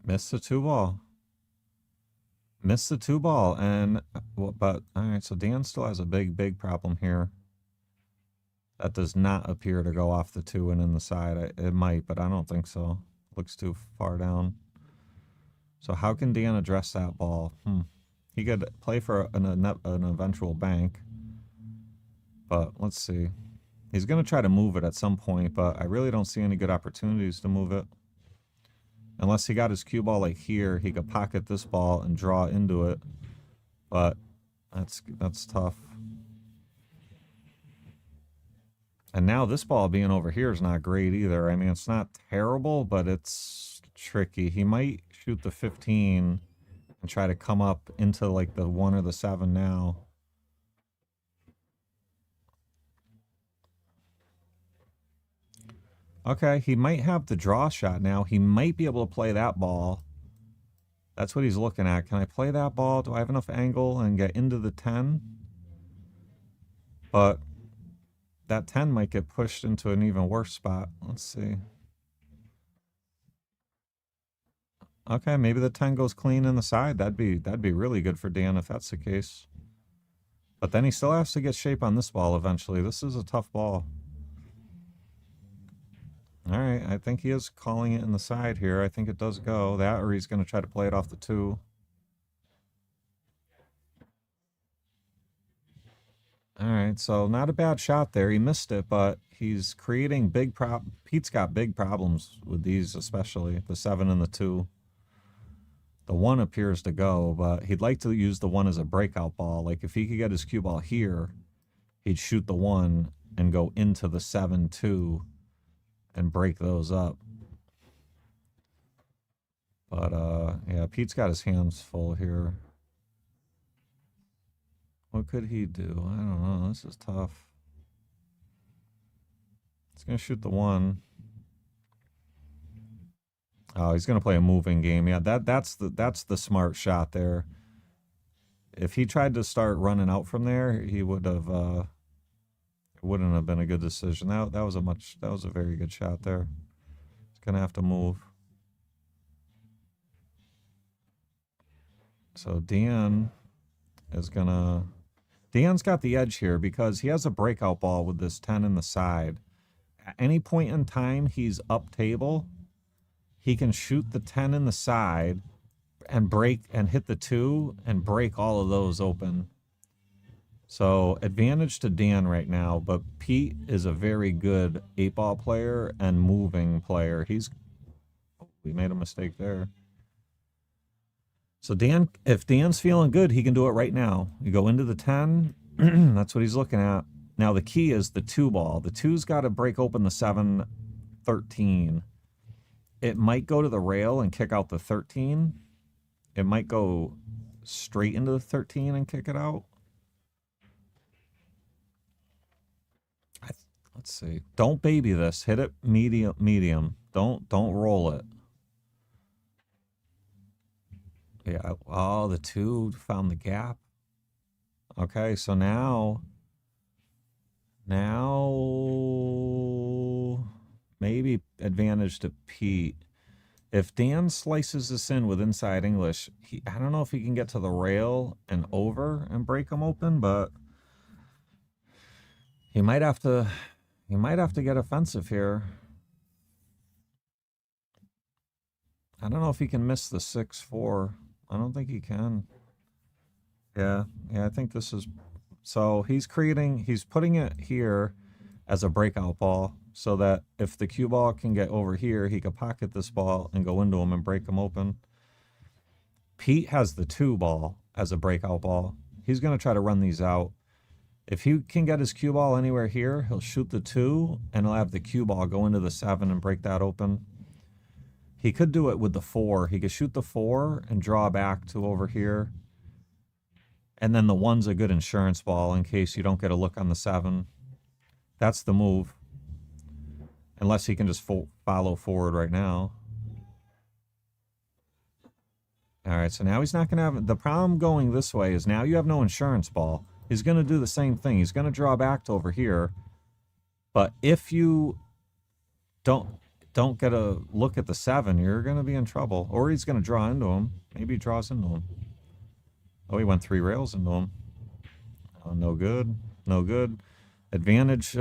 Missed the 2 ball. Missed the 2 ball. And, but, all right, so Dan still has a big problem here. That does not appear to go off the 2 and in the side. It might, but I don't think so. Looks too far down. So how can Dan address that ball? He could play for an eventual bank. But let's see. He's going to try to move it at some point, but I really don't see any good opportunities to move it. Unless he got his cue ball like here, he could pocket this ball and draw into it. But that's tough. And now this ball being over here is not great either. I mean, it's not terrible, but it's tricky. He might shoot the 15 and try to come up into like the 1 or the 7 now. Okay, he might have the draw shot now. He might be able to play that ball. That's what he's looking at. Can I play that ball? Do I have enough angle and get into the 10? But that 10 might get pushed into an even worse spot. Let's see. Okay, maybe the 10 goes clean in the side. That'd be really good for Dan if that's the case. But then he still has to get shape on this ball eventually. This is a tough ball. All right, I think he is calling it in the side here. I think it does go. That, or he's going to try to play it off the 2. All right, so not a bad shot there. He missed it, but he's creating big Pete's got big problems with these, especially the 7 and the 2. The 1 appears to go, but he'd like to use the 1 as a breakout ball. Like if he could get his cue ball here, he'd shoot the 1 and go into the 7-2 and break those up. But yeah, Pete's got his hands full here. What could he do? I don't know. This is tough. He's gonna shoot the 1. Oh, he's gonna play a moving game. Yeah, that's the smart shot there. If he tried to start running out from there, he would have it wouldn't have been a good decision. That was a very good shot there. He's gonna have to move. So Dan's got the edge here because he has a breakout ball with this 10 in the side. At any point in time he's up table, he can shoot the 10 in the side and break and hit the 2 and break all of those open. So advantage to Dan right now, but Pete is a very good 8-ball player and moving player. We made a mistake there. So Dan, if Dan's feeling good, he can do it right now. You go into the 10, that's what he's looking at. Now the key is the 2 ball. The 2's got to break open the 7-13. It might go to the rail and kick out the 13. It might go straight into the 13 and kick it out. Let's see. Don't baby this. Hit it medium. Don't roll it. Yeah. Oh, the 2 found the gap. Okay, so now maybe advantage to Pete. If Dan slices this in with inside English, I don't know if he can get to the rail and over and break them open, but he might have to get offensive here. I don't know if he can miss the 6-4. I don't think he can. Yeah, I think this is... So he's putting it here as a breakout ball so that if the cue ball can get over here, he could pocket this ball and go into him and break him open. Pete has the 2 ball as a breakout ball. He's going to try to run these out. If he can get his cue ball anywhere here, he'll shoot the 2 and he'll have the cue ball go into the 7 and break that open. He could do it with the 4. He could shoot the 4 and draw back to over here. And then the 1's a good insurance ball in case you don't get a look on the 7. That's the move. Unless he can just follow forward right now. All right, so now he's not going to have... The problem going this way is now you have no insurance ball. He's going to do the same thing. He's going to draw back to over here. But if you don't get a look at the 7, you're going to be in trouble. Or he's going to draw into him. Maybe he draws into him. Oh, he went 3 rails into him. Oh, no good. No good. Advantage.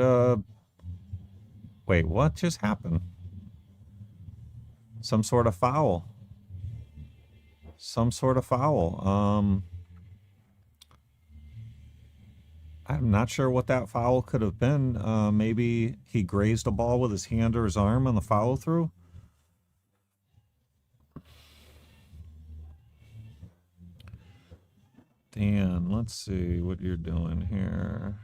Wait, what just happened? Some sort of foul. Some sort of foul. I'm not sure what that foul could have been. Maybe he grazed a ball with his hand or his arm on the follow through. Dan, let's see what you're doing here.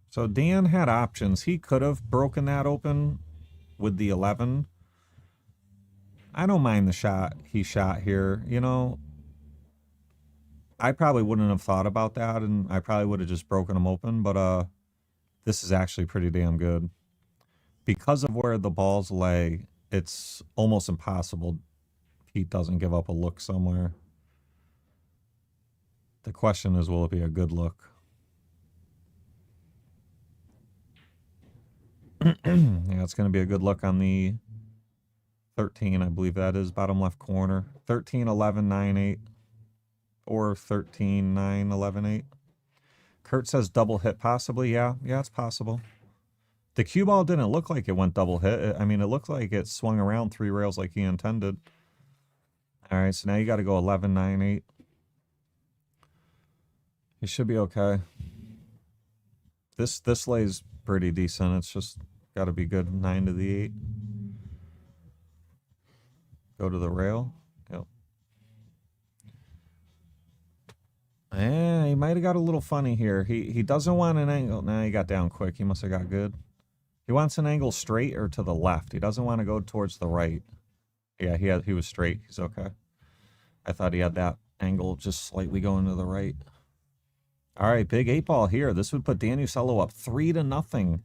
So Dan had options. He could have broken that open with the 11. I don't mind the shot he shot here. You know, I probably wouldn't have thought about that, and I probably would have just broken them open, but this is actually pretty damn good. Because of where the balls lay, it's almost impossible Pete doesn't give up a look somewhere. The question is, will it be a good look? Yeah, it's going to be a good look on the 13, I believe that is, bottom left corner. 13, 11, 9, 8. Or 13, 9, 11, 8. Kurt says double hit possibly. Yeah, it's possible. The cue ball didn't look like it went double hit. I mean, it looked like it swung around 3 rails like he intended. All right, so now you got to go 11, 9, 8. You should be okay. This lays pretty decent. It's just got to be good. 9 to the 8. Go to the rail. Yep. He might have got a little funny here. He doesn't want an angle. Nah, he got down quick. He must have got good. He wants an angle straight or to the left. He doesn't want to go towards the right. Yeah, he was straight. He's okay. I thought he had that angle just slightly going to the right. All right, big 8-ball here. This would put Dan Usello up 3-0.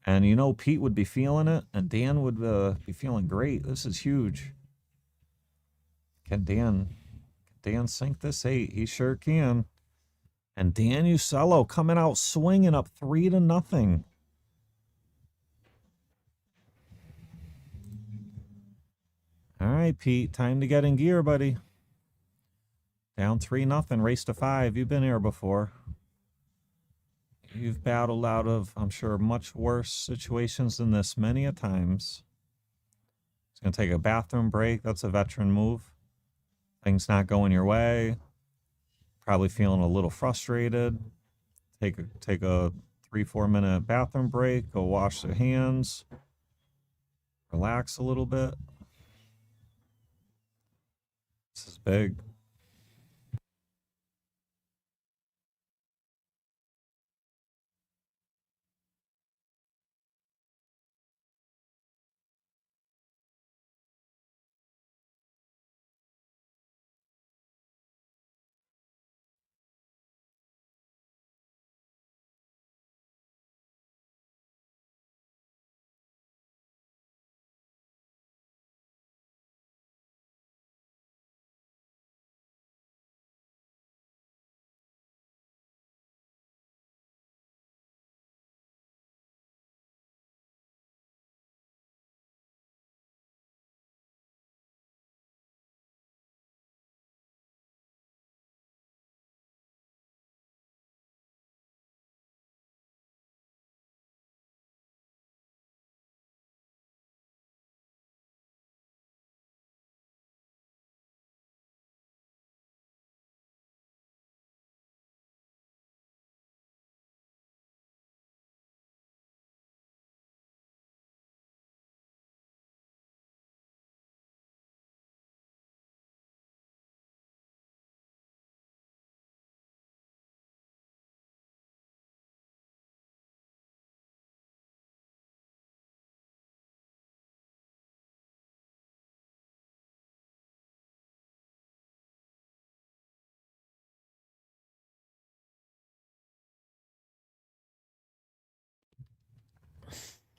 And you know Pete would be feeling it, and Dan would be feeling great. This is huge. Can Dan sink this 8? He sure can. And Dan Usello coming out swinging up 3-0. All right, Pete, time to get in gear, buddy. Down 3-0, race to 5. You've been here before. You've battled out of, I'm sure, much worse situations than this many a times. He's going to take a bathroom break. That's a veteran move. Things not going your way. Probably feeling a little frustrated. Take a 3-4 minute bathroom break. Go wash their hands. Relax a little bit. This is big.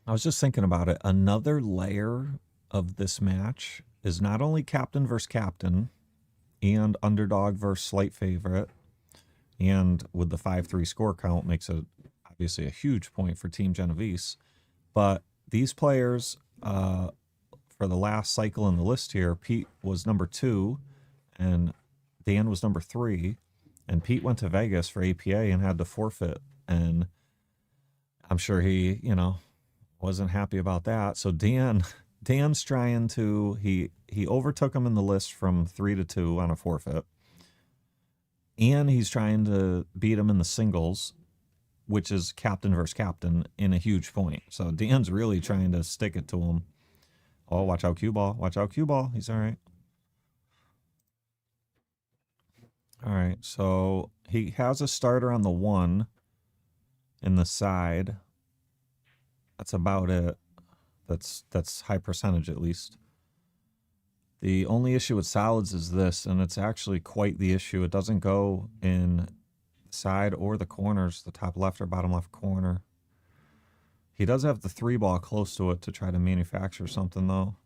I was just thinking about it. Another layer of this match is not only captain versus captain and underdog versus slight favorite, and with the 5-3 score count makes it obviously a huge point for Team Genovese. But these players, for the last cycle in the list here, Pete was number 2 and Dan was number 3. And Pete went to Vegas for APA and had to forfeit. And I'm sure he, wasn't happy about that. So Dan's trying to, he overtook him in the list from 3 to 2 on a forfeit. And he's trying to beat him in the singles, which is captain versus captain, in a huge point. So Dan's really trying to stick it to him. Oh, watch out, cue ball. Watch out, cue ball. He's all right. All right, so he has a starter on the 1 in the side. That's about it. That's high percentage at least. The only issue with solids is this, and it's actually quite the issue. It doesn't go in the side or the corners, the top left or bottom left corner. He does have the 3 ball close to it to try to manufacture something, though.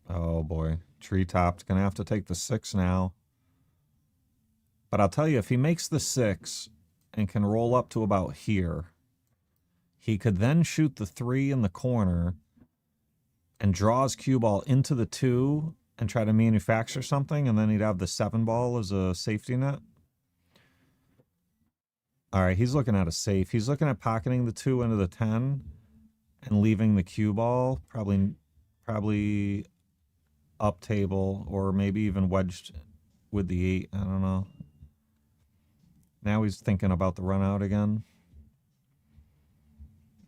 Oh, boy. Treetop's going to have to take the 6 now. But I'll tell you, if he makes the 6 and can roll up to about here. He could then shoot the 3 in the corner and draw his cue ball into the 2 and try to manufacture something, and then he'd have the 7 ball as a safety net. All right, he's looking at a safe. He's looking at pocketing the 2 into the 10 and leaving the cue ball, probably up table, or maybe even wedged with the 8. I don't know. Now he's thinking about the run out again.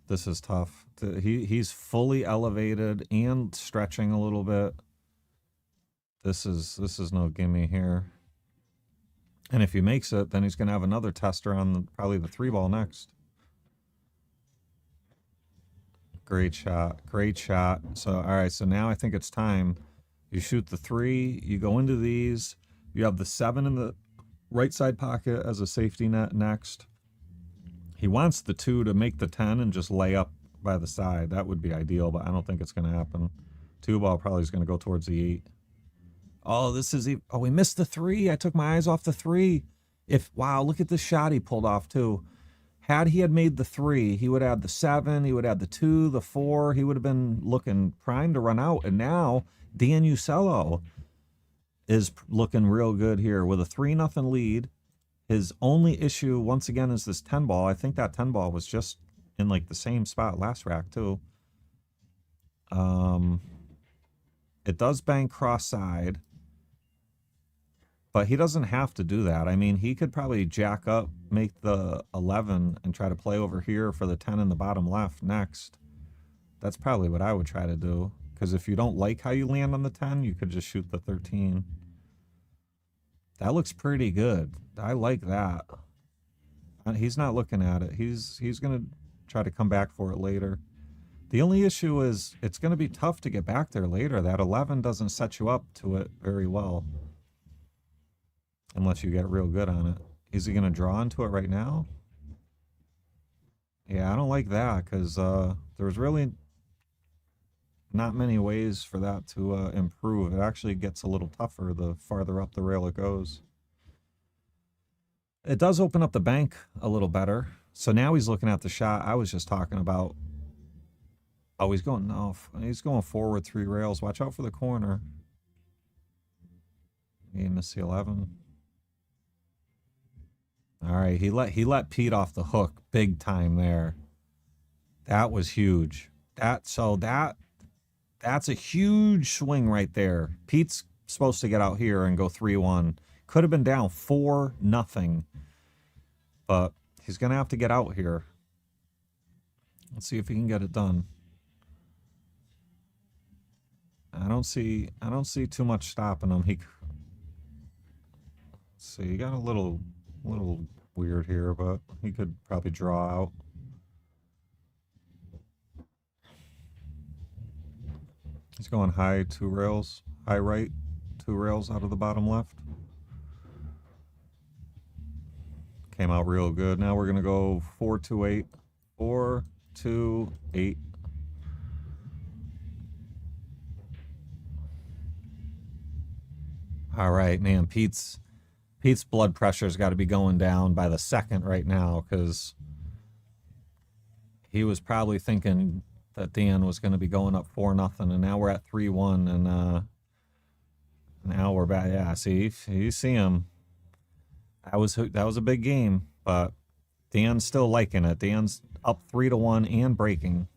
This is tough. He's fully elevated and stretching a little bit. This is no gimme here. And if he makes it, then he's going to have another tester on probably the 3 ball next. Great shot. Great shot. So, all right, so now I think it's time. You shoot the 3. You go into these. You have the 7 in the right side pocket as a safety net next. He wants the 2 to make the 10 and just lay up by the side. That would be ideal, but I don't think it's going to happen. 2 ball probably is going to go towards the 8. Oh, this is... Oh, we missed the 3. I took my eyes off the 3. Wow, look at this shot he pulled off, too. Had he had made the 3, he would have the 7, he would have the 2, the 4. He would have been looking primed to run out. And now, Dan Uccello is looking real good here with a 3-0 lead. His only issue, once again, is this 10 ball. I think that 10 ball was just in like the same spot last rack, too. It does bang cross side, but he doesn't have to do that. I mean, he could probably jack up, make the 11, and try to play over here for the 10 in the bottom left next. That's probably what I would try to do, because if you don't like how you land on the 10, you could just shoot the 13. That looks pretty good. I like that. He's not looking at it. He's going to try to come back for it later. The only issue is it's going to be tough to get back there later. That 11 doesn't set you up to it very well. Unless you get real good on it. Is he going to draw into it right now? Yeah, I don't like that because there's really not many ways for that to improve. It actually gets a little tougher the farther up the rail it goes. It does open up the bank a little better. So now he's looking at the shot I was just talking about. Oh, he's going forward 3 rails. Watch out for the corner. He missed the 11. All right, he let Pete off the hook big time there. That was huge. That's a huge swing right there. Pete's supposed to get out here and go 3-1. Could have been down 4-0. But he's going to have to get out here. Let's see if he can get it done. I don't see too much stopping him. Let's see, he got a little weird here, but he could probably draw out. He's going high 2 rails, high right 2 rails out of the bottom left. Came out real good. Now we're going to go 4-2-8. 4-2-8. All right, man. Pete's blood pressure's got to be going down by the second right now because he was probably thinking that Dan was going to be going up 4-0, and now we're at 3-1, and now we're back. Yeah, see, you see him. That was a big game, but Dan's still liking it. Dan's up 3-1 and breaking.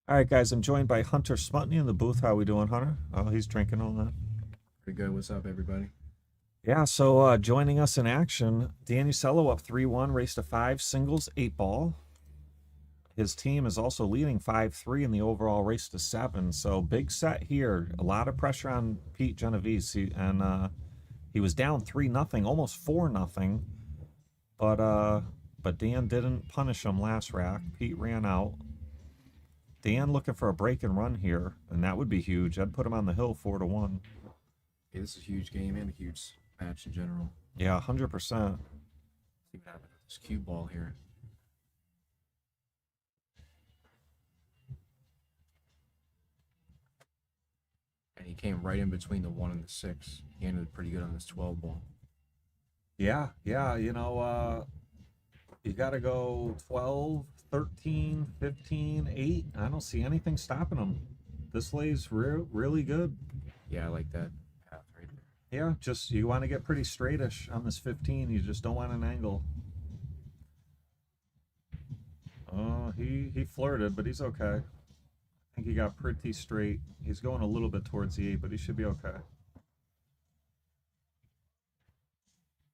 All right, guys, I'm joined by Hunter Smutney in the booth. How we doing, Hunter? Oh, he's drinking all that. Pretty good. What's up, everybody? Yeah, so joining us in action, Dan Usello up 3-1, race to 5, singles, 8-ball. His team is also leading 5-3 in the overall race to 7. So big set here. A lot of pressure on Pete Genovese. He was down 3-0, almost 4-0. But Dan didn't punish him last rack. Pete ran out. Dan looking for a break and run here, and that would be huge. I'd put him on the hill 4-1. Yeah, this is a huge game and a huge match in general. Yeah, 100%. See what happens with this cue ball here. And he came right in between the 1 and the 6. He ended pretty good on this 12 ball. Yeah, you know, you got to go 12, 13, 15, 8. I don't see anything stopping him. This lays really good. Yeah, I like that path right there. Yeah, just you want to get pretty straightish on this 15. You just don't want an angle. Oh, he flirted, but he's okay. I think he got pretty straight. He's going a little bit towards the 8, but he should be okay.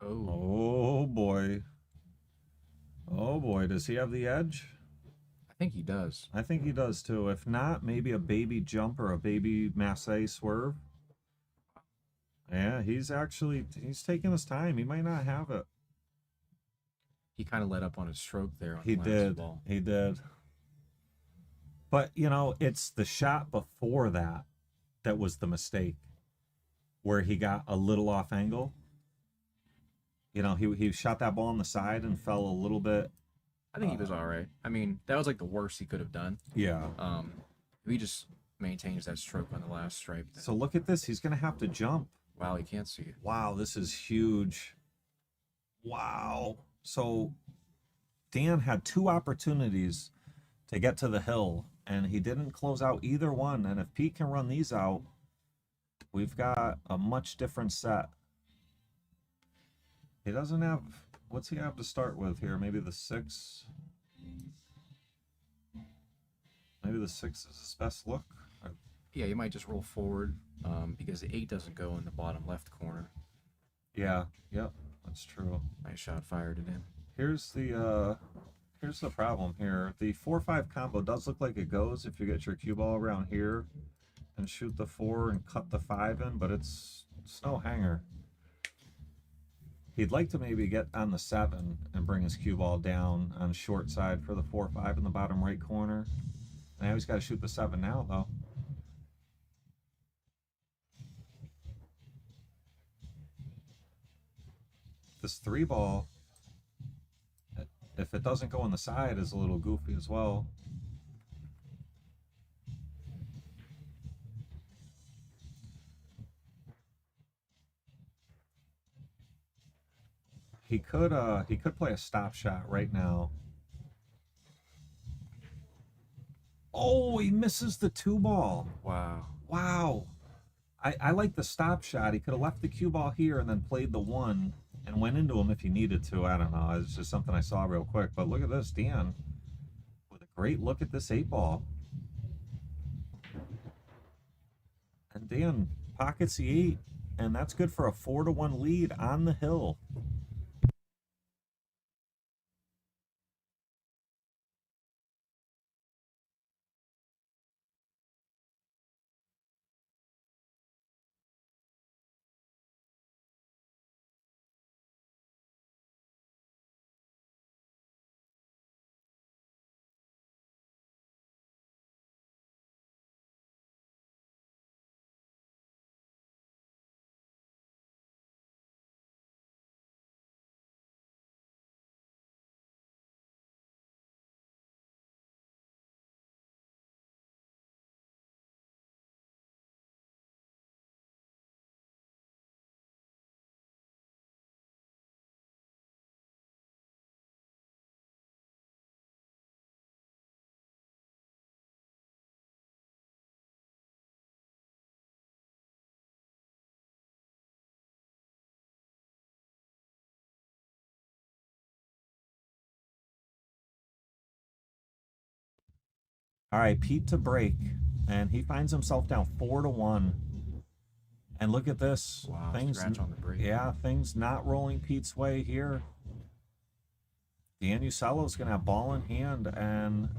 Oh boy. Oh boy, does he have the edge? I think he does. I think he does too. If not, maybe a baby jump or a baby Massey swerve. Yeah, he's taking his time. He might not have it. He kind of let up on his stroke there. On He the last did. ball. He did. But, you know, it's the shot before that that was the mistake, where he got a little off angle. You know, he shot that ball on the side and fell a little bit. I think he was all right. I mean, that was like the worst he could have done. Yeah. He just maintains that stroke on the last stripe. So look at this. He's going to have to jump. Wow, he can't see it. Wow, this is huge. Wow. So Dan had 2 opportunities to get to the hill, and he didn't close out either one. And if Pete can run these out, we've got a much different set. He doesn't have... What's he have to start with here? Maybe the 6? Maybe the 6 is his best look? Yeah, you might just roll forward because the 8 doesn't go in the bottom left corner. Yeah, yep, that's true. Nice shot, fired it in. Here's the problem here. The 4-5 combo does look like it goes if you get your cue ball around here and shoot the 4 and cut the 5 in, but it's no hanger. He'd like to maybe get on the 7 and bring his cue ball down on short side for the 4-5 in the bottom right corner. Now he's got to shoot the 7 now, though. This 3 ball, if it doesn't go on the side, is a little goofy as well. He could play a stop shot right now. Oh, he misses the 2 ball. Wow. Wow. I like the stop shot. He could have left the cue ball here and then played the 1 and went into him if he needed to. I don't know. It's just something I saw real quick. But look at this, Dan, with a great look at this 8 ball. And Dan pockets the 8, and that's good for a 4-1 lead on the hill. All right, Pete to break, and he finds himself down 4-1. And look at this. Wow, things, scratch on the break. Yeah, things not rolling Pete's way here. Dan Usello's going to have ball in hand, and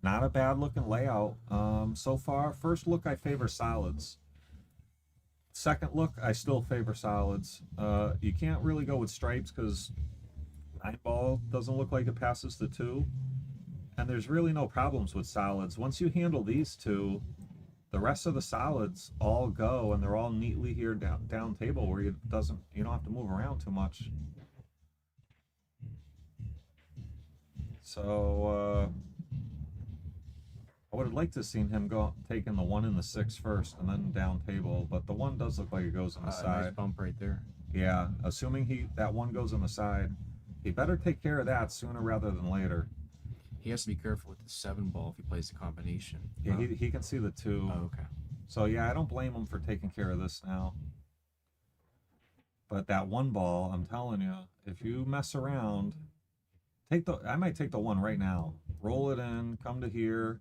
not a bad looking layout. So far, first look, I favor solids. Second look, I still favor solids. You can't really go with stripes because 9-ball doesn't look like it passes the 2. And there's really no problems with solids. Once you handle these 2, the rest of the solids all go, and they're all neatly here down table where you don't have to move around too much. So I would have liked to have seen him go taking the 1 and the 6 first, and then down table. But the 1 does look like it goes on the side. Nice bump right there. Yeah, assuming that 1 goes on the side, he better take care of that sooner rather than later. He has to be careful with the 7-ball if he plays the combination. Yeah, he can see the 2. Oh, okay. So yeah, I don't blame him for taking care of this now. But that 1-ball, I'm telling you, if you mess around, I might take the 1 right now. Roll it in, come to here,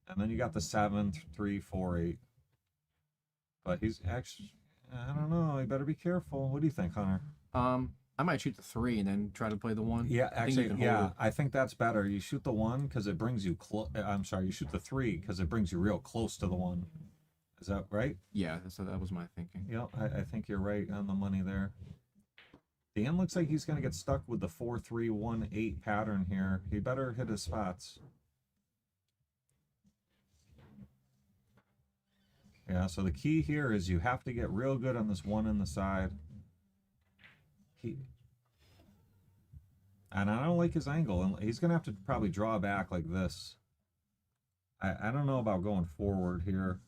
and then you got the 7, 3, 4, 8. But he's actually, I don't know. You better be careful. What do you think, Hunter? I might shoot the 3 and then try to play the 1. Yeah, actually, yeah, it. I think that's better. You shoot the 1 because it brings you I'm sorry, you shoot the 3 because it brings you real close to the 1. Is that right? Yeah, that was my thinking. Yeah, I think you're right on the money there. Dan looks like he's going to get stuck with the 4-3-1-8 pattern here. He better hit his spots. Yeah, so the key here is you have to get real good on this 1 in the side. And I don't like his angle. And he's going to have to probably draw back like this. I don't know about going forward here.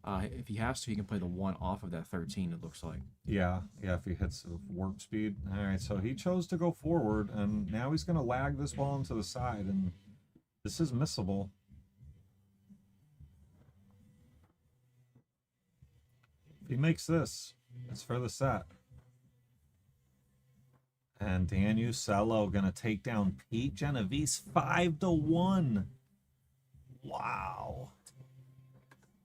If he has to, he can play the 1 off of that 13, it looks like. Yeah, if he hits the warp speed. All right, so he chose to go forward, and now he's going to lag this ball into the side, and this is missable. If he makes this, it's for the set. And Dan Usello going to take down Pete Genovese 5-1. Wow.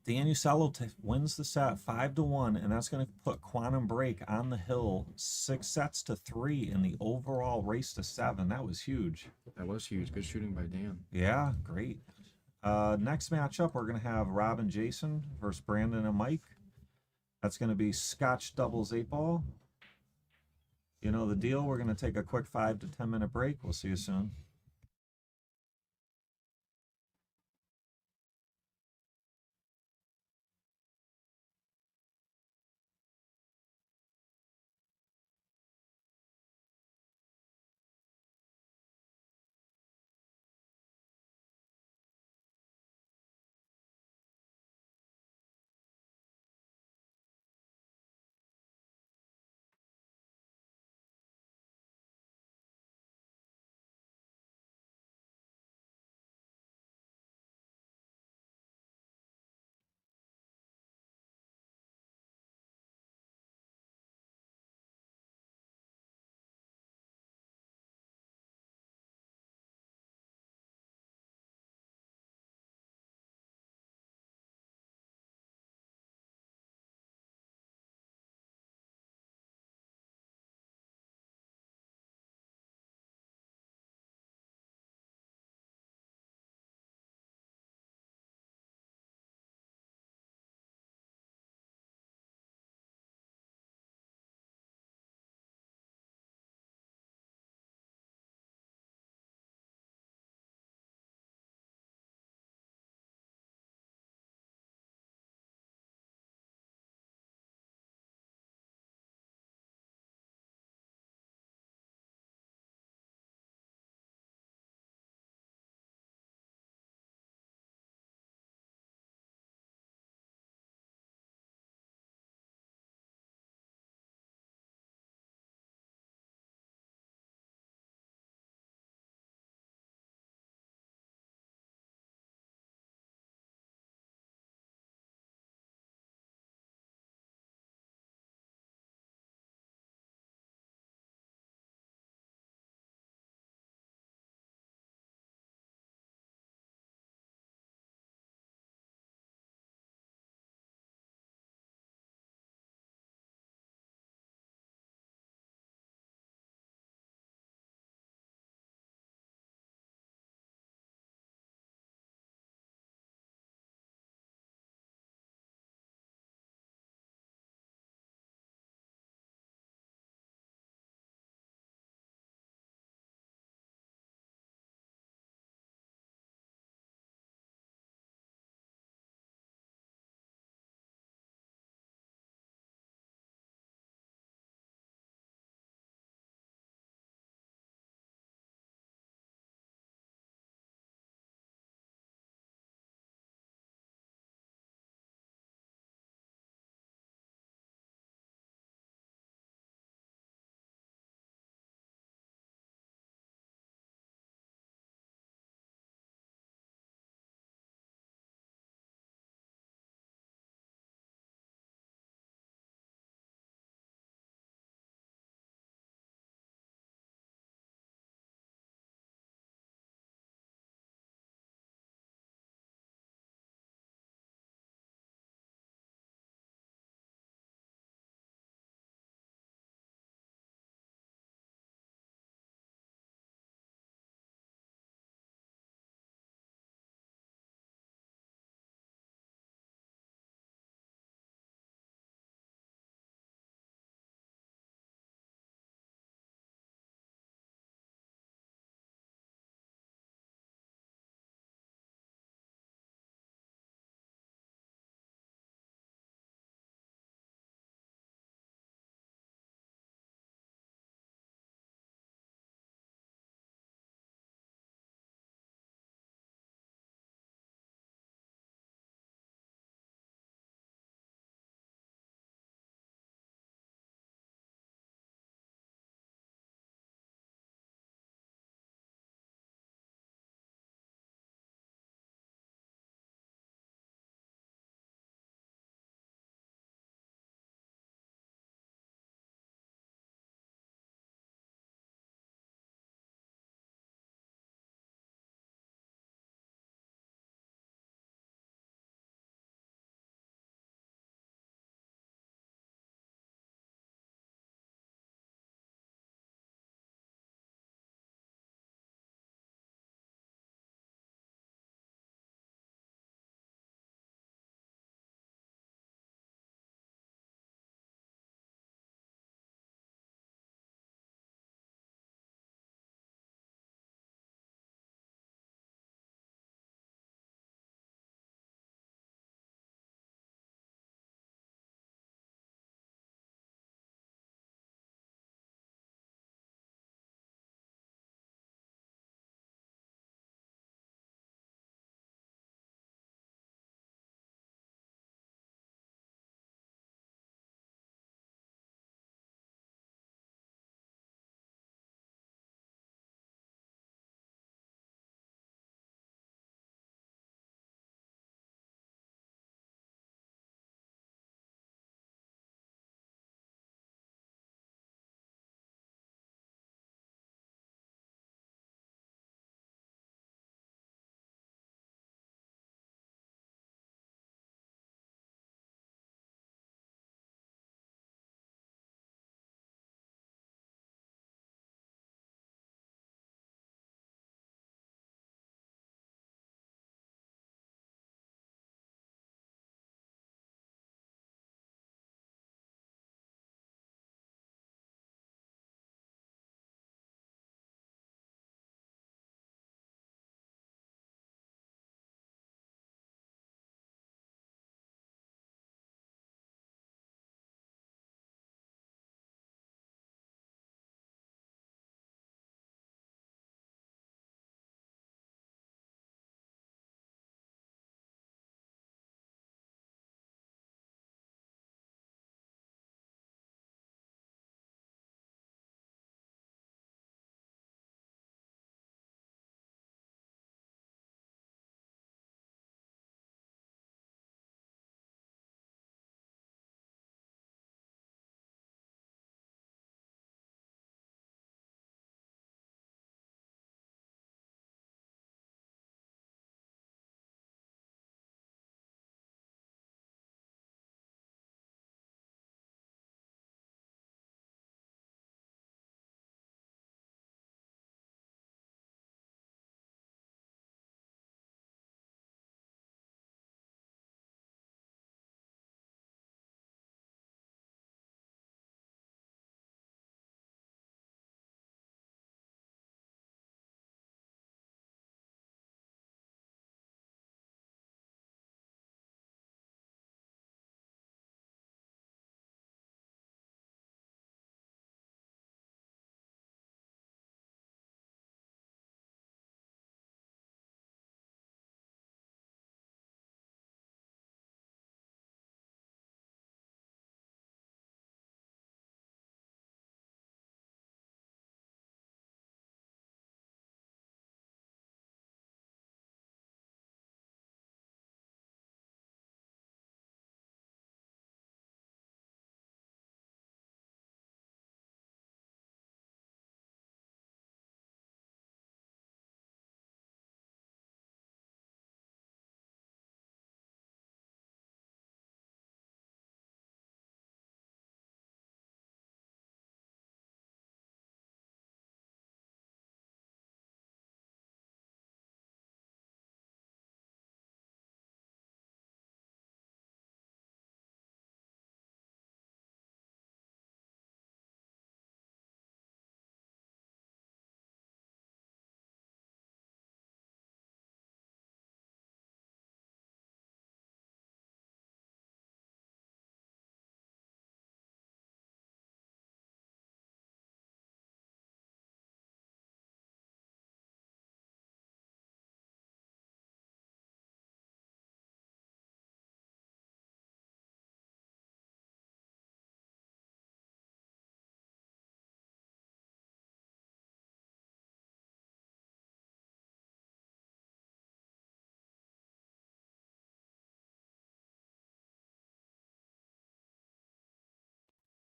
Dan Usello wins the set 5-1, and that's going to put Quantum Break on the hill 6-3 in the overall race to 7. That was huge. That was huge. Good shooting by Dan. Yeah, great. Next matchup, we're going to have Rob and Jason versus Brandon and Mike. That's going to be Scotch doubles 8-ball. You know the deal. We're going to take a quick 5 to 10 minute break. We'll see you soon.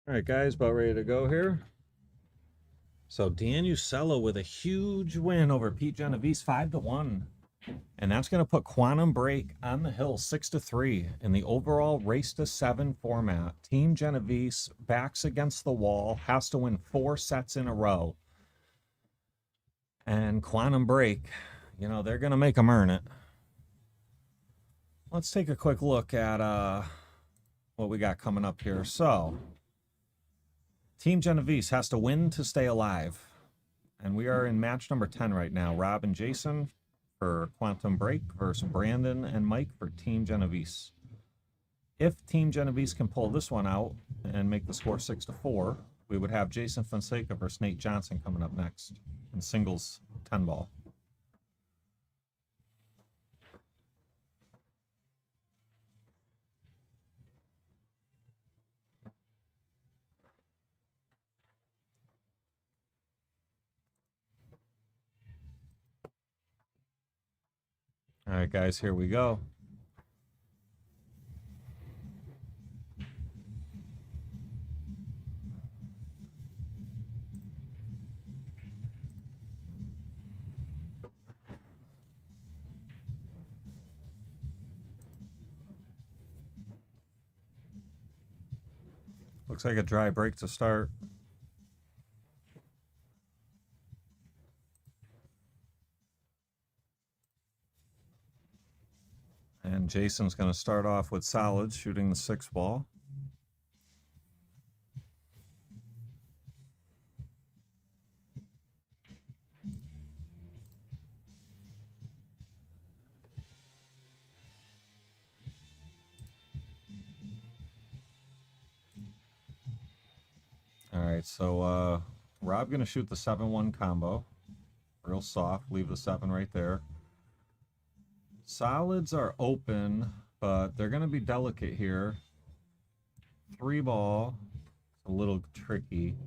All right, guys, about ready to go here. So Dan Ucella with a huge win over Pete Genovese, 5-1. And that's going to put Quantum Break on the hill, 6-3 in the overall race to 7 format. Team Genovese backs against the wall, has to win 4 sets in a row. And Quantum Break, you know, they're going to make them earn it. Let's take a quick look at what we got coming up here. So, Team Genovese has to win to stay alive. And we are in match number 10 right now. Rob and Jason for Quantum Break versus Brandon and Mike for Team Genovese. If Team Genovese can pull this one out and make the score 6-4, we would have Jason Fonseca versus Nate Johnson coming up next in singles 10 ball. All right, guys, here we go. Looks like a dry break to start. And Jason's going to start off with solids, shooting the 6 ball. All right, so Rob going to shoot the 7-1 combo. Real soft, leave the 7 right there. Solids are open, but they're going to be delicate here. 3 ball, a little tricky.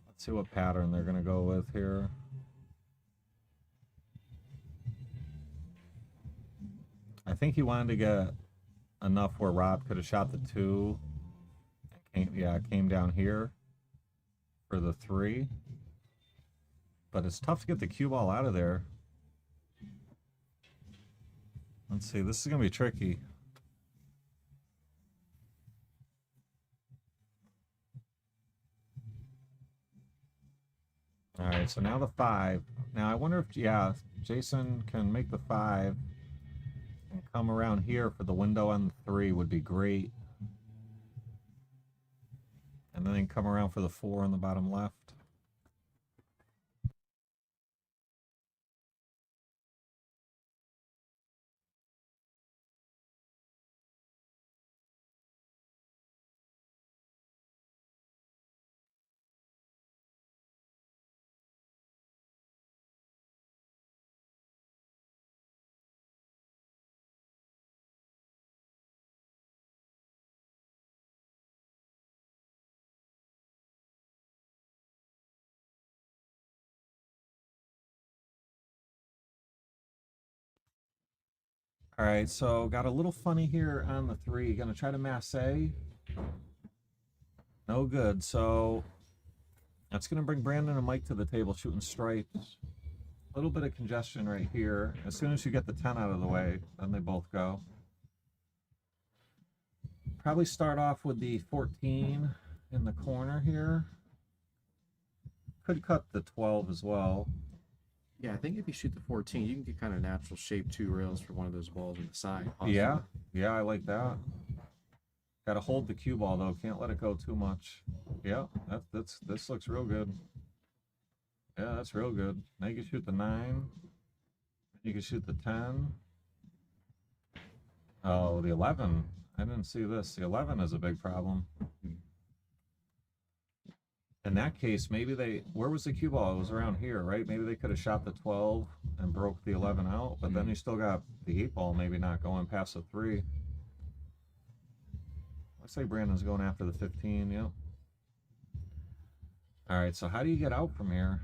Let's see what pattern they're going to go with here. I think he wanted to get enough where Rob could have shot the 2. Came down here for the 3. But it's tough to get the cue ball out of there. Let's see, this is going to be tricky. All right, so now the 5. Now I wonder if, yeah, Jason can make the 5 and come around here for the window on the 3 would be great. And then come around for the 4 on the bottom left. All right, so got a little funny here on the 3. Gonna try to masse. No good. So that's gonna bring Brandon and Mike to the table shooting stripes. A little bit of congestion right here. As soon as you get the 10 out of the way, then they both go. Probably start off with the 14 in the corner here. Could cut the 12 as well. Yeah, I think if you shoot the 14, you can get kind of natural shape 2 rails for one of those balls on the side. Possibly. Yeah, I like that. Got to hold the cue ball though. Can't let it go too much. Yeah, this looks real good. Yeah, that's real good. Now you can shoot the 9. You can shoot the 10. Oh, the 11. I didn't see this. The 11 is a big problem. In that case, maybe where was the cue ball? It was around here, right? Maybe they could have shot the 12 and broke the 11 out, but then you still got the 8 ball maybe not going past the 3. Looks like Brandon's going after the 15, yep. All right, so how do you get out from here?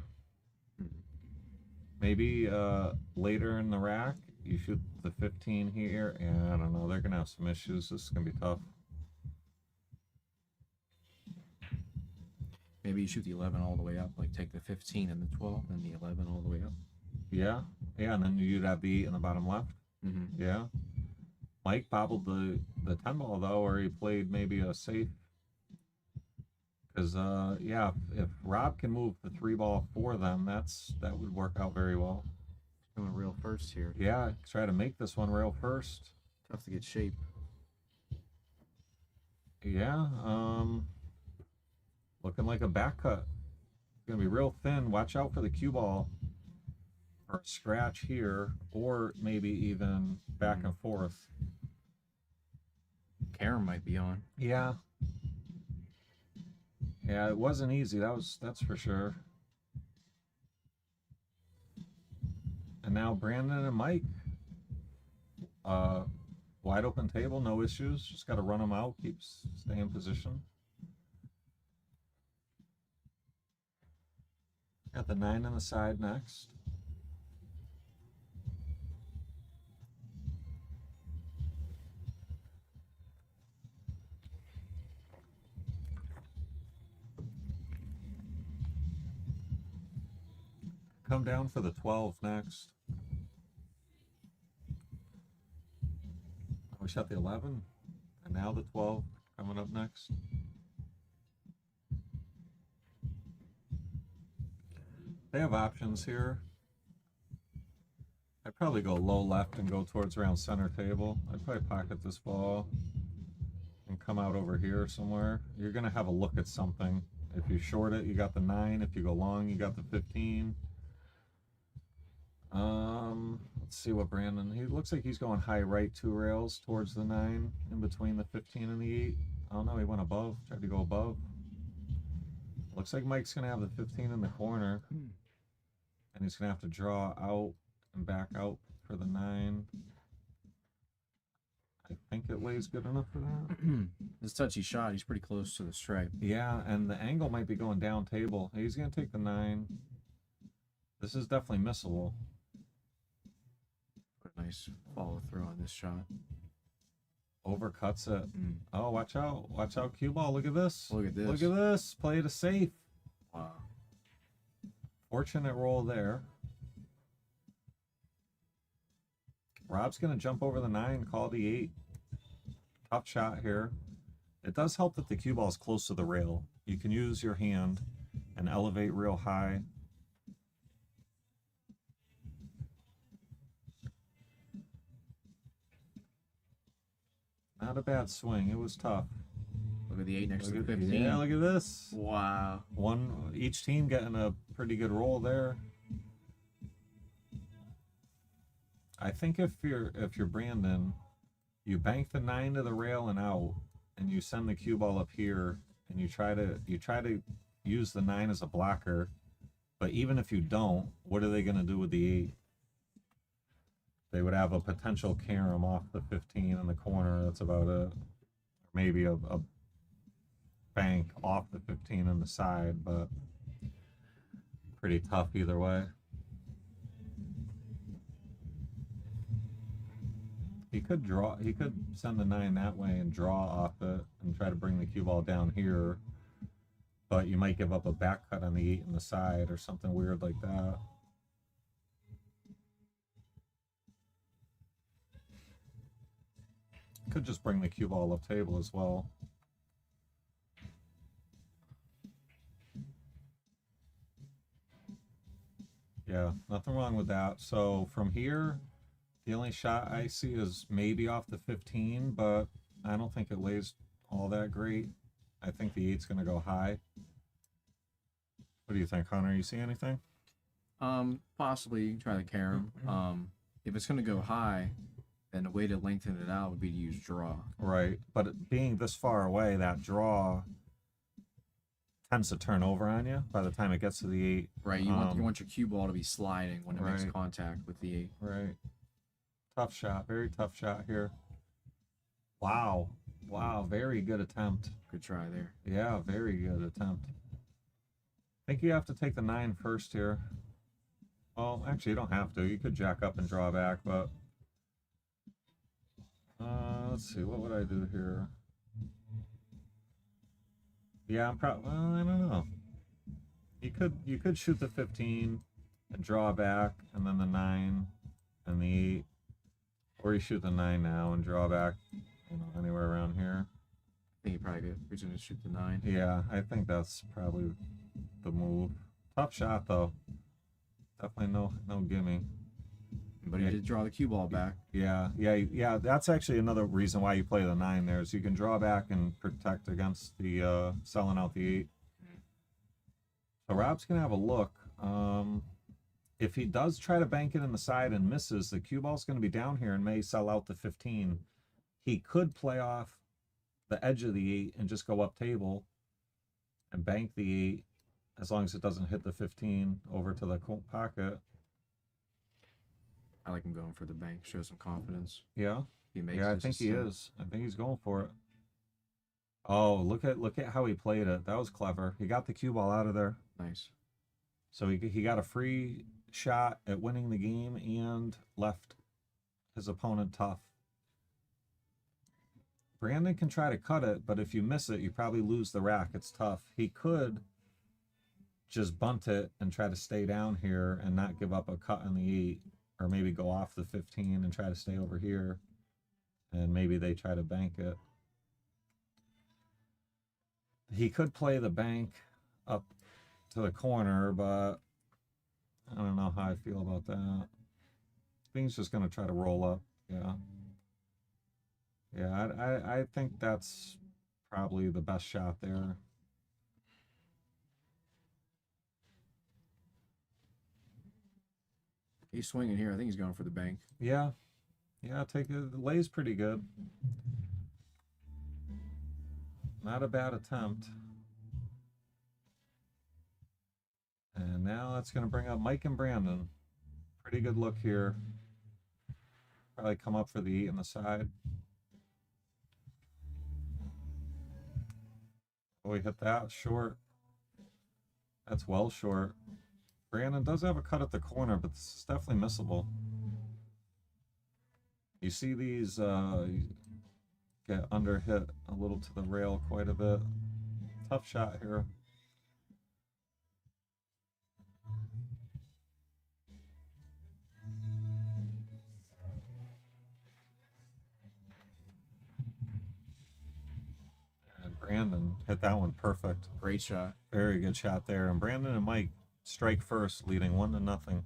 Maybe later in the rack, you shoot the 15 here. Yeah, I don't know. They're going to have some issues. This is going to be tough. Maybe you shoot the 11 all the way up, like take the 15 and the 12 and the 11 all the way up. Yeah, and then you'd have the 8 in the bottom left. Mm-hmm. Yeah. Mike bobbled the 10 ball though, or he played maybe a safe. Because yeah, if Rob can move the 3 ball for them, that would work out very well. Going rail first here. Yeah, try to make this one rail first. Tough to get shape. Yeah, looking like a back cut. It's gonna be real thin. Watch out for the cue ball or a scratch here, or maybe even back and forth. Karen might be on. Yeah. Yeah, it wasn't easy. That's for sure. And now Brandon and Mike. Wide open table, no issues. Just got to run them out, stay in position. Got the 9 on the side next. Come down for the 12 next. We shot the 11, and now the 12 coming up next. They have options here. I'd probably go low left and go towards around center table. I'd probably pocket this ball and come out over here somewhere. You're going to have a look at something. If you short it, you got the 9. If you go long, you got the 15. Let's see what Brandon, he looks like he's going high right 2 rails towards the 9 in between the 15 and the 8. Oh no, he went above, tried to go above. Looks like Mike's gonna have the 15 in the corner, and he's gonna have to draw out and back out for the 9. I think it lays good enough for that. This touchy shot, he's pretty close to the stripe. Yeah, and the angle might be going down table. He's gonna take the 9. This is definitely missable. Put a nice follow through on this shot. Overcuts it. Oh, watch out. Watch out, cue ball. Look at this. Look at this. Look at this. Play it safe. Wow. Fortunate roll there. Rob's going to jump over the 9, call the 8. Tough shot here. It does help that the cue ball is close to the rail. You can use your hand and elevate real high. Not a bad swing. It was tough. Look at the 8 next to the 15. Yeah, look at this. Wow. Each team getting a pretty good roll there. I think if you're Brandon, you bank the 9 to the rail and out, and you send the cue ball up here, and you try to use the 9 as a blocker. But even if you don't, what are they going to do with the 8? They would have a potential carom off the 15 in the corner. That's about it. Maybe a bank off the 15 on the side, but pretty tough either way. He could send the 9 that way and draw off it and try to bring the cue ball down here. But you might give up a back cut on the 8 on the side or something weird like that. Could just bring the cue ball up table as well. Yeah, nothing wrong with that. So from here, the only shot I see is maybe off the 15, but I don't think it lays all that great. I think the 8's going to go high. What do you think, Hunter? You see anything? Possibly you can try the carom. If it's going to go high, then the way to lengthen it out would be to use draw. Right, but it being this far away, that draw tends to turn over on you by the time it gets to the 8. Right, you want your cue ball to be sliding when it makes contact with the 8. Right. Tough shot, very tough shot here. Wow, very good attempt. Good try there. Yeah, very good attempt. I think you have to take the 9 first here. Well, actually, you don't have to. You could jack up and draw back, but let's see. What would I do here? Yeah, I don't know. You could shoot the 15 and draw back, and then the 9 and the 8, or you shoot the 9 now and draw back, anywhere around here. I think you probably get reason to shoot the 9. Yeah, I think that's probably the move. Tough shot though. Definitely no gimme. But he did draw the cue ball back. Yeah. That's actually another reason why you play the 9 there, is you can draw back and protect against the selling out the 8. So Rob's gonna have a look. If he does try to bank it in the side and misses, the cue ball's gonna be down here and may sell out the 15. He could play off the edge of the 8 and just go up table and bank the 8, as long as it doesn't hit the 15 over to the pocket. I like him going for the bank. Show some confidence. Yeah. He makes I think he is. I think he's going for it. Oh, look at how he played it. That was clever. He got the cue ball out of there. Nice. So he got a free shot at winning the game and left his opponent tough. Brandon can try to cut it, but if you miss it, you probably lose the rack. It's tough. He could just bunt it and try to stay down here and not give up a cut on the 8, or maybe go off the 15 and try to stay over here, and maybe they try to bank it. He could play the bank up to the corner, but I don't know how I feel about that. I think he's just going to try to roll up. Yeah, I think that's probably the best shot there. He's swinging here. I think he's going for the bank. Yeah, take it. The lay's pretty good. Not a bad attempt. And now that's going to bring up Mike and Brandon. Pretty good look here. Probably come up for the 8 on the side. Oh, we hit that short. That's well short. Brandon does have a cut at the corner, but this is definitely missable. You see these get under hit a little to the rail quite a bit. Tough shot here. And Brandon hit that one perfect. Great shot. Very good shot there. And Brandon and Mike strike first, leading 1-0.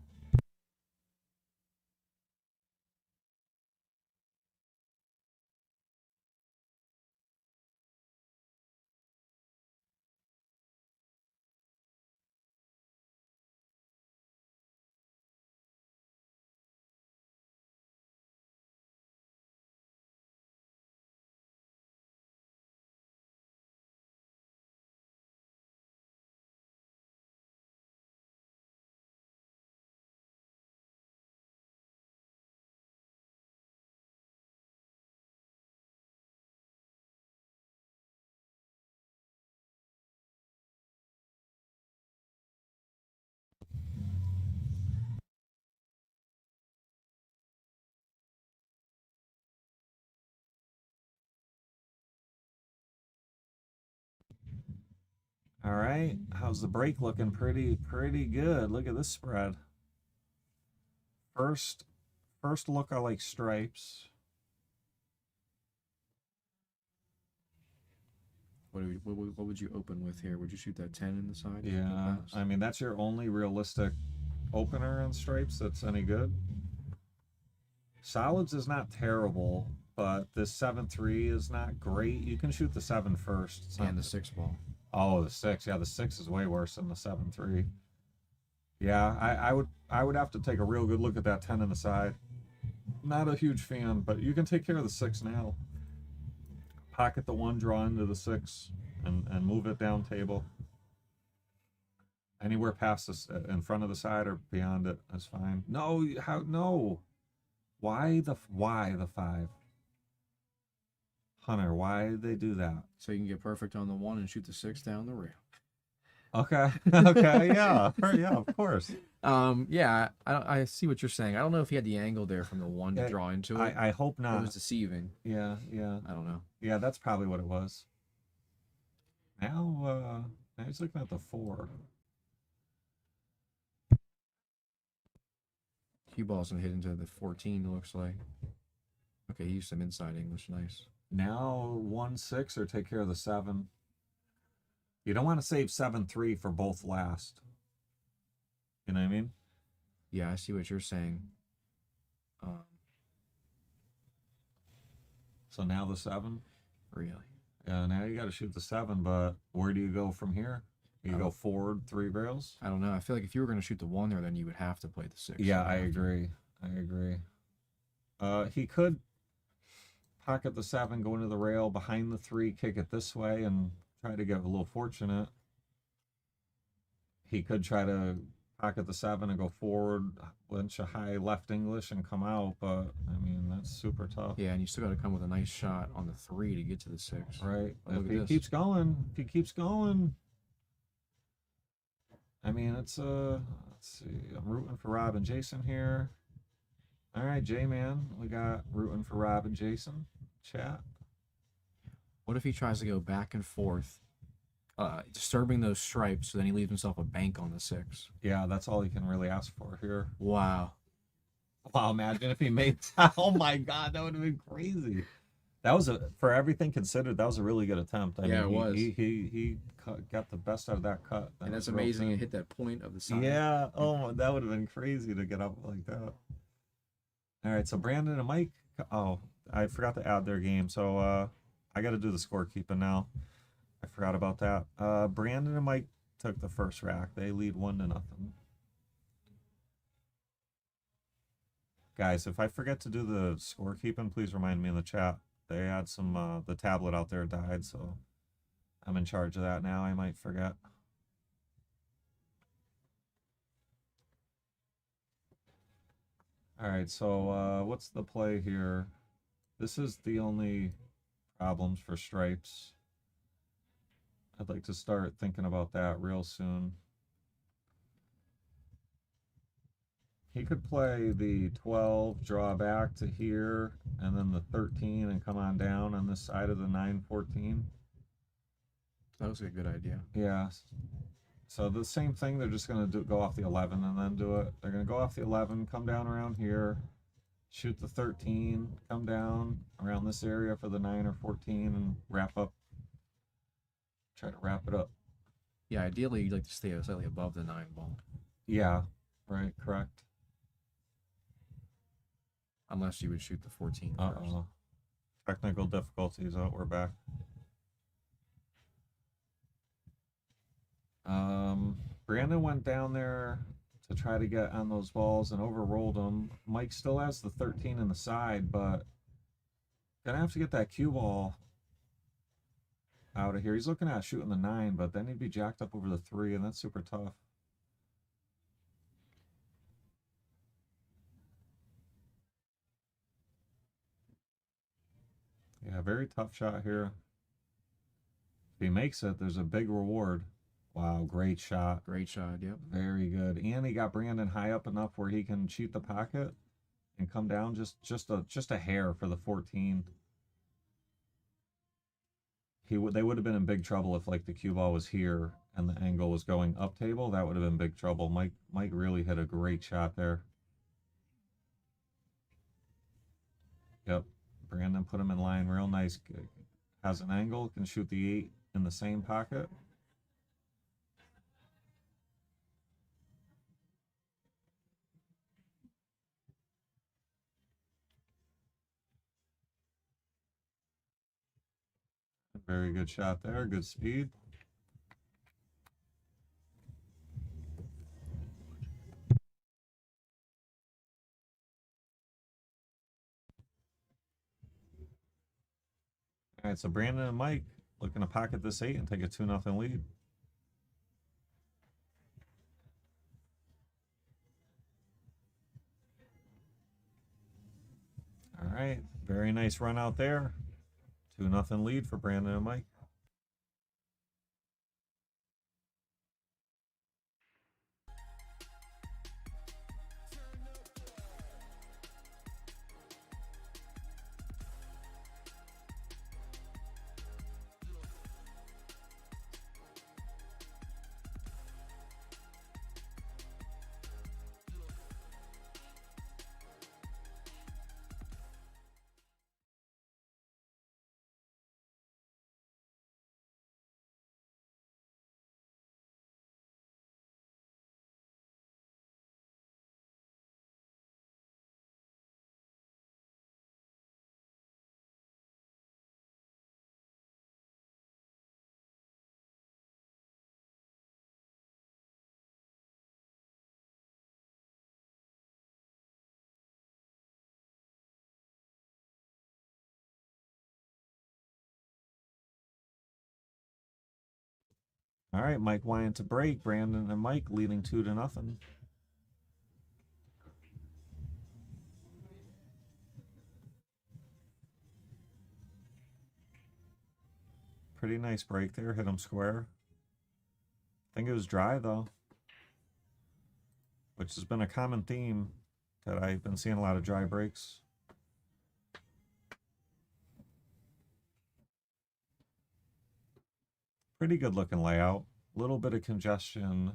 All right, how's the break looking? Pretty good. Look at this spread. First look, I like stripes. What would you open with here? Would you shoot that 10 in the side? Yeah, I mean, that's your only realistic opener on stripes that's any good. Solids is not terrible, but this 7-3 is not great. You can shoot the 7 first. It's and the 6 ball. Oh, the 6. Yeah, the 6 is way worse than the 7-3. Yeah, I would have to take a real good look at that 10 in the side. Not a huge fan, but you can take care of the 6 now. Pocket the 1, draw into the 6, and move it down table. Anywhere past this, in front of the side or beyond it is fine. No, no. Why the 5? Hunter, why did they do that? So you can get perfect on the 1 and shoot the 6 down the rail. Okay. Okay. Yeah. Yeah. Of course. Yeah. I see what you're saying. I don't know if he had the angle there from the 1 to draw into it. I hope not. It was deceiving. Yeah. Yeah. I don't know. Yeah, that's probably what it was. Now he's looking at the 4. Cue ball's gonna hit into the 14, it looks like. Okay, he used some inside English, nice. Now 1-6 or take care of the 7. You don't want to save 7-3 for both last. You know what I mean? Yeah, I see what you're saying. So now the 7? Really? Yeah, now you got to shoot the 7, but where do you go from here? You go forward 3 rails? I don't know. I feel like if you were going to shoot the 1 there, then you would have to play the 6. Yeah, I agree. He could pocket the 7, go into the rail behind the 3, kick it this way, and try to get a little fortunate. He could try to pocket the 7 and go forward, bunch of high left English and come out, but I mean that's super tough. Yeah, and you still got to come with a nice shot on the 3 to get to the 6. Right. But If he keeps going, I mean it's let's see. I'm rooting for Rob and Jason here. All right, J-Man, we got rooting for Rob and Jason. Chat. What if he tries to go back and forth, disturbing those stripes, so then he leaves himself a bank on the 6? Yeah, that's all he can really ask for here. Wow. Wow, imagine if he made that. Oh my God, that would have been crazy. That was for everything considered, that was a really good attempt. I mean, it was. He got the best out of that cut. And that's amazing. It hit that point of the side. Yeah. Oh, that would have been crazy to get up like that. All right, so Brandon and Mike. Oh, I forgot to add their game, so I got to do the scorekeeping now. I forgot about that. Brandon and Mike took the first rack. They lead 1-0. Guys, if I forget to do the scorekeeping, please remind me in the chat. They had some, the tablet out there died, so I'm in charge of that now. I might forget. All right, so what's the play here? This is the only problems for stripes. I'd like to start thinking about that real soon. He could play the 12, draw back to here, and then the 13 and come on down on this side of the 9-14. That was a good idea. Yeah. So the same thing, they're just going to go off the 11 and then do it. They're going to go off the 11, come down around here, shoot the 13, come down around this area for the 9 or 14 and wrap up. Try to wrap it up. Yeah, ideally you'd like to stay slightly above the 9 ball. Yeah, right, correct. Unless you would shoot the 14 first. Technical difficulties. Oh, we're back. Brandon went down there to try to get on those balls and overrolled them. Mike still has the 13 in the side, but gonna have to get that cue ball out of here. He's looking at shooting the 9, but then he'd be jacked up over the 3, and that's super tough. Yeah, very tough shot here. If he makes it, there's a big reward. Wow, great shot. Great shot, yep. Very good. And he got Brandon high up enough where he can cheat the pocket and come down just a hair for the 14. They would have been in big trouble if like the cue ball was here and the angle was going up table. That would have been big trouble. Mike really hit a great shot there. Yep. Brandon put him in line real nice. Has an angle, can shoot the 8 in the same pocket. Very good shot there, good speed. All right, so Brandon and Mike looking to pocket this 8 and take a 2-0 lead. All right, very nice run out there. 2-0 lead for Brandon and Mike. All right, Mike Wyant to break. Brandon and Mike leading 2-0. Pretty nice break there. Hit him square. I think it was dry, though, which has been a common theme that I've been seeing a lot of dry breaks. Pretty good looking layout. A little bit of congestion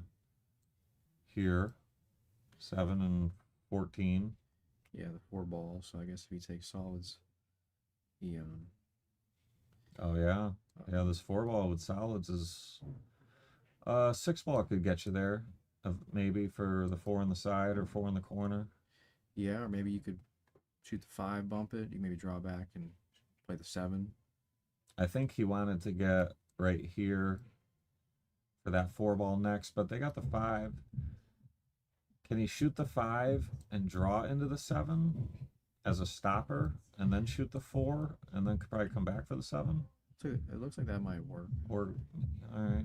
here. 7 and 14. Yeah, the 4 ball. So I guess if he takes solids, he Oh yeah, yeah. This 4 ball with solids is 6 ball could get you there, maybe for the 4 on the side or 4 in the corner. Yeah, or maybe you could shoot the 5, bump it. You maybe draw back and play the 7. I think he wanted to get right here for that 4 ball next, but they got the 5. Can he shoot the 5 and draw into the 7 as a stopper, and then shoot the 4, and then could probably come back for the 7? So it looks like that might work. Or all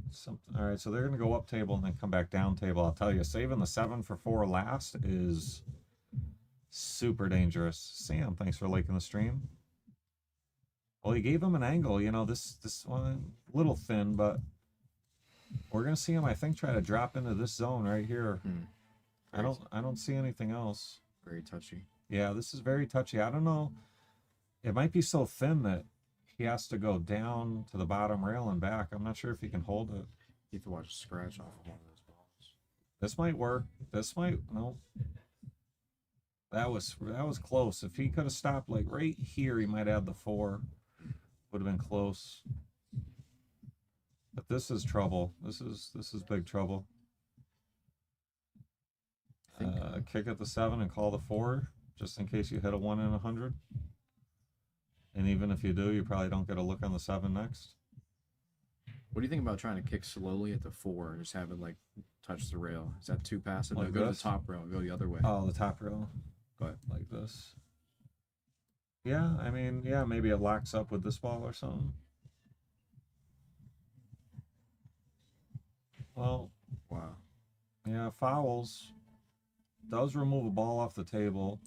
right, so they're gonna go up table and then come back down table. I'll tell you, saving the 7 for 4 last is super dangerous. Sam, thanks for liking the stream. Well, he gave him an angle. You know, this one a little thin, but we're gonna see him, I think, try to drop into this zone right here. I don't see anything else. Very touchy. Yeah, this is very touchy. I don't know. It might be so thin that he has to go down to the bottom rail and back. I'm not sure if he can hold it. You have to watch a scratch off of one of those balls. This might work. This might no. That was close. If he could have stopped like right here, he might add the 4. Would have been close. But this is trouble. This is big trouble. Kick at the 7 and call the 4, just in case you hit a 1 in 100. And even if you do, you probably don't get a look on the 7 next. What do you think about trying to kick slowly at the 4 and just have it like touch the rail? Is that too passive? Like No, go to this? the top rail. Go the other way. Oh, the top rail. But like this. Yeah, I mean, yeah, maybe it locks up with this ball or something. Well, wow. Yeah, fouls. Does remove a ball off the table.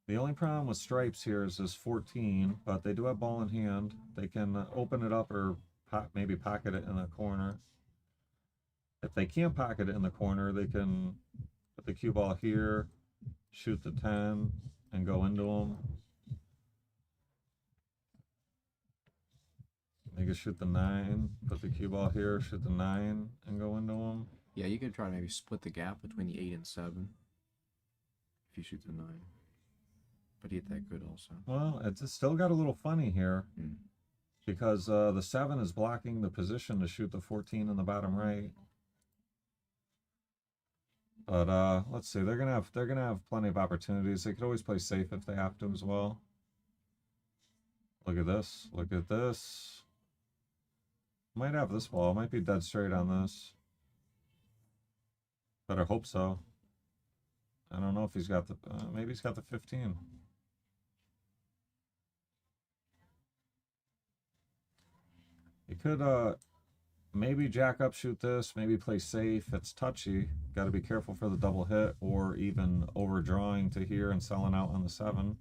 The only problem with stripes here is this 14, but they do have ball in hand. They can open it up or maybe pocket it in the corner. If they can't pocket it in the corner, they can put the cue ball here, shoot the 10, and go into them. They can shoot the 9, put the cue ball here, shoot the 9, and go into them. Yeah, you could try to maybe split the gap between the 8 and 7 if you shoot the 9. But he hit that good also. Well, it's still got a little funny here because the 7 is blocking the position to shoot the 14 in the bottom right. But let's see, they're gonna have plenty of opportunities. They could always play safe if they have to as well. Look at this. Look at this. Might have this ball. Might be dead straight on this. Better hope so. I don't know if he's got the maybe he's got the 15. He could maybe jack up, shoot this, maybe play safe. It's touchy. Got to be careful for the double hit or even overdrawing to here and selling out on the 7.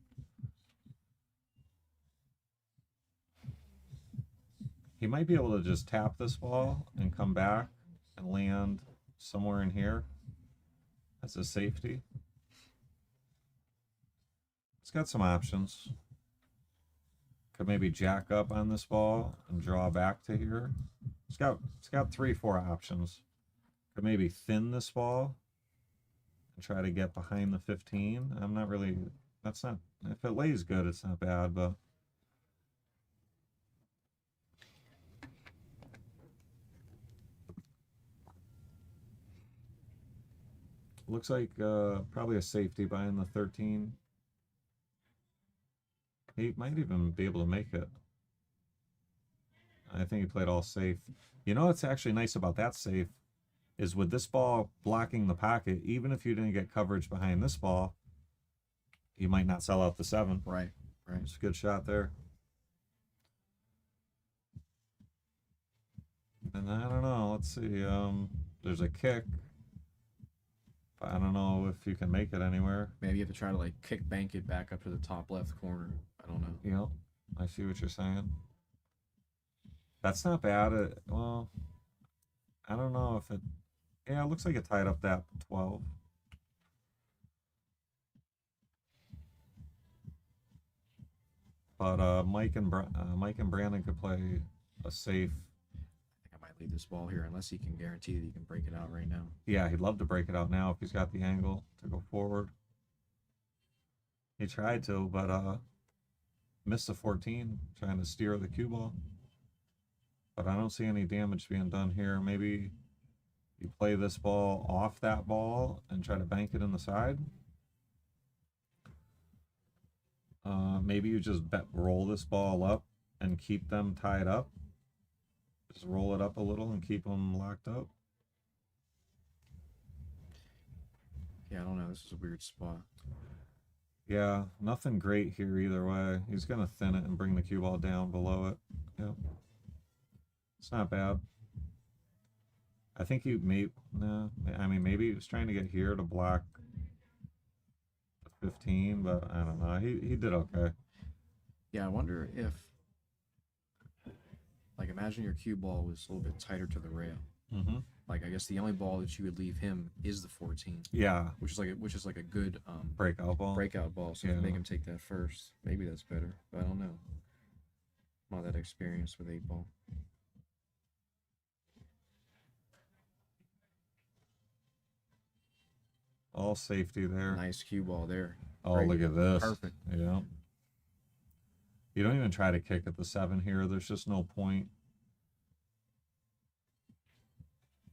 He might be able to just tap this ball and come back and land somewhere in here as a safety. It's got some options. Could maybe jack up on this ball and draw back to here. It's got 3-4 options. Could maybe thin this ball and try to get behind the 15. I'm not really, that's not, if it lays good, it's not bad, but looks like probably a safety behind the 13. He might even be able to make it. I think he played all safe. You know what's actually nice about that safe is with this ball blocking the pocket, even if you didn't get coverage behind this ball, you might not sell out the 7. Right. It's a good shot there. And I don't know. Let's see. There's a kick. But I don't know if you can make it anywhere. Maybe you have to try to like kick bank it back up to the top left corner. I don't know. Yep. I see what you're saying. That's not bad. Well, I don't know if it... Yeah, it looks like it tied up that 12. But Mike and Brandon could play a safe... I think I might leave this ball here unless he can guarantee that he can break it out right now. Yeah, he'd love to break it out now if he's got the angle to go forward. He tried to, but missed the 14, trying to steer the cue ball. But I don't see any damage being done here. Maybe you play this ball off that ball and try to bank it in the side. Maybe you just roll this ball up and keep them tied up. Just roll it up a little and keep them locked up. Yeah, I don't know. This is a weird spot. Yeah, nothing great here either way. He's going to thin it and bring the cue ball down below it. Yep. It's not bad. I think he I mean, maybe he was trying to get here to block the 15, but I don't know. He did okay. Yeah, I wonder if, like, imagine your cue ball was a little bit tighter to the rail. Mm-hmm. Like, I guess the only ball that you would leave him is the 14. Yeah. Which is like a good breakout ball. Breakout ball. So if you make him take that first, maybe that's better. But I don't know. I'm not that experienced with 8-ball. All safety there. Nice cue ball there. Oh, Great. look at this. Perfect. Yeah. You don't even try to kick at the 7 here. There's just no point.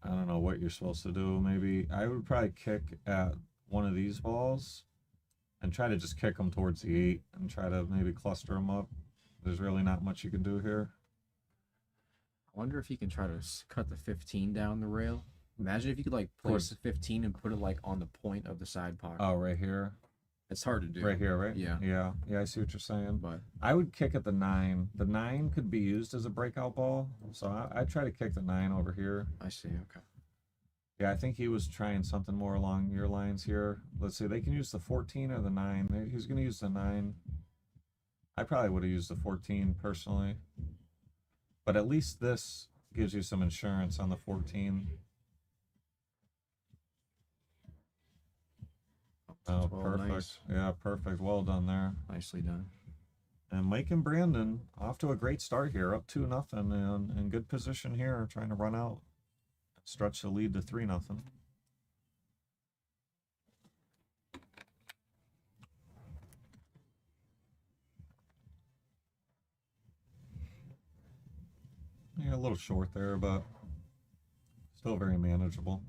I don't know what you're supposed to do. Maybe I would probably kick at one of these balls and try to just kick them towards the 8 and try to maybe cluster them up. There's really not much you can do here. I wonder if you can try to cut the 15 down the rail. Imagine if you could like place the 15 and put it like on the point of the side pocket. Oh, right here. It's hard to do. Right here, right? Yeah. Yeah. Yeah, I see what you're saying. But I would kick at the 9. The 9 could be used as a breakout ball. So I'd try to kick the 9 over here. I see. Okay. Yeah, I think he was trying something more along your lines here. Let's see, they can use the 14 or the 9. He's going to use the 9. I probably would have used the 14 personally. But at least this gives you some insurance on the 14. Oh, perfect. Nice. Yeah, perfect. Well done there. Nicely done. And Mike and Brandon off to a great start here, up 2-0, and in good position here, trying to run out, stretch the lead to 3-0. Yeah, a little short there, but still very manageable.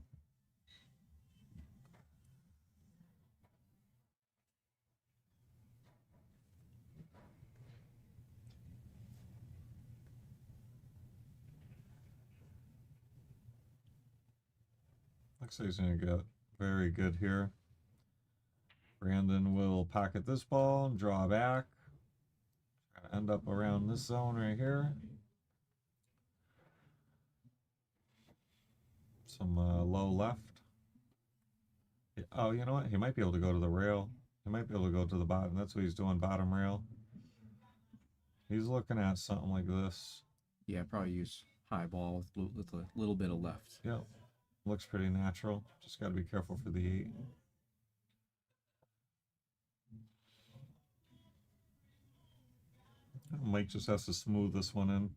Looks like he's going to get very good here. Brandon will pocket this ball and draw back. Try to end up around this zone right here. Some low left. Oh, you know what? He might be able to go to the rail. He might be able to go to the bottom. That's what he's doing, bottom rail. He's looking at something like this. Yeah, probably use high ball with a little bit of left. Yep. Looks pretty natural. Just got to be careful for the 8. Mike just has to smooth this one in.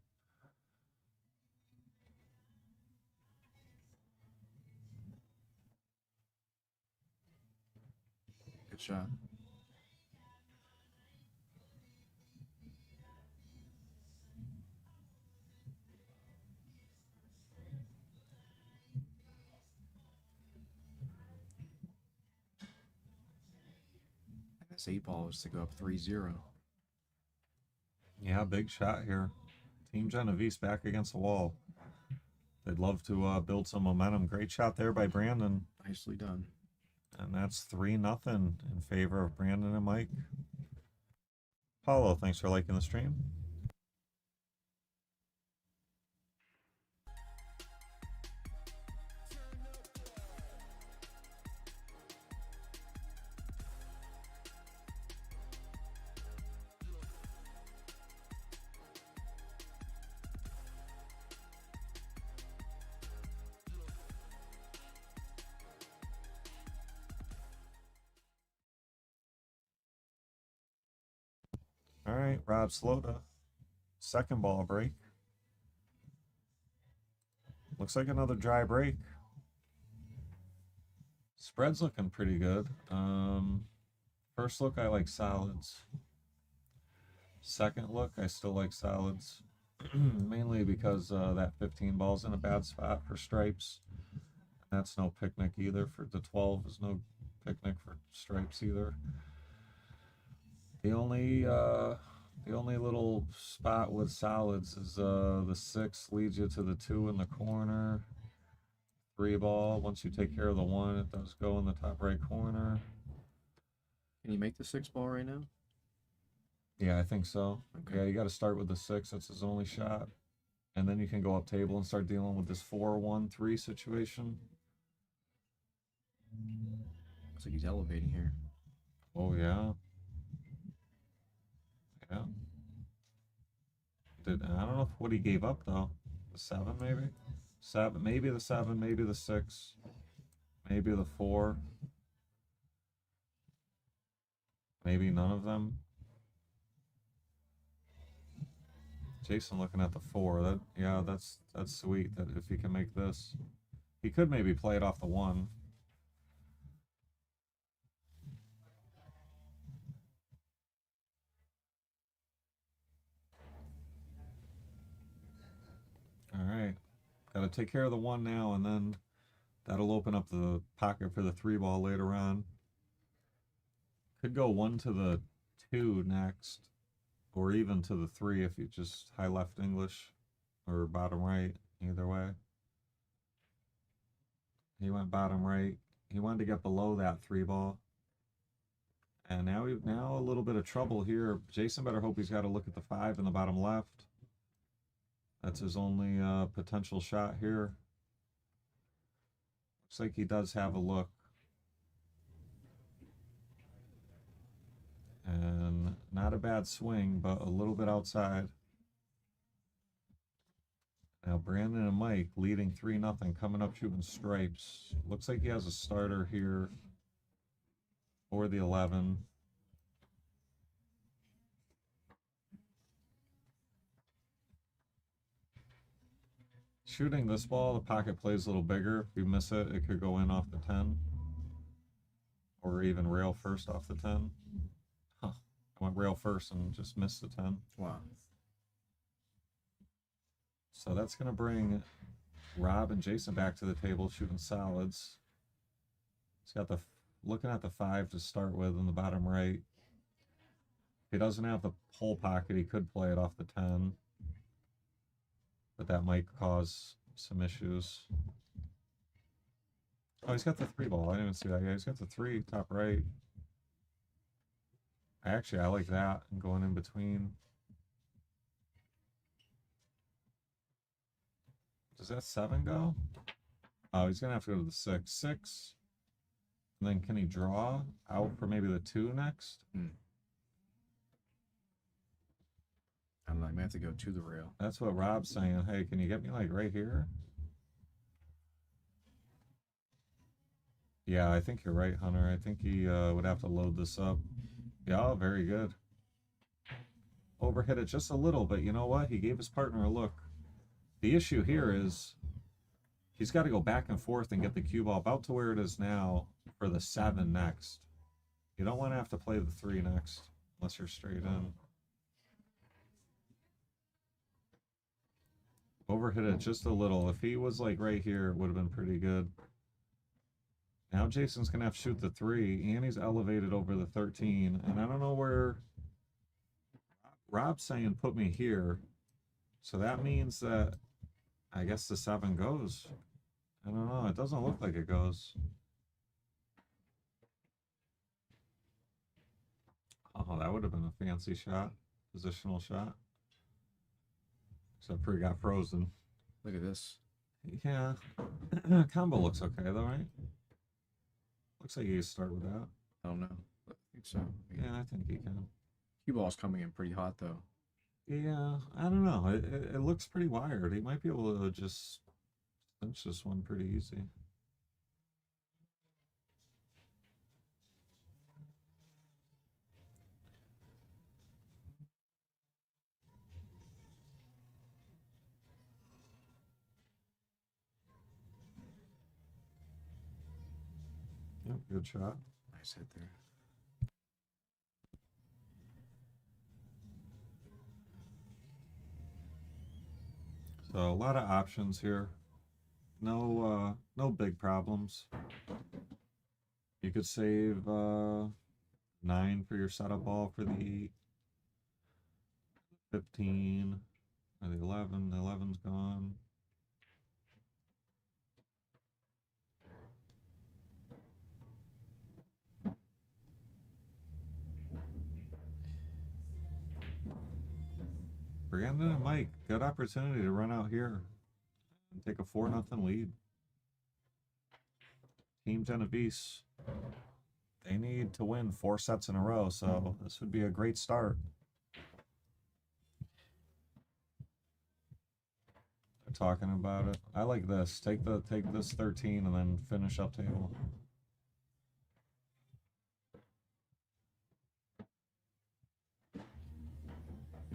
Good shot. This 8-ball is to go up 3-0. Yeah, big shot here. Team Genovese back against the wall. They'd love to build some momentum. Great shot there by Brandon. Nicely done. And that's 3-0 in favor of Brandon and Mike. Paulo, thanks for liking the stream. All right, Rob Slota. Second ball break. Looks like another dry break. Spread's looking pretty good. First look, I like solids. Second look, I still like solids. Mainly because that 15 ball's in a bad spot for stripes. That's no picnic either. For the 12 is no picnic for stripes either. The only little spot with solids is the 6 leads you to the 2 in the corner. 3 ball. Once you take care of the 1, it does go in the top right corner. Can you make the 6 ball right now? Yeah, I think so. Okay. Yeah, you got to start with the 6. That's his only shot. And then you can go up table and start dealing with this 4-1-3 situation. Looks like he's elevating here. Oh, yeah. Yeah. I don't know what he gave up, though. The 7, maybe? 7, maybe the 7, maybe the 6, maybe the 4. Maybe none of them. Jason looking at the 4. That's sweet. That if he can make this, he could maybe play it off the 1. All right, got to take care of the 1 now, and then that'll open up the pocket for the 3 ball later on. Could go 1 to the 2 next, or even to the 3 if you just high left English or bottom right, either way. He went bottom right. He wanted to get below that 3 ball. And now a little bit of trouble here. Jason better hope he's got to look at the 5 in the bottom left. That's his only potential shot here. Looks like he does have a look. And not a bad swing, but a little bit outside. Now Brandon and Mike leading 3-0, coming up shooting stripes. Looks like he has a starter here for the 11. Shooting this ball, the pocket plays a little bigger. If you miss it, it could go in off the 10. Or even rail first off the 10. Huh. I went rail first and just missed the 10. Wow. So that's going to bring Rob and Jason back to the table shooting solids. He's got looking at the 5 to start with in the bottom right. If he doesn't have the whole pocket, he could play it off the 10. But that might cause some issues. Oh, he's got the 3 ball. I didn't even see that. Yeah, he's got the 3 top right. I like that. And going in between. Does that 7 go? Oh, he's going to have to go to the 6. 6. And then can he draw out for maybe the 2 next? I don't know. I may have to go to the rail. That's what Rob's saying. Hey, can you get me like right here? Yeah, I think you're right, Hunter. I think he would have to load this up. Yeah, very good. Overhit it just a little, but you know what? He gave his partner a look. The issue here is he's got to go back and forth and get the cue ball about to where it is now for the 7 next. You don't want to have to play the 3 next unless you're straight in. Overhit it just a little. If he was like right here, it would have been pretty good. Now Jason's going to have to shoot the 3, and he's elevated over the 13. And I don't know where Rob's saying put me here. So that means that I guess the 7 goes. I don't know. It doesn't look like it goes. Oh, that would have been a fancy shot. Positional shot. Except for he got frozen. Look at this. Yeah. Combo looks okay though, right? Looks like you can start with that. I don't know. I think so. Yeah, I think he can. Cue ball's coming in pretty hot though. Yeah, I don't know. It looks pretty wired. He might be able to just cinch this one pretty easy. Good shot. Nice hit there. So a lot of options here. No big problems. You could save 9 for your setup ball for the 15 or the 11. The 11's gone. Brandon and Mike, good opportunity to run out here and take a 4-0 lead. Team Genovese, they need to win 4 sets in a row, so this would be a great start. They're talking about it. I like this. Take this 13 and then finish up table.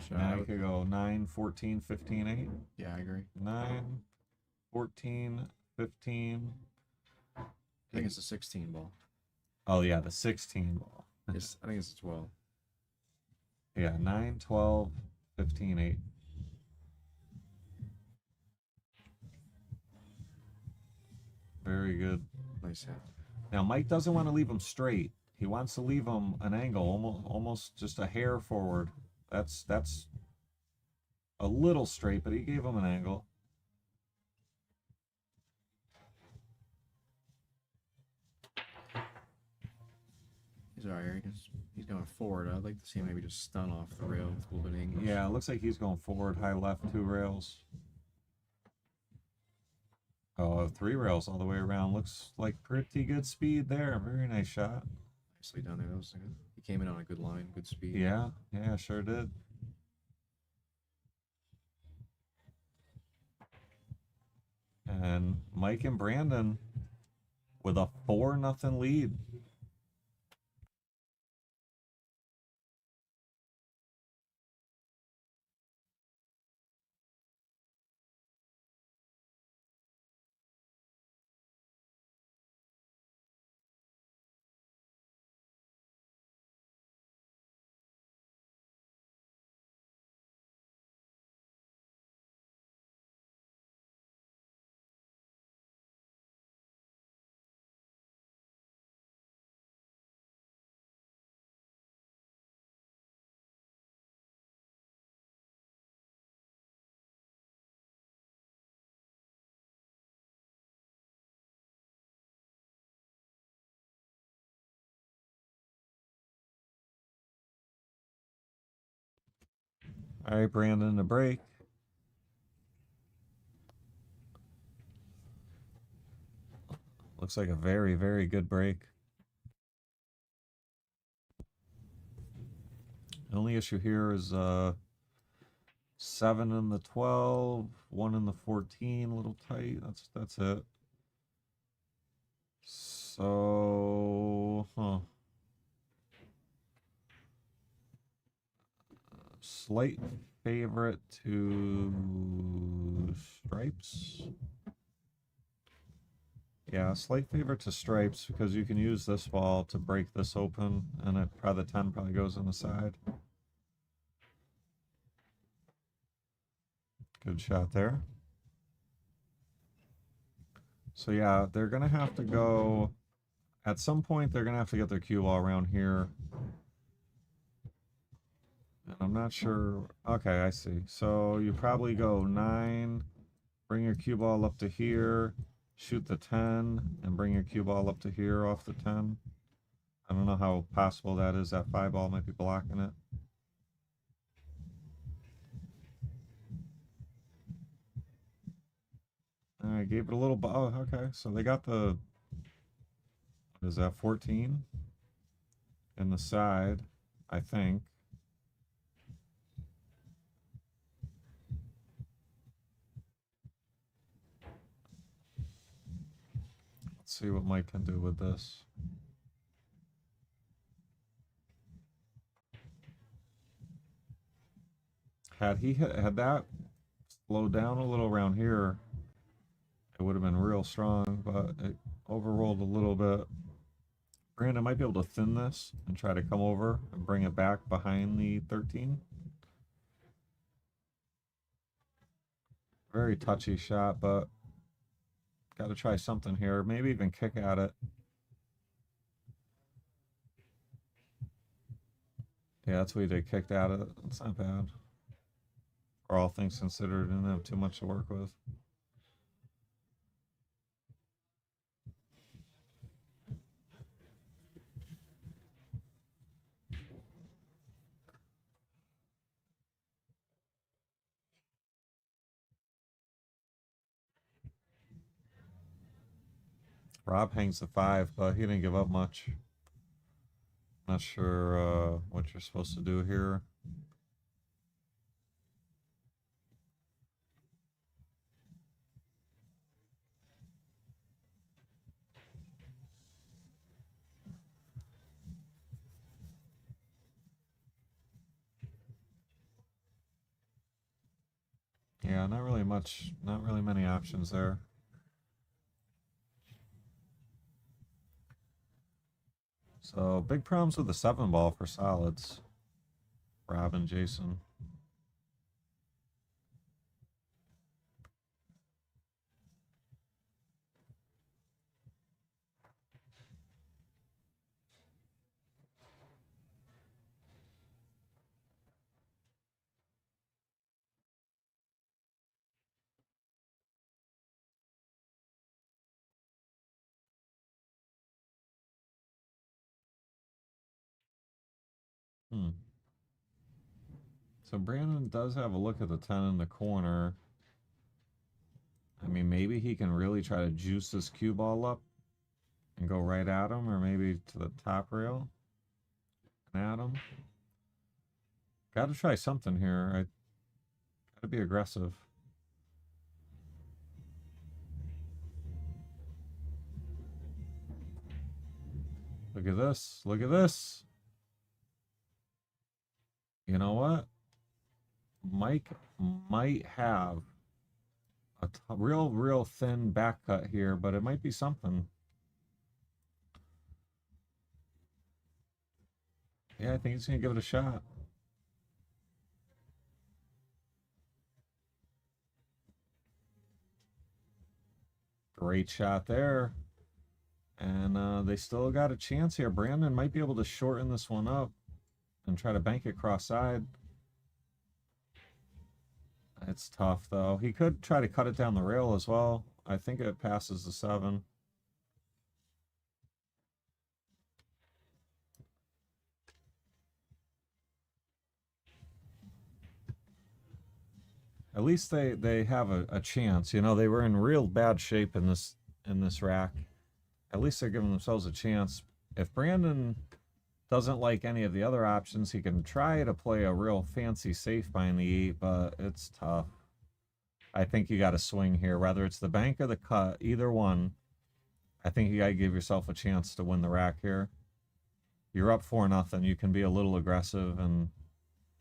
Now you could go 9, 14, 15, 8. Yeah, I agree. 9, 14, 15. I think it's a 16 ball. Oh, yeah, the 16 ball. I think it's 12. Yeah, 9, 12, 15, 8. Very good. Nice hit. Now, Mike doesn't want to leave him straight. He wants to leave him an angle, almost just a hair forward. That's a little straight, but he gave him an angle. He's all right. He's going forward. I'd like to see him maybe just stun off the rail with a little bit of English. Yeah, it looks like he's going forward, high left, 2 rails. Oh, 3 rails all the way around. Looks like pretty good speed there. Very nice shot. Nicely done there. That was good. He came in on a good line, good speed. Yeah, sure did. And Mike and Brandon with a 4-0 lead. All right, Brandon, a break. Looks like a very, very good break. The only issue here is 7 in the 12, 1 in the 14, a little tight. That's it. So, slight favorite to Stripes. Yeah, slight favorite to Stripes because you can use this ball to break this open, and the 10 probably goes on the side. Good shot there. So yeah, they're gonna have to go. At some point, they're gonna have to get their cue ball around here. And I'm not sure. Okay, I see. So you probably go 9, bring your cue ball up to here, shoot the 10, and bring your cue ball up to here off the 10. I don't know how possible that is. That 5 ball might be blocking it. All right, gave it a little. Oh, okay. So they got the. What is that? 14 in the side, I think. Let's see what Mike can do with this. Had that slowed down a little around here, it would have been real strong, but it overrolled a little bit. Brandon might be able to thin this and try to come over and bring it back behind the 13. Very touchy shot, but got to try something here. Maybe even kick at it. Yeah, that's what he did. Kicked at it. That's not bad. For all things considered, didn't have too much to work with. Rob hangs the 5, but he didn't give up much. Not sure what you're supposed to do here. Yeah, not really much, not really many options there. So big problems with the 7 ball for solids. Rob and Jason. So Brandon does have a look at the 10 in the corner. I mean, maybe he can really try to juice this cue ball up and go right at him, or maybe to the top rail and at him. Got to try something here. I got to be aggressive. Look at this. Look at this. You know what? Mike might have a real thin back cut here, but it might be something. Yeah, I think he's going to give it a shot. Great shot there. And they still got a chance here. Brandon might be able to shorten this one up and try to bank it cross-side. It's tough, though. He could try to cut it down the rail as well. I think it passes the 7. At least they have a chance. You know, they were in real bad shape in this rack. At least they're giving themselves a chance. If Brandon doesn't like any of the other options, he can try to play a real fancy safe behind the 8, but it's tough. I think you got to swing here, whether it's the bank or the cut, either one. I think you got to give yourself a chance to win the rack here. You're up 4-0. You can be a little aggressive, and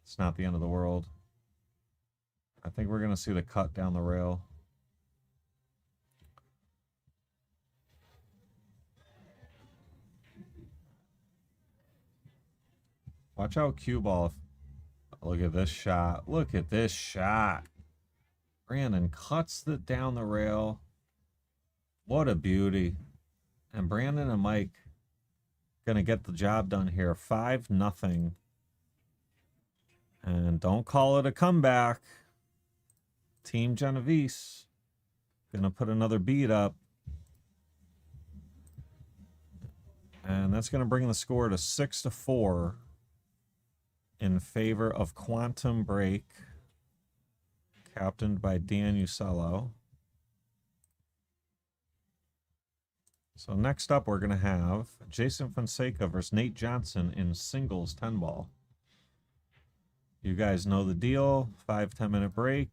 it's not the end of the world. I think we're going to see the cut down the rail. Watch out, cue ball. Look at this shot. Look at this shot. Brandon cuts it down the rail. What a beauty. And Brandon and Mike going to get the job done here. 5-0. And don't call it a comeback. Team Genovese going to put another beat up. And that's going to bring the score to 6-4 in favor of Quantum Break, captained by Dan Usello. So next up, we're going to have Jason Fonseca versus Nate Johnson in singles 10 ball. You guys know the deal. 5-10 minute break.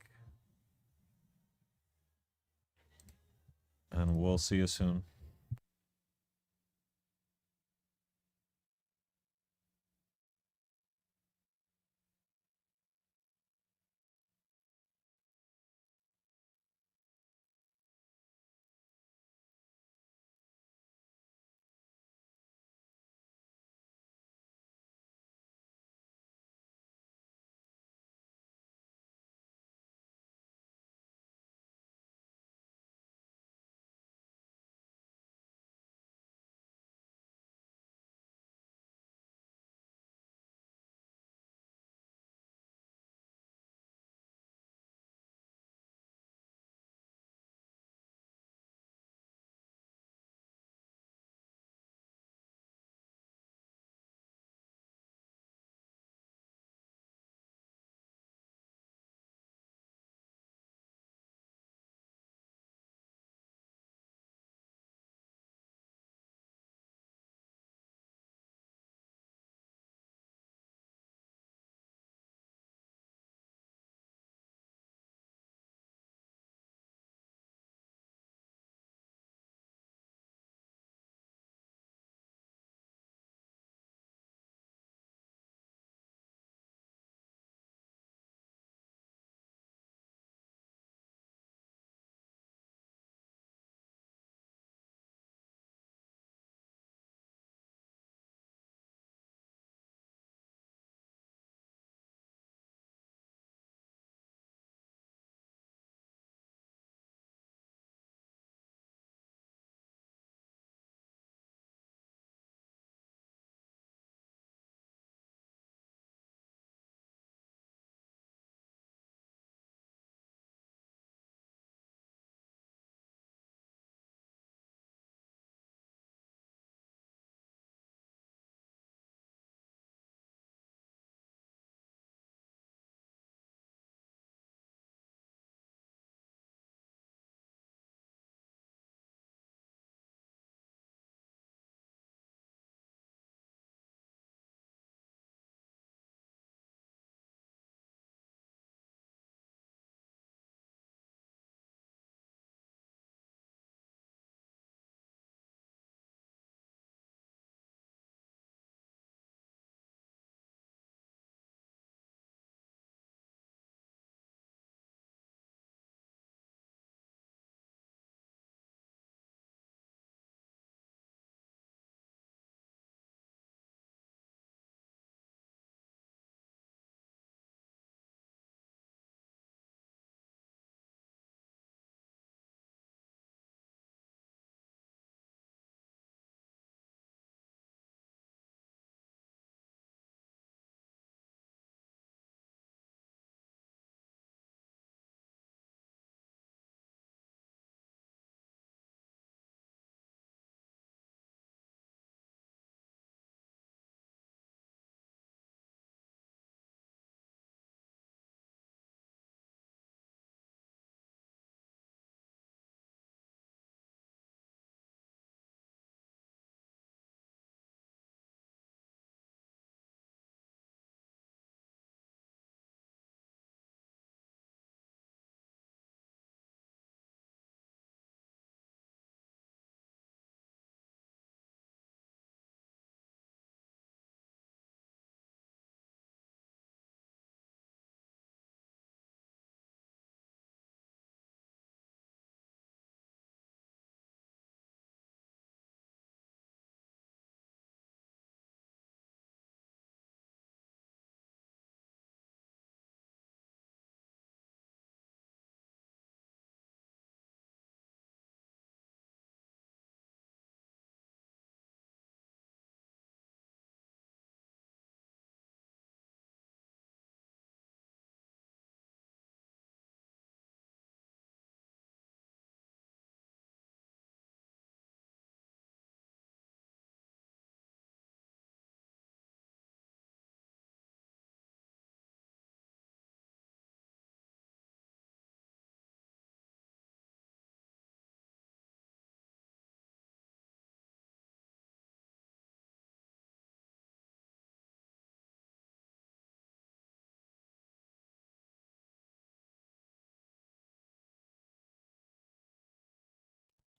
And we'll see you soon.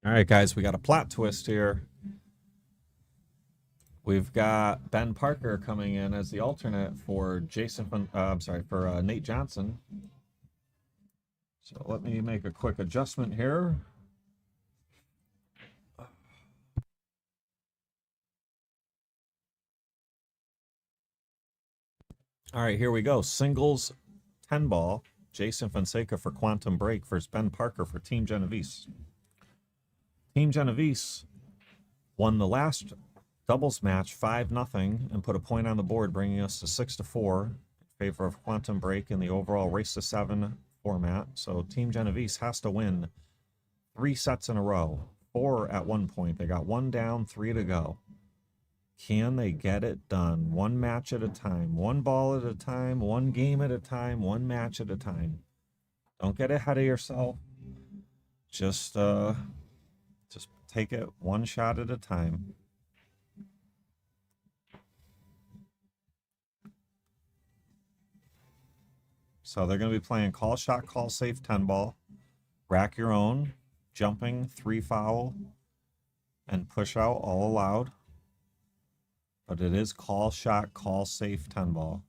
All right, guys, we got a plot twist here. We've got Ben Parker coming in as the alternate for Nate Johnson. So let me make a quick adjustment here. All right, here we go. Singles 10 ball. Jason Fonseca for Quantum Break versus Ben Parker for Team Genovese. Team Genovese won the last doubles match 5-0 and put a point on the board, bringing us to 6-4 in favor of Quantum Break in the overall race to 7 format. So Team Genovese has to win 3 sets in a row, 4 at one point. They got 1 down, 3 to go. Can they get it done? 1 match at a time, 1 ball at a time, 1 game at a time, 1 match at a time. Don't get ahead of yourself. Just take it 1 shot at a time. So they're going to be playing call shot, call safe 10 ball, rack your own, jumping, 3 foul, and push out all allowed. But it is call shot, call safe 10 ball.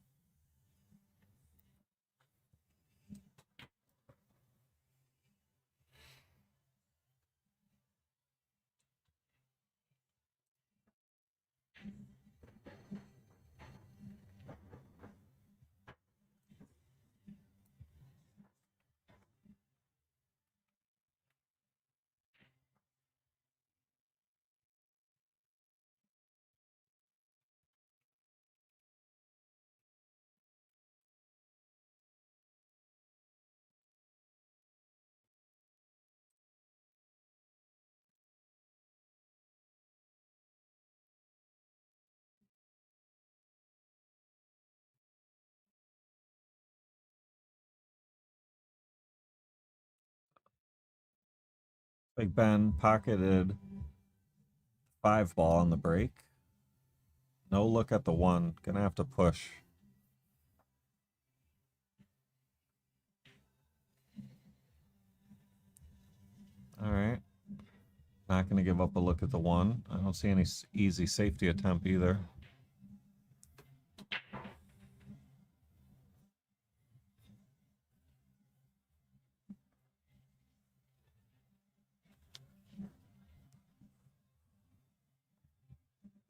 Big Ben pocketed 5 ball on the break. No look at the 1. Gonna have to push. All right. Not gonna give up a look at the 1. I don't see any easy safety attempt either.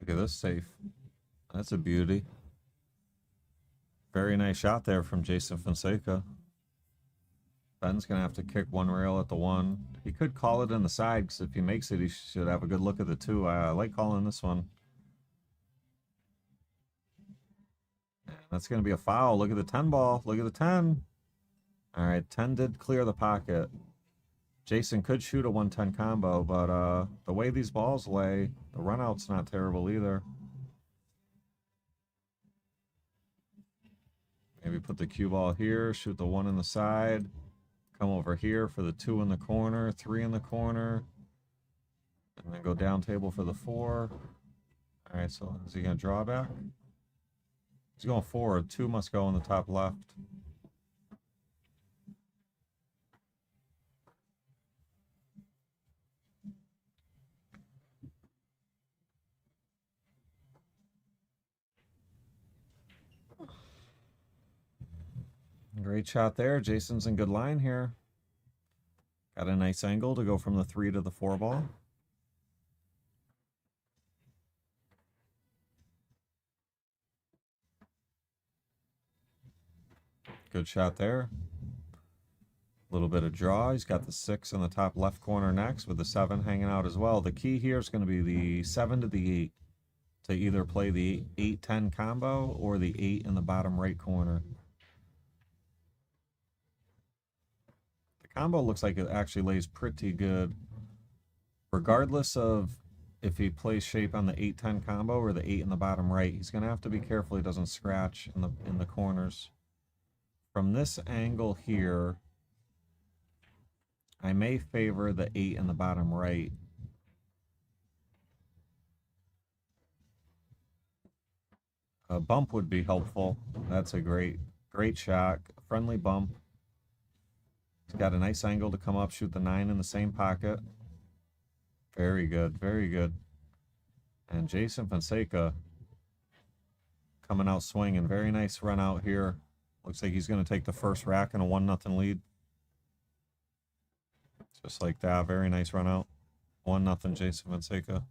Look at this safe. That's a beauty. Very nice shot there from Jason Fonseca. Ben's going to have to kick 1 rail at the 1. He could call it in the side, because if he makes it, he should have a good look at the 2. I like calling this one. And that's going to be a foul. Look at the 10 ball. Look at the 10. All right, 10 did clear the pocket. Jason could shoot a 110 combo, but the way these balls lay, the run out's not terrible either. Maybe put the cue ball here, shoot the 1 in the side, come over here for the 2 in the corner, 3 in the corner, and then go down table for the 4. All right, so is he going to draw back? He's going forward. 2 must go in the top left. Great shot there. Jason's in good line here. Got a nice angle to go from the 3 to the 4 ball. Good shot there. A little bit of draw. He's got the 6 in the top left corner next with the 7 hanging out as well. The key here is going to be the 7 to the 8 to either play the 8-10 combo or the 8 in the bottom right corner. Combo looks like it actually lays pretty good. Regardless of if he plays shape on the 8-10 combo or the 8 in the bottom right, he's going to have to be careful he doesn't scratch in the corners. From this angle here, I may favor the 8 in the bottom right. A bump would be helpful. That's a great shot. Friendly bump. He's got a nice angle to come up, shoot the 9 in the same pocket. Very good, very good. And Jason Fonseca coming out swinging. Very nice run out here. Looks like he's going to take the first rack in a 1-0 lead. Just like that. Very nice run out. 1-0 Jason Fonseca.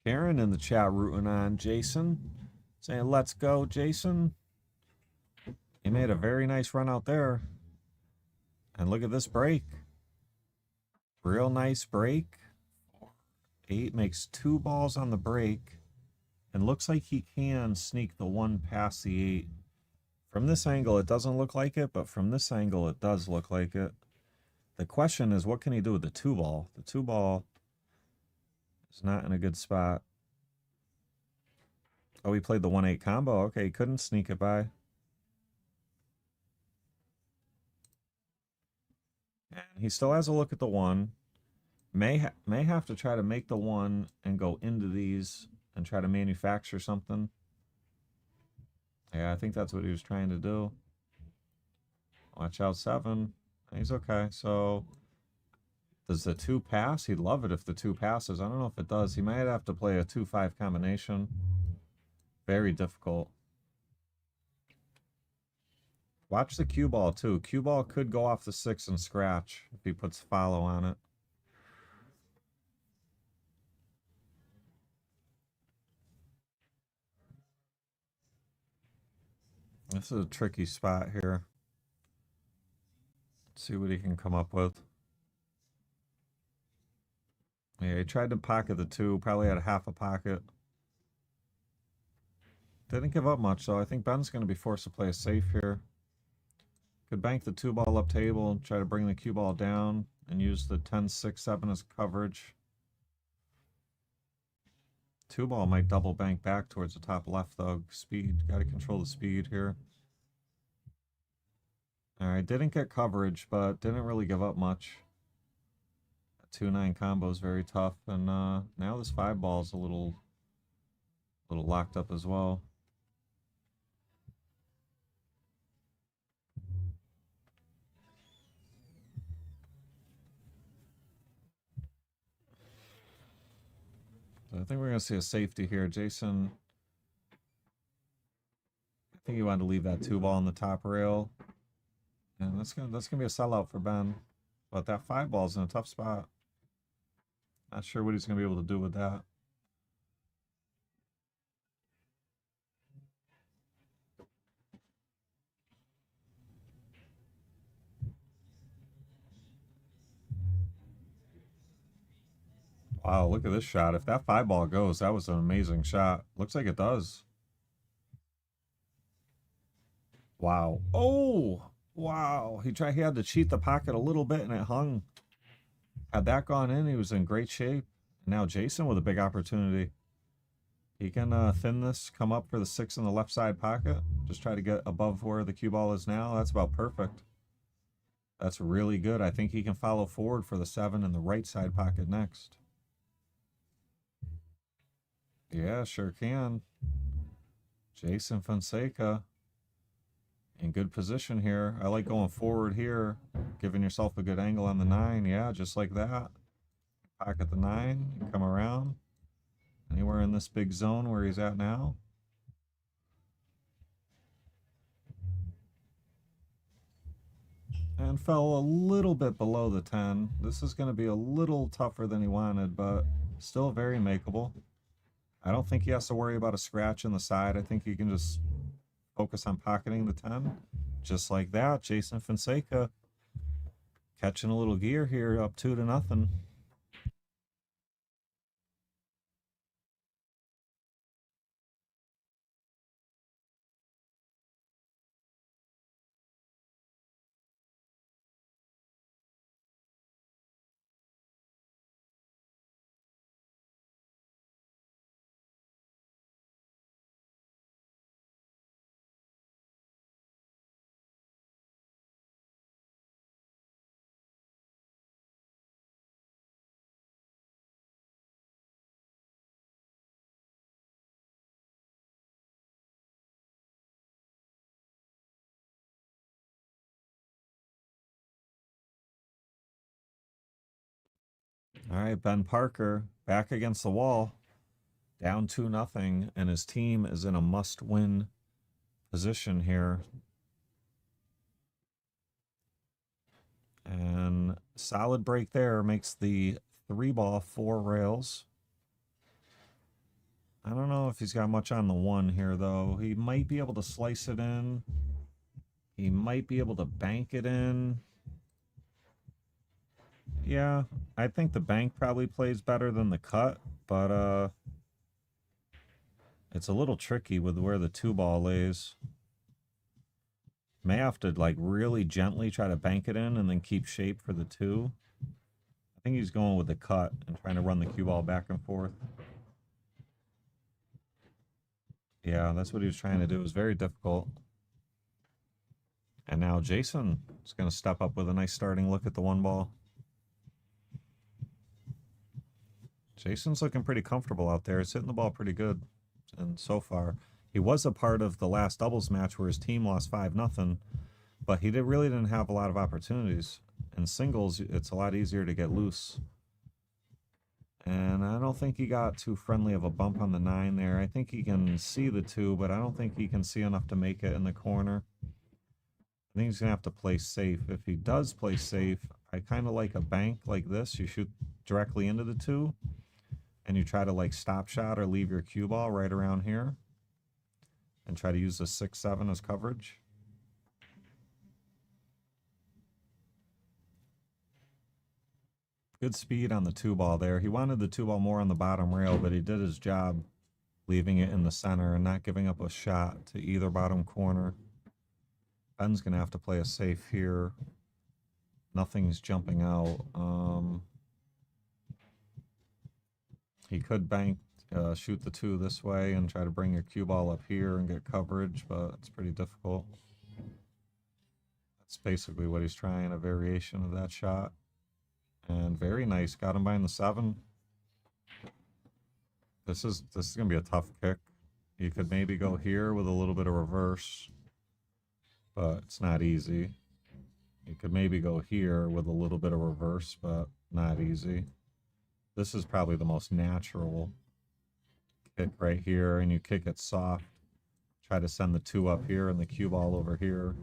Karen in the chat rooting on Jason. Saying, let's go, Jason. He made a very nice run out there. And look at this break. Real nice break. 8 makes 2 balls on the break. And looks like he can sneak the 1 past the 8. From this angle, it doesn't look like it, but from this angle, it does look like it. The question is, what can he do with the 2 ball? The 2 ball is not in a good spot. Oh, he played the 1-8 combo. Okay, he couldn't sneak it by. And he still has a look at the 1. May have to try to make the 1 and go into these and try to manufacture something. Yeah, I think that's what he was trying to do. Watch out, 7. He's okay. So, does the 2 pass? He'd love it if the 2 passes. I don't know if it does. He might have to play a 2-5 combination. Very difficult. Watch the cue ball, too. Cue ball could go off the 6 and scratch if he puts follow on it. This is a tricky spot here. Let's see what he can come up with. Yeah, he tried to pocket the 2. Probably had a half a pocket. Didn't give up much, though. I think Ben's going to be forced to play a safe here. Could bank the 2 ball up table and try to bring the cue ball down and use the 10, 6, 7 as coverage. 2 ball might double bank back towards the top left, though. Speed. Got to control the speed here. Alright, didn't get coverage, but didn't really give up much. 2-9 combo is very tough, and now this 5 ball is a little locked up as well. So I think we're going to see a safety here. Jason, I think he wanted to leave that 2 ball on the top rail. And that's gonna be a sellout for Ben. But that 5 ball's in a tough spot. Not sure what he's going to be able to do with that. Wow, look at this shot. If that 5 ball goes, that was an amazing shot. Looks like it does. Wow. Oh, wow. He had to cheat the pocket a little bit and it hung. Had that gone in, he was in great shape. Now Jason with a big opportunity. He can thin this, come up for the 6 in the left side pocket. Just try to get above where the cue ball is now. That's about perfect. That's really good. I think he can follow forward for the 7 in the right side pocket next. Yeah, sure can. Jason Fonseca in good position here. I like going forward here, giving yourself a good angle on the 9. Yeah, just like that. Pocket the 9, come around. Anywhere in this big zone where he's at now. And fell a little bit below the 10. This is going to be a little tougher than he wanted, but still very makeable. I don't think he has to worry about a scratch in the side. I think he can just focus on pocketing the 10. Just like that, Jason Fonseca catching a little gear here, up 2-0. All right, Ben Parker back against the wall, down 2-0, and his team is in a must-win position here. And solid break there makes the 3-ball 4 rails. I don't know if he's got much on the 1 here, though. He might be able to slice it in. He might be able to bank it in. Yeah, I think the bank probably plays better than the cut, but it's a little tricky with where the 2-ball lays. May have to like really gently try to bank it in and then keep shape for the 2. I think he's going with the cut and trying to run the cue ball back and forth. Yeah, that's what he was trying to do. It was very difficult. And now Jason is going to step up with a nice starting look at the 1 ball. Jason's looking pretty comfortable out there. He's hitting the ball pretty good. And so far, he was a part of the last doubles match where his team lost 5-0, but he really didn't have a lot of opportunities. In singles, it's a lot easier to get loose. And I don't think he got too friendly of a bump on the 9 there. I think he can see the 2, but I don't think he can see enough to make it in the corner. I think he's going to have to play safe. If he does play safe, I kind of like a bank like this. You shoot directly into the 2, and you try to like stop shot or leave your cue ball right around here, and try to use the 6-7 as coverage. Good speed on the 2-ball there. He wanted the 2-ball more on the bottom rail, but he did his job leaving it in the center and not giving up a shot to either bottom corner. Ben's going to have to play a safe here. Nothing's jumping out. He could bank, shoot the 2 this way and try to bring your cue ball up here and get coverage, but it's pretty difficult. That's basically what he's trying, a variation of that shot. And very nice. Got him behind the 7. This is going to be a tough kick. You could maybe go here with a little bit of reverse, but it's not easy. You could maybe go here with a little bit of reverse, but not easy. This is probably the most natural kick right here, and you kick it soft. Try to send the 2 up here and the cue ball over here.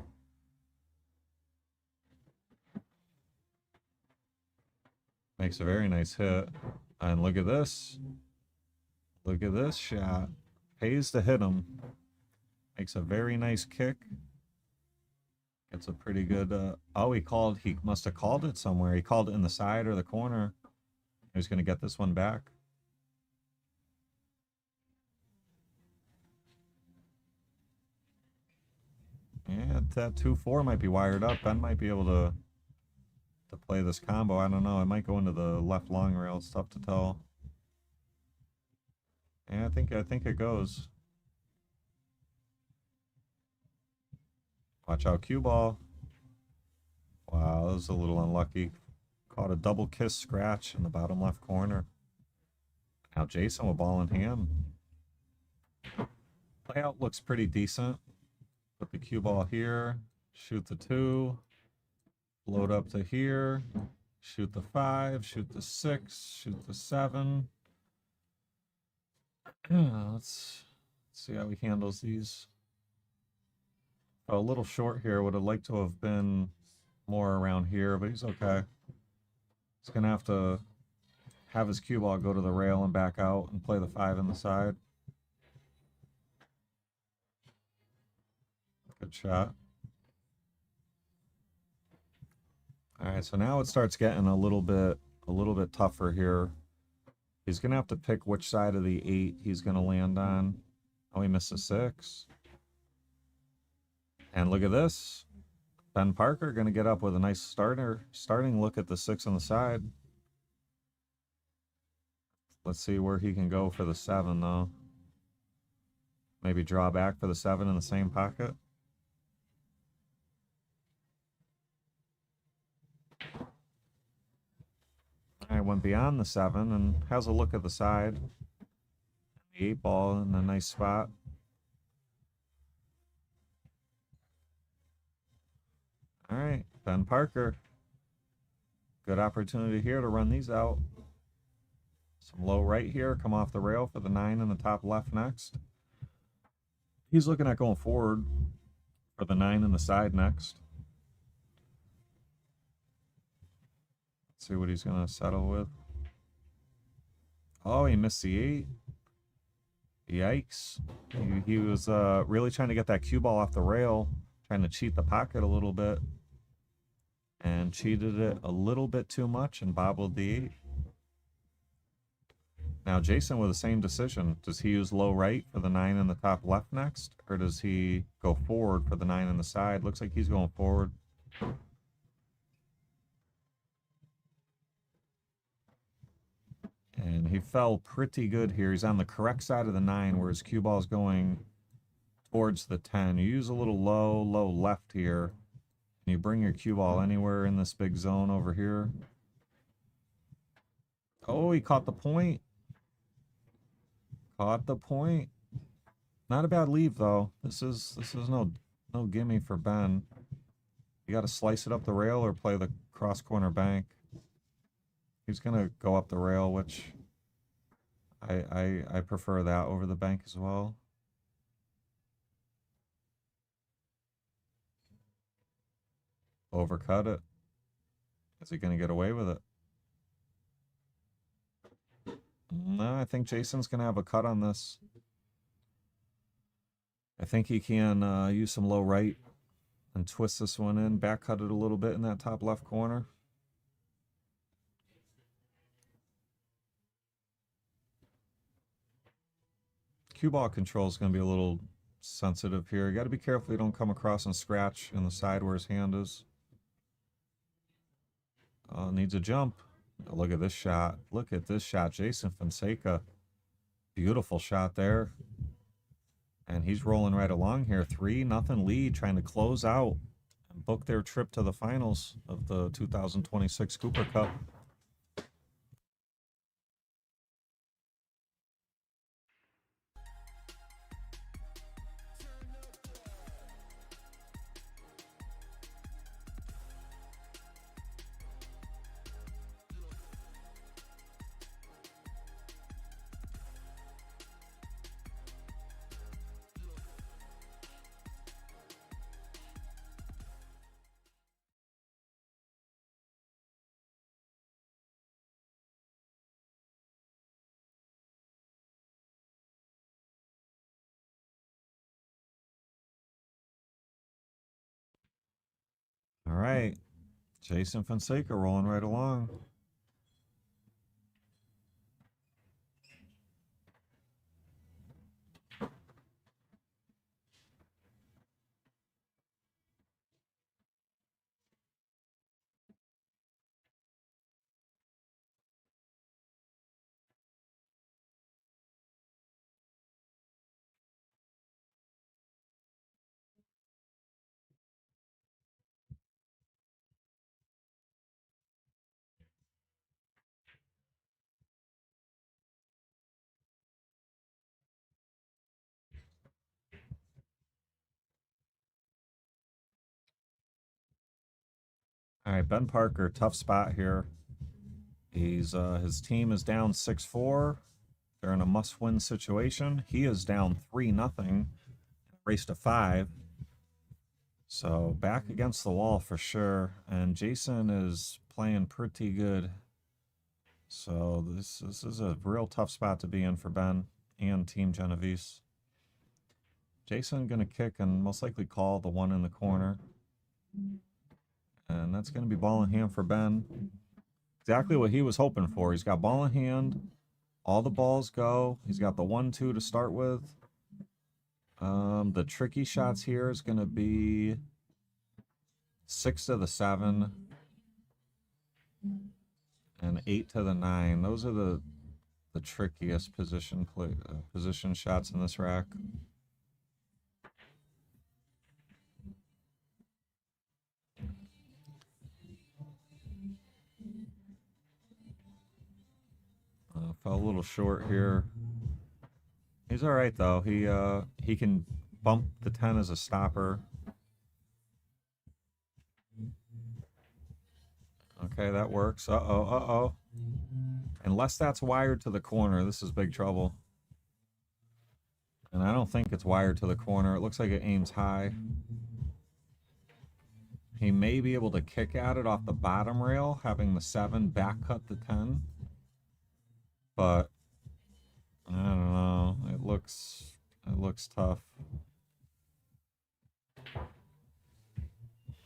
Makes a very nice hit. And look at this. Look at this shot. Pays to hit him. Makes a very nice kick. Gets a pretty good... he must have called it somewhere. He called it in the side or the corner. He was going to get this one back. Yeah, that 2-4 might be wired up. Ben might be able to play this combo. I don't know. It might go into the left long rail. It's tough to tell. Yeah, I think it goes. Watch out, cue ball. Wow, that was a little unlucky. Caught a double kiss scratch in the bottom left corner. Now Jason with ball in hand. Layout looks pretty decent. Put the cue ball here. Shoot the 2. Load up to here. Shoot the 5. Shoot the 6. Shoot the 7. Let's see how he handles these. Oh, a little short here. Would have liked to have been more around here, but he's okay. He's going to have his cue ball go to the rail and back out and play the 5 in the side. Good shot. All right, so now it starts getting a little bit tougher here. He's going to have to pick which side of the 8 he's going to land on. Oh, he missed a 6. And look at this. Ben Parker going to get up with a nice starting look at the 6 on the side. Let's see where he can go for the 7, though. Maybe draw back for the 7 in the same pocket. I went beyond the 7 and has a look at the side. The 8 ball in a nice spot. All right, Ben Parker. Good opportunity here to run these out. Some low right here. Come off the rail for the 9 in the top left next. He's looking at going forward for the 9 in the side next. Let's see what he's going to settle with. Oh, he missed the 8. Yikes. He was really trying to get that cue ball off the rail, trying to cheat the pocket a little bit, and cheated it a little bit too much and bobbled the 8. Now Jason with the same decision. Does he use low right for the 9 in the top left next, or does he go forward for the 9 in the side? Looks like he's going forward. And he fell pretty good here. He's on the correct side of the 9 where his cue ball is going towards the 10. You use a little low left here. And you bring your cue ball anywhere in this big zone over here. Oh, he caught the point. Caught the point. Not a bad leave though. This is no gimme for Ben. You got to slice it up the rail or play the cross corner bank. He's gonna go up the rail, which I prefer that over the bank as well. Overcut it. Is he gonna get away with it? No, I think Jason's gonna have a cut on this. I think he can use some low right and twist this one in, back cut it a little bit in that top left corner. Cue ball control is going to be a little sensitive here. You got to be careful you don't come across and scratch in the side where his hand is. Needs a jump. Oh, look at this shot. Look at this shot. Jason Fonseca. Beautiful shot there. And he's rolling right along here. 3-0 lead, trying to close out and book their trip to the finals of the 2026 Cooper Cup. All right, Jason Fonseca rolling right along. All right, Ben Parker, tough spot here. He's his team is down 6-4. They're in a must-win situation. He is down 3-0, race to 5. So back against the wall for sure. And Jason is playing pretty good. So this is a real tough spot to be in for Ben and Team Genovese. Jason gonna kick and most likely call the 1 in the corner. And that's going to be ball in hand for Ben. Exactly what he was hoping for. He's got ball in hand. All the balls go. He's got the 1-2 to start with. The tricky shots here is going to be 6 to the 7 and 8 to the 9. Those are the trickiest position shots in this rack. Fell a little short here. He's all right though. He can bump the 10 as a stopper. Okay, that works. Uh-oh. Unless that's wired to the corner, this is big trouble. And I don't think it's wired to the corner. It looks like it aims high. He may be able to kick at it off the bottom rail, having the 7 back cut the 10. But I don't know. It looks tough.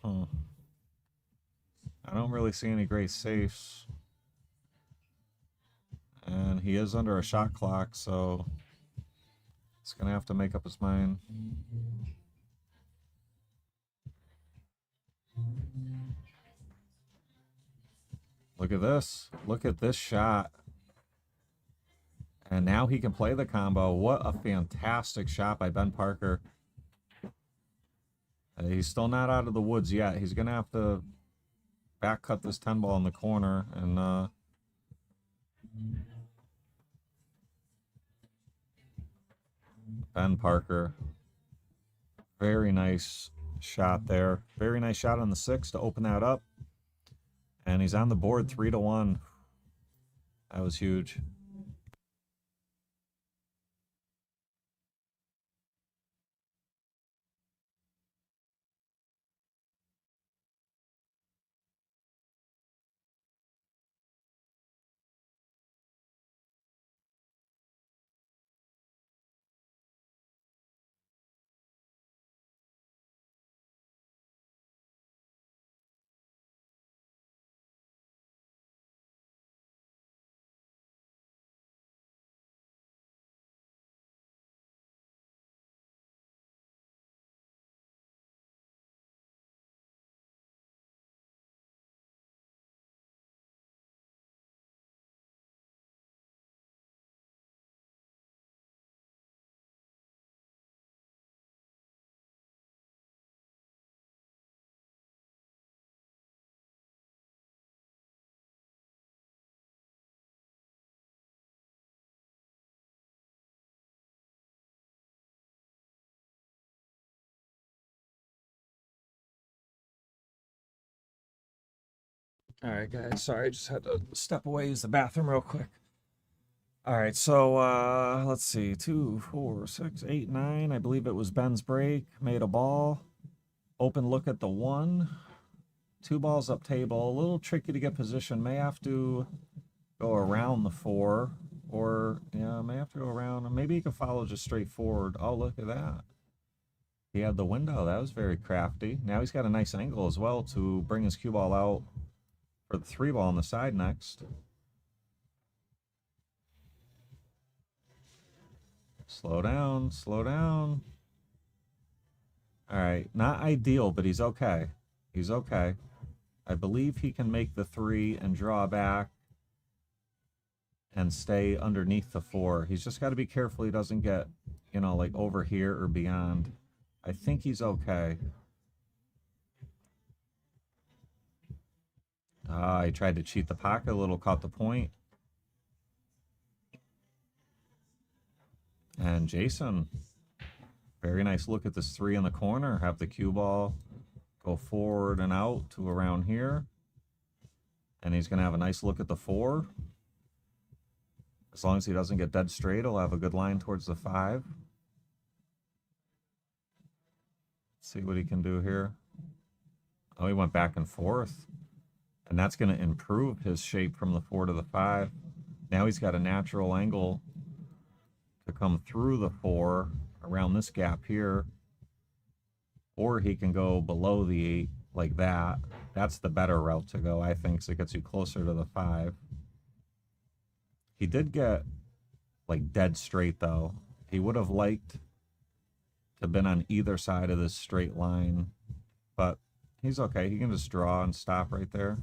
Huh. I don't really see any great safes. And he is under a shot clock, so he's going to have to make up his mind. Look at this. Look at this shot. And now he can play the combo. What a fantastic shot by Ben Parker. He's still not out of the woods yet. He's going to have to back cut this 10 ball in the corner. And Ben Parker. Very nice shot there. Very nice shot on the 6 to open that up. And he's on the board 3-1. That was huge. All right, guys. Sorry, I just had to step away, use the bathroom real quick. All right, so let's see. 2, 4, 6, 8, 9. I believe it was Ben's break. Made a ball. Open look at the 1. 2 balls up table. A little tricky to get position. May have to go around the 4. Or, yeah, may have to go around. Maybe he can follow just straight forward. Oh, look at that. He had the window. That was very crafty. Now he's got a nice angle as well to bring his cue ball out for the 3 ball on the side next. Slow down, slow down. All right, not ideal, but he's okay. He's okay. I believe he can make the 3 and draw back and stay underneath the 4. He's just got to be careful he doesn't get, you know, like over here or beyond. I think he's okay. He tried to cheat the pocket a little, caught the point. And Jason, very nice look at this 3 in the corner. Have the cue ball go forward and out to around here. And he's going to have a nice look at the 4. As long as he doesn't get dead straight, he'll have a good line towards the 5. Let's see what he can do here. Oh, he went back and forth. And that's going to improve his shape from the 4 to the 5. Now he's got a natural angle to come through the 4 around this gap here. Or he can go below the 8 like that. That's the better route to go, I think, so it gets you closer to the 5. He did get like dead straight though. He would have liked to have been on either side of this straight line, but he's okay. He can just draw and stop right there.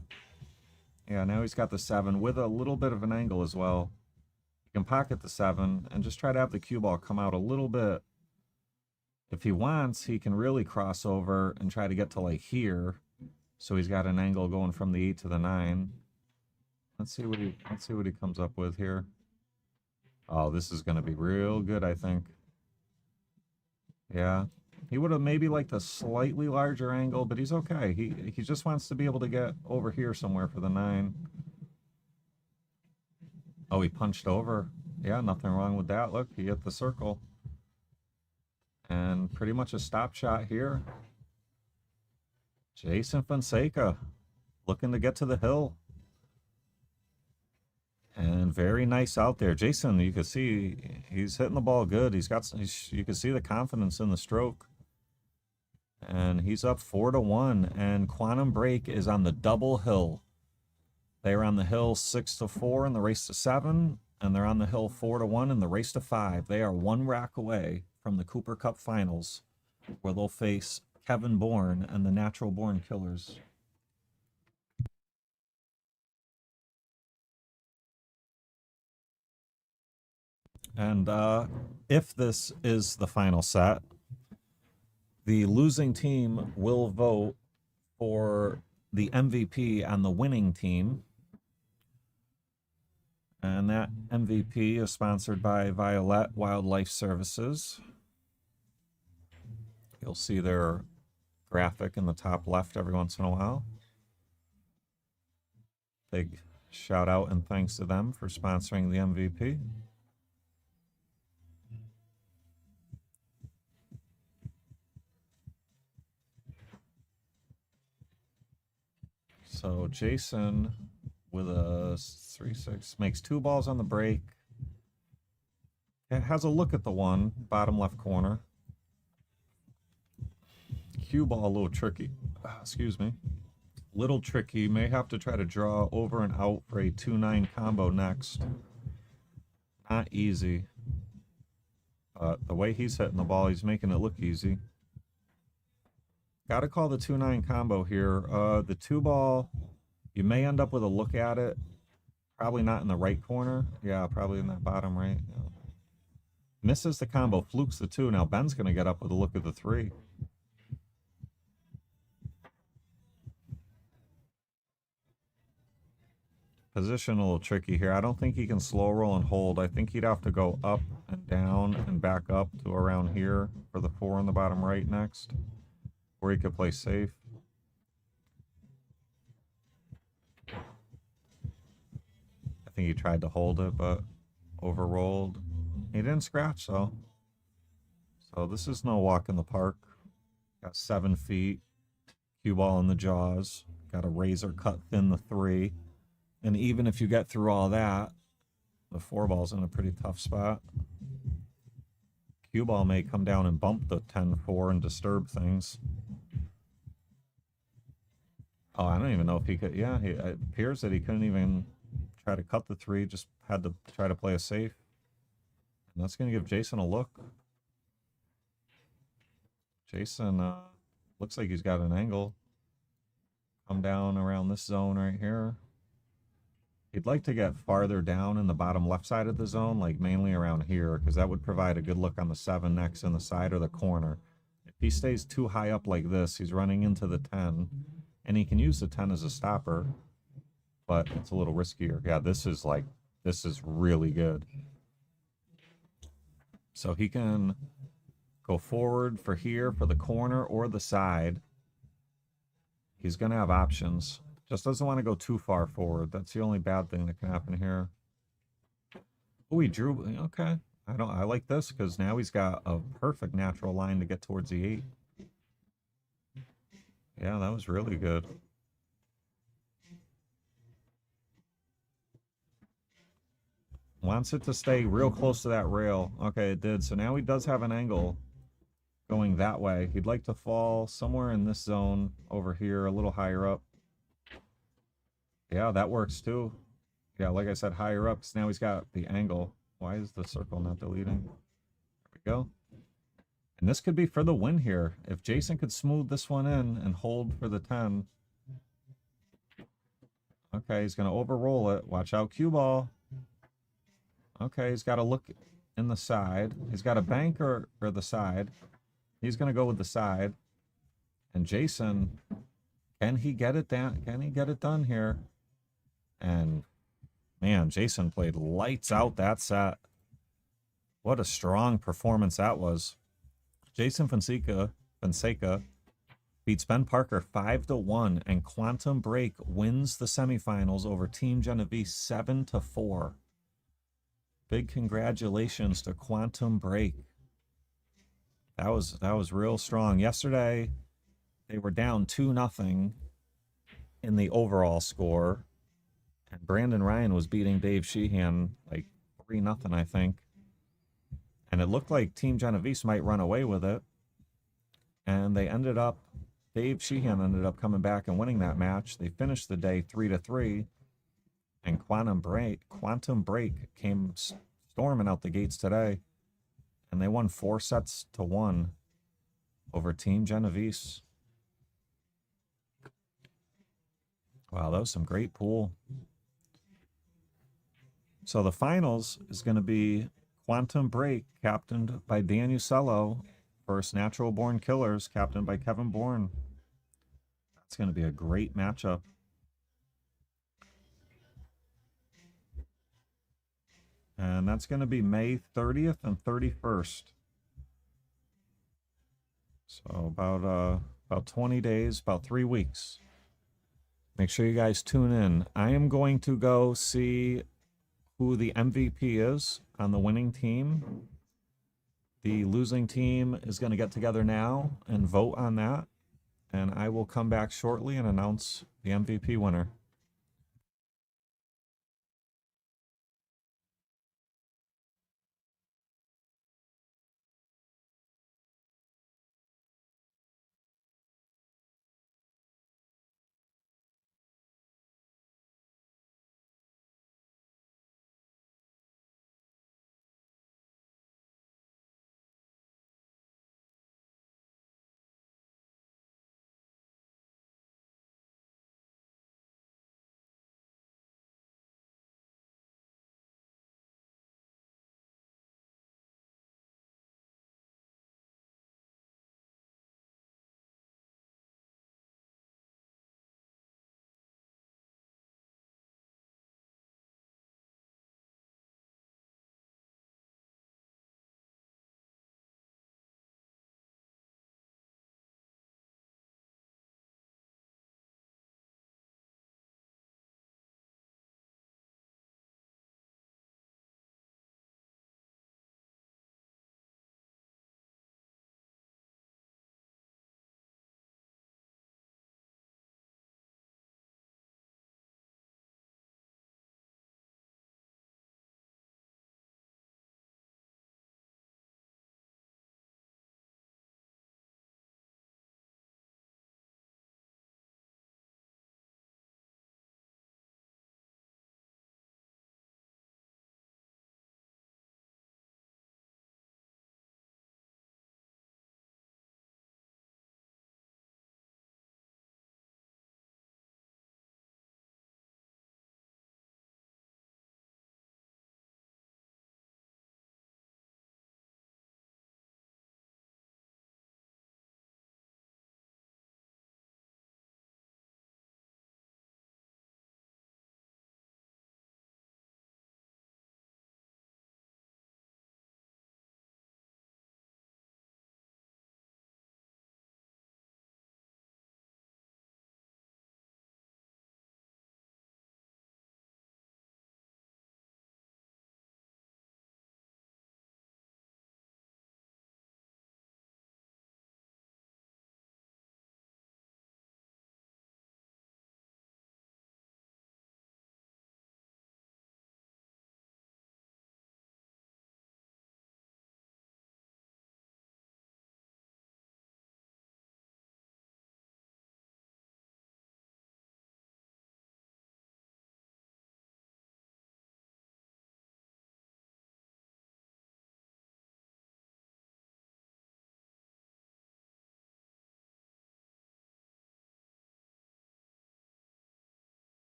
Yeah, now he's got the 7 with a little bit of an angle as well. He can pocket the 7 and just try to have the cue ball come out a little bit. If he wants, he can really cross over and try to get to like here. So he's got an angle going from the 8 to the 9. Let's see what he comes up with here. Oh, this is going to be real good, I think. Yeah. He would have maybe liked a slightly larger angle, but he's okay. He just wants to be able to get over here somewhere for the 9. Oh, he punched over. Yeah, nothing wrong with that. Look, he hit the circle. And pretty much a stop shot here. Jason Fonseca looking to get to the hill. And very nice out there. Jason, you can see he's hitting the ball good. You can see the confidence in the stroke. And he's up 4-1. And Quantum Break is on the double hill. They're on the hill 6-4 in the race to 7. And they're on the hill 4-1 in the race to 5. They are one rack away from the Cooper Cup Finals, where they'll face Kevin Bourne and the Natural Born Killers. And if this is the final set, the losing team will vote for the MVP and the winning team. And that MVP is sponsored by Violet Wildlife Services. You'll see their graphic in the top left every once in a while. Big shout out and thanks to them for sponsoring the MVP. So Jason with a 3-6 makes 2 balls on the break. It has a look at the one, bottom left corner. Cue ball a little tricky. Excuse me. Little tricky. May have to try to draw over and out for a 2-9 combo next. Not easy. The way he's hitting the ball, he's making it look easy. Got to call the 2-9 combo here. The 2-ball, you may end up with a look at it. Probably not in the right corner. Yeah, probably in that bottom right. Yeah. Misses the combo, flukes the 2. Now Ben's going to get up with a look at the 3. Position a little tricky here. I don't think he can slow roll and hold. I think he'd have to go up and down and back up to around here for the 4 in the bottom right next, where he could play safe. I think he tried to hold it, but overrolled. He didn't scratch, though. So this is no walk in the park. Got 7 feet. Cue ball in the jaws. Got a razor cut thin the 3. And even if you get through all that, the 4 ball's in a pretty tough spot. Cue ball may come down and bump the 10-4 and disturb things. Oh, I don't even know if he could. Yeah, it appears that he couldn't even try to cut the 3, just had to try to play a safe. And that's going to give Jason a look. Jason looks like he's got an angle. Come down around this zone right here. He'd like to get farther down in the bottom left side of the zone, like mainly around here, because that would provide a good look on the 7 next in the side or the corner. If he stays too high up like this, he's running into the 10, and he can use the 10 as a stopper, but it's a little riskier. Yeah, this is really good. So he can go forward for here, for the corner or the side. He's going to have options. Just doesn't want to go too far forward. That's the only bad thing that can happen here. Oh, he drew. Okay. I like this because now he's got a perfect natural line to get towards the 8. Yeah, that was really good. Wants it to stay real close to that rail. Okay, it did. So now he does have an angle going that way. He'd like to fall somewhere in this zone over here, a little higher up. Yeah, that works too. Yeah, like I said, higher up, because now he's got the angle. Why is the circle not deleting? There we go. And this could be for the win here. If Jason could smooth this one in and hold for the 10. Okay, he's going to overroll it. Watch out, cue ball. Okay, he's got to look in the side. He's got a bank or the side. He's going to go with the side. And Jason, can he get it down? Can he get it done here? And, man, Jason played lights out that set. What a strong performance that was. Jason Fonseca beats Ben Parker 5-1, and Quantum Break wins the semifinals over Team Genovese 7-4. Big congratulations to Quantum Break. That was real strong. Yesterday, they were down 2-0 in the overall score. And Brandon Ryan was beating Dave Sheehan like 3-0, I think. And it looked like Team Genovese might run away with it. And Dave Sheehan ended up coming back and winning that match. They finished the day 3-3. And Quantum Break came storming out the gates today. And they won 4-1 over Team Genovese. Wow, that was some great pool. So the finals is going to be Quantum Break, captained by Dan Usello, versus Natural Born Killers, captained by Kevin Bourne. That's going to be a great matchup. And that's going to be May 30th and 31st. So about 20 days, about 3 weeks. Make sure you guys tune in. I am going to go see who the MVP is on the winning team. The losing team is going to get together now and vote on that. And I will come back shortly and announce the MVP winner.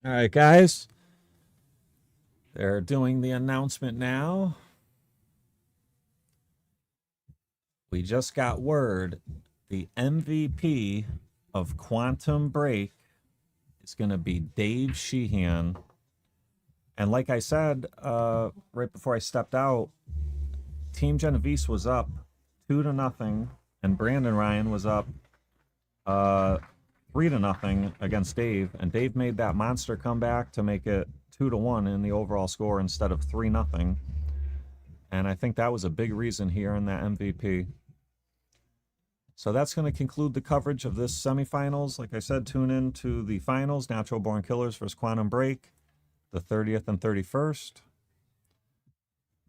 All right, guys. They're doing the announcement now. We just got word the MVP of Quantum Break is going to be Dave Sheehan. And like I said, right before I stepped out, Team Genovese was up 2-0, and Brandon Ryan was up 3-0 against Dave. And Dave made that monster comeback to make it 2-1 in the overall score instead of 3-0. And I think that was a big reason here in that MVP. So that's going to conclude the coverage of this semifinals. Like I said, tune in to the finals, Natural Born Killers versus Quantum Break, the 30th and 31st.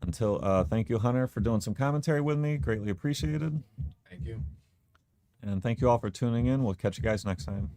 Until, thank you, Hunter, for doing some commentary with me. Greatly appreciated. Thank you. And thank you all for tuning in. We'll catch you guys next time.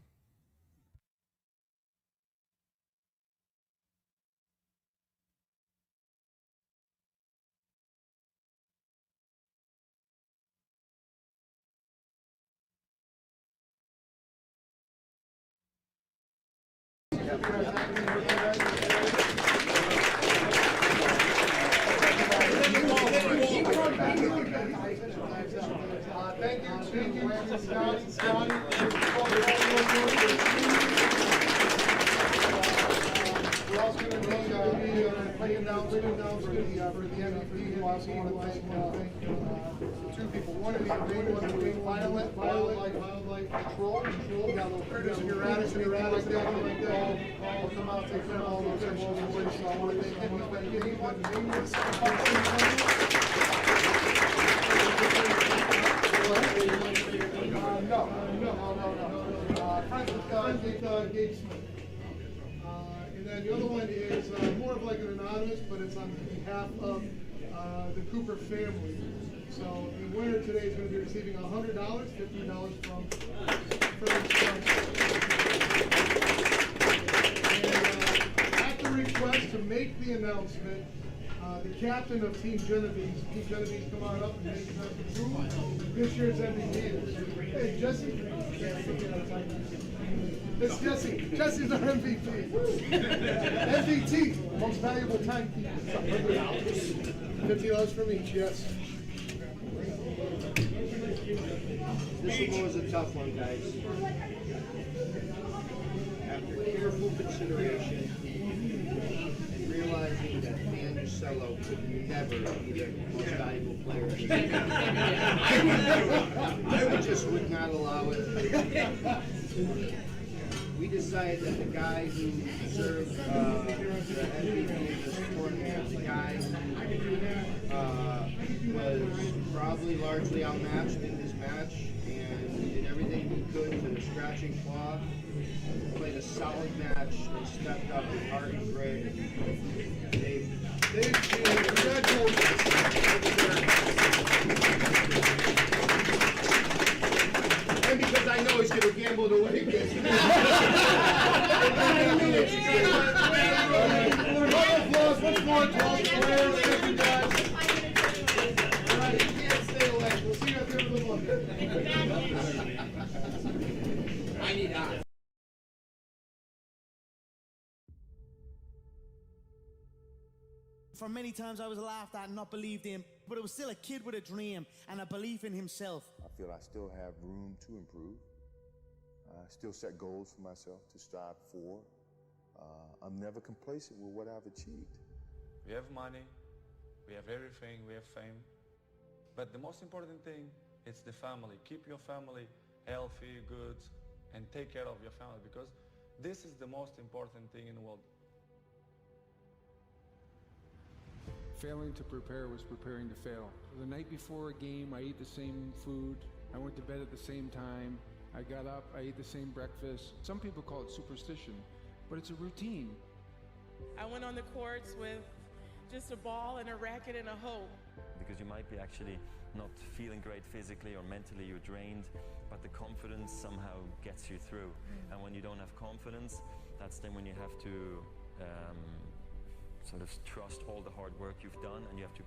We're also going to be playing down for the MVP. We also want to thank two people. One is Wildlife Control. We got a little critters in your attic, like that. I'll come out, take care of all those extra boys. So I want to thank him. He's been getting one. No. Friends with Gabe Smith. And then the other one is more of like an anonymous, but it's on behalf of the Cooper family. So the winner today is going to be receiving $100, $50 from each And at the request to make the announcement, the captain of Team Genovese, come on up and make an announcement. Who this year's MVP is? Hey, Jesse. It's Jesse. Jesse's our MVP. MVP, most valuable timekeeper. $50 from each, yes. This one was a tough one, guys. After careful consideration and realizing that Mancello could never be the most valuable player in the game, I just would not allow it. We decided that the guy who deserved the MVP of this tournament, the guy who was probably largely outmatched in this match and did everything he could to scratch and claw, played a solid match and stepped up with heart and grit. Dave, and because I know he's going to gamble to win against me. What's more applause players? Thank you guys. All right, you can't stay away. We'll see you at the end of the month. I need eyes. For many times I was laughed at and not believed in, but it was still a kid with a dream and a belief in himself. I feel I still have room to improve. I still set goals for myself to strive for. I'm never complacent with what I've achieved. We have money, we have everything, we have fame. But the most important thing is the family. Keep your family healthy, good, and take care of your family, because this is the most important thing in the world. Failing to prepare was preparing to fail. The night before a game, I ate the same food. I went to bed at the same time. I got up, I ate the same breakfast. Some people call it superstition, but it's a routine. I went on the courts with just a ball and a racket and a hope. Because you might be actually not feeling great physically or mentally, you're drained, but the confidence somehow gets you through. And when you don't have confidence, that's then when you have to sort of trust all the hard work you've done, and you have to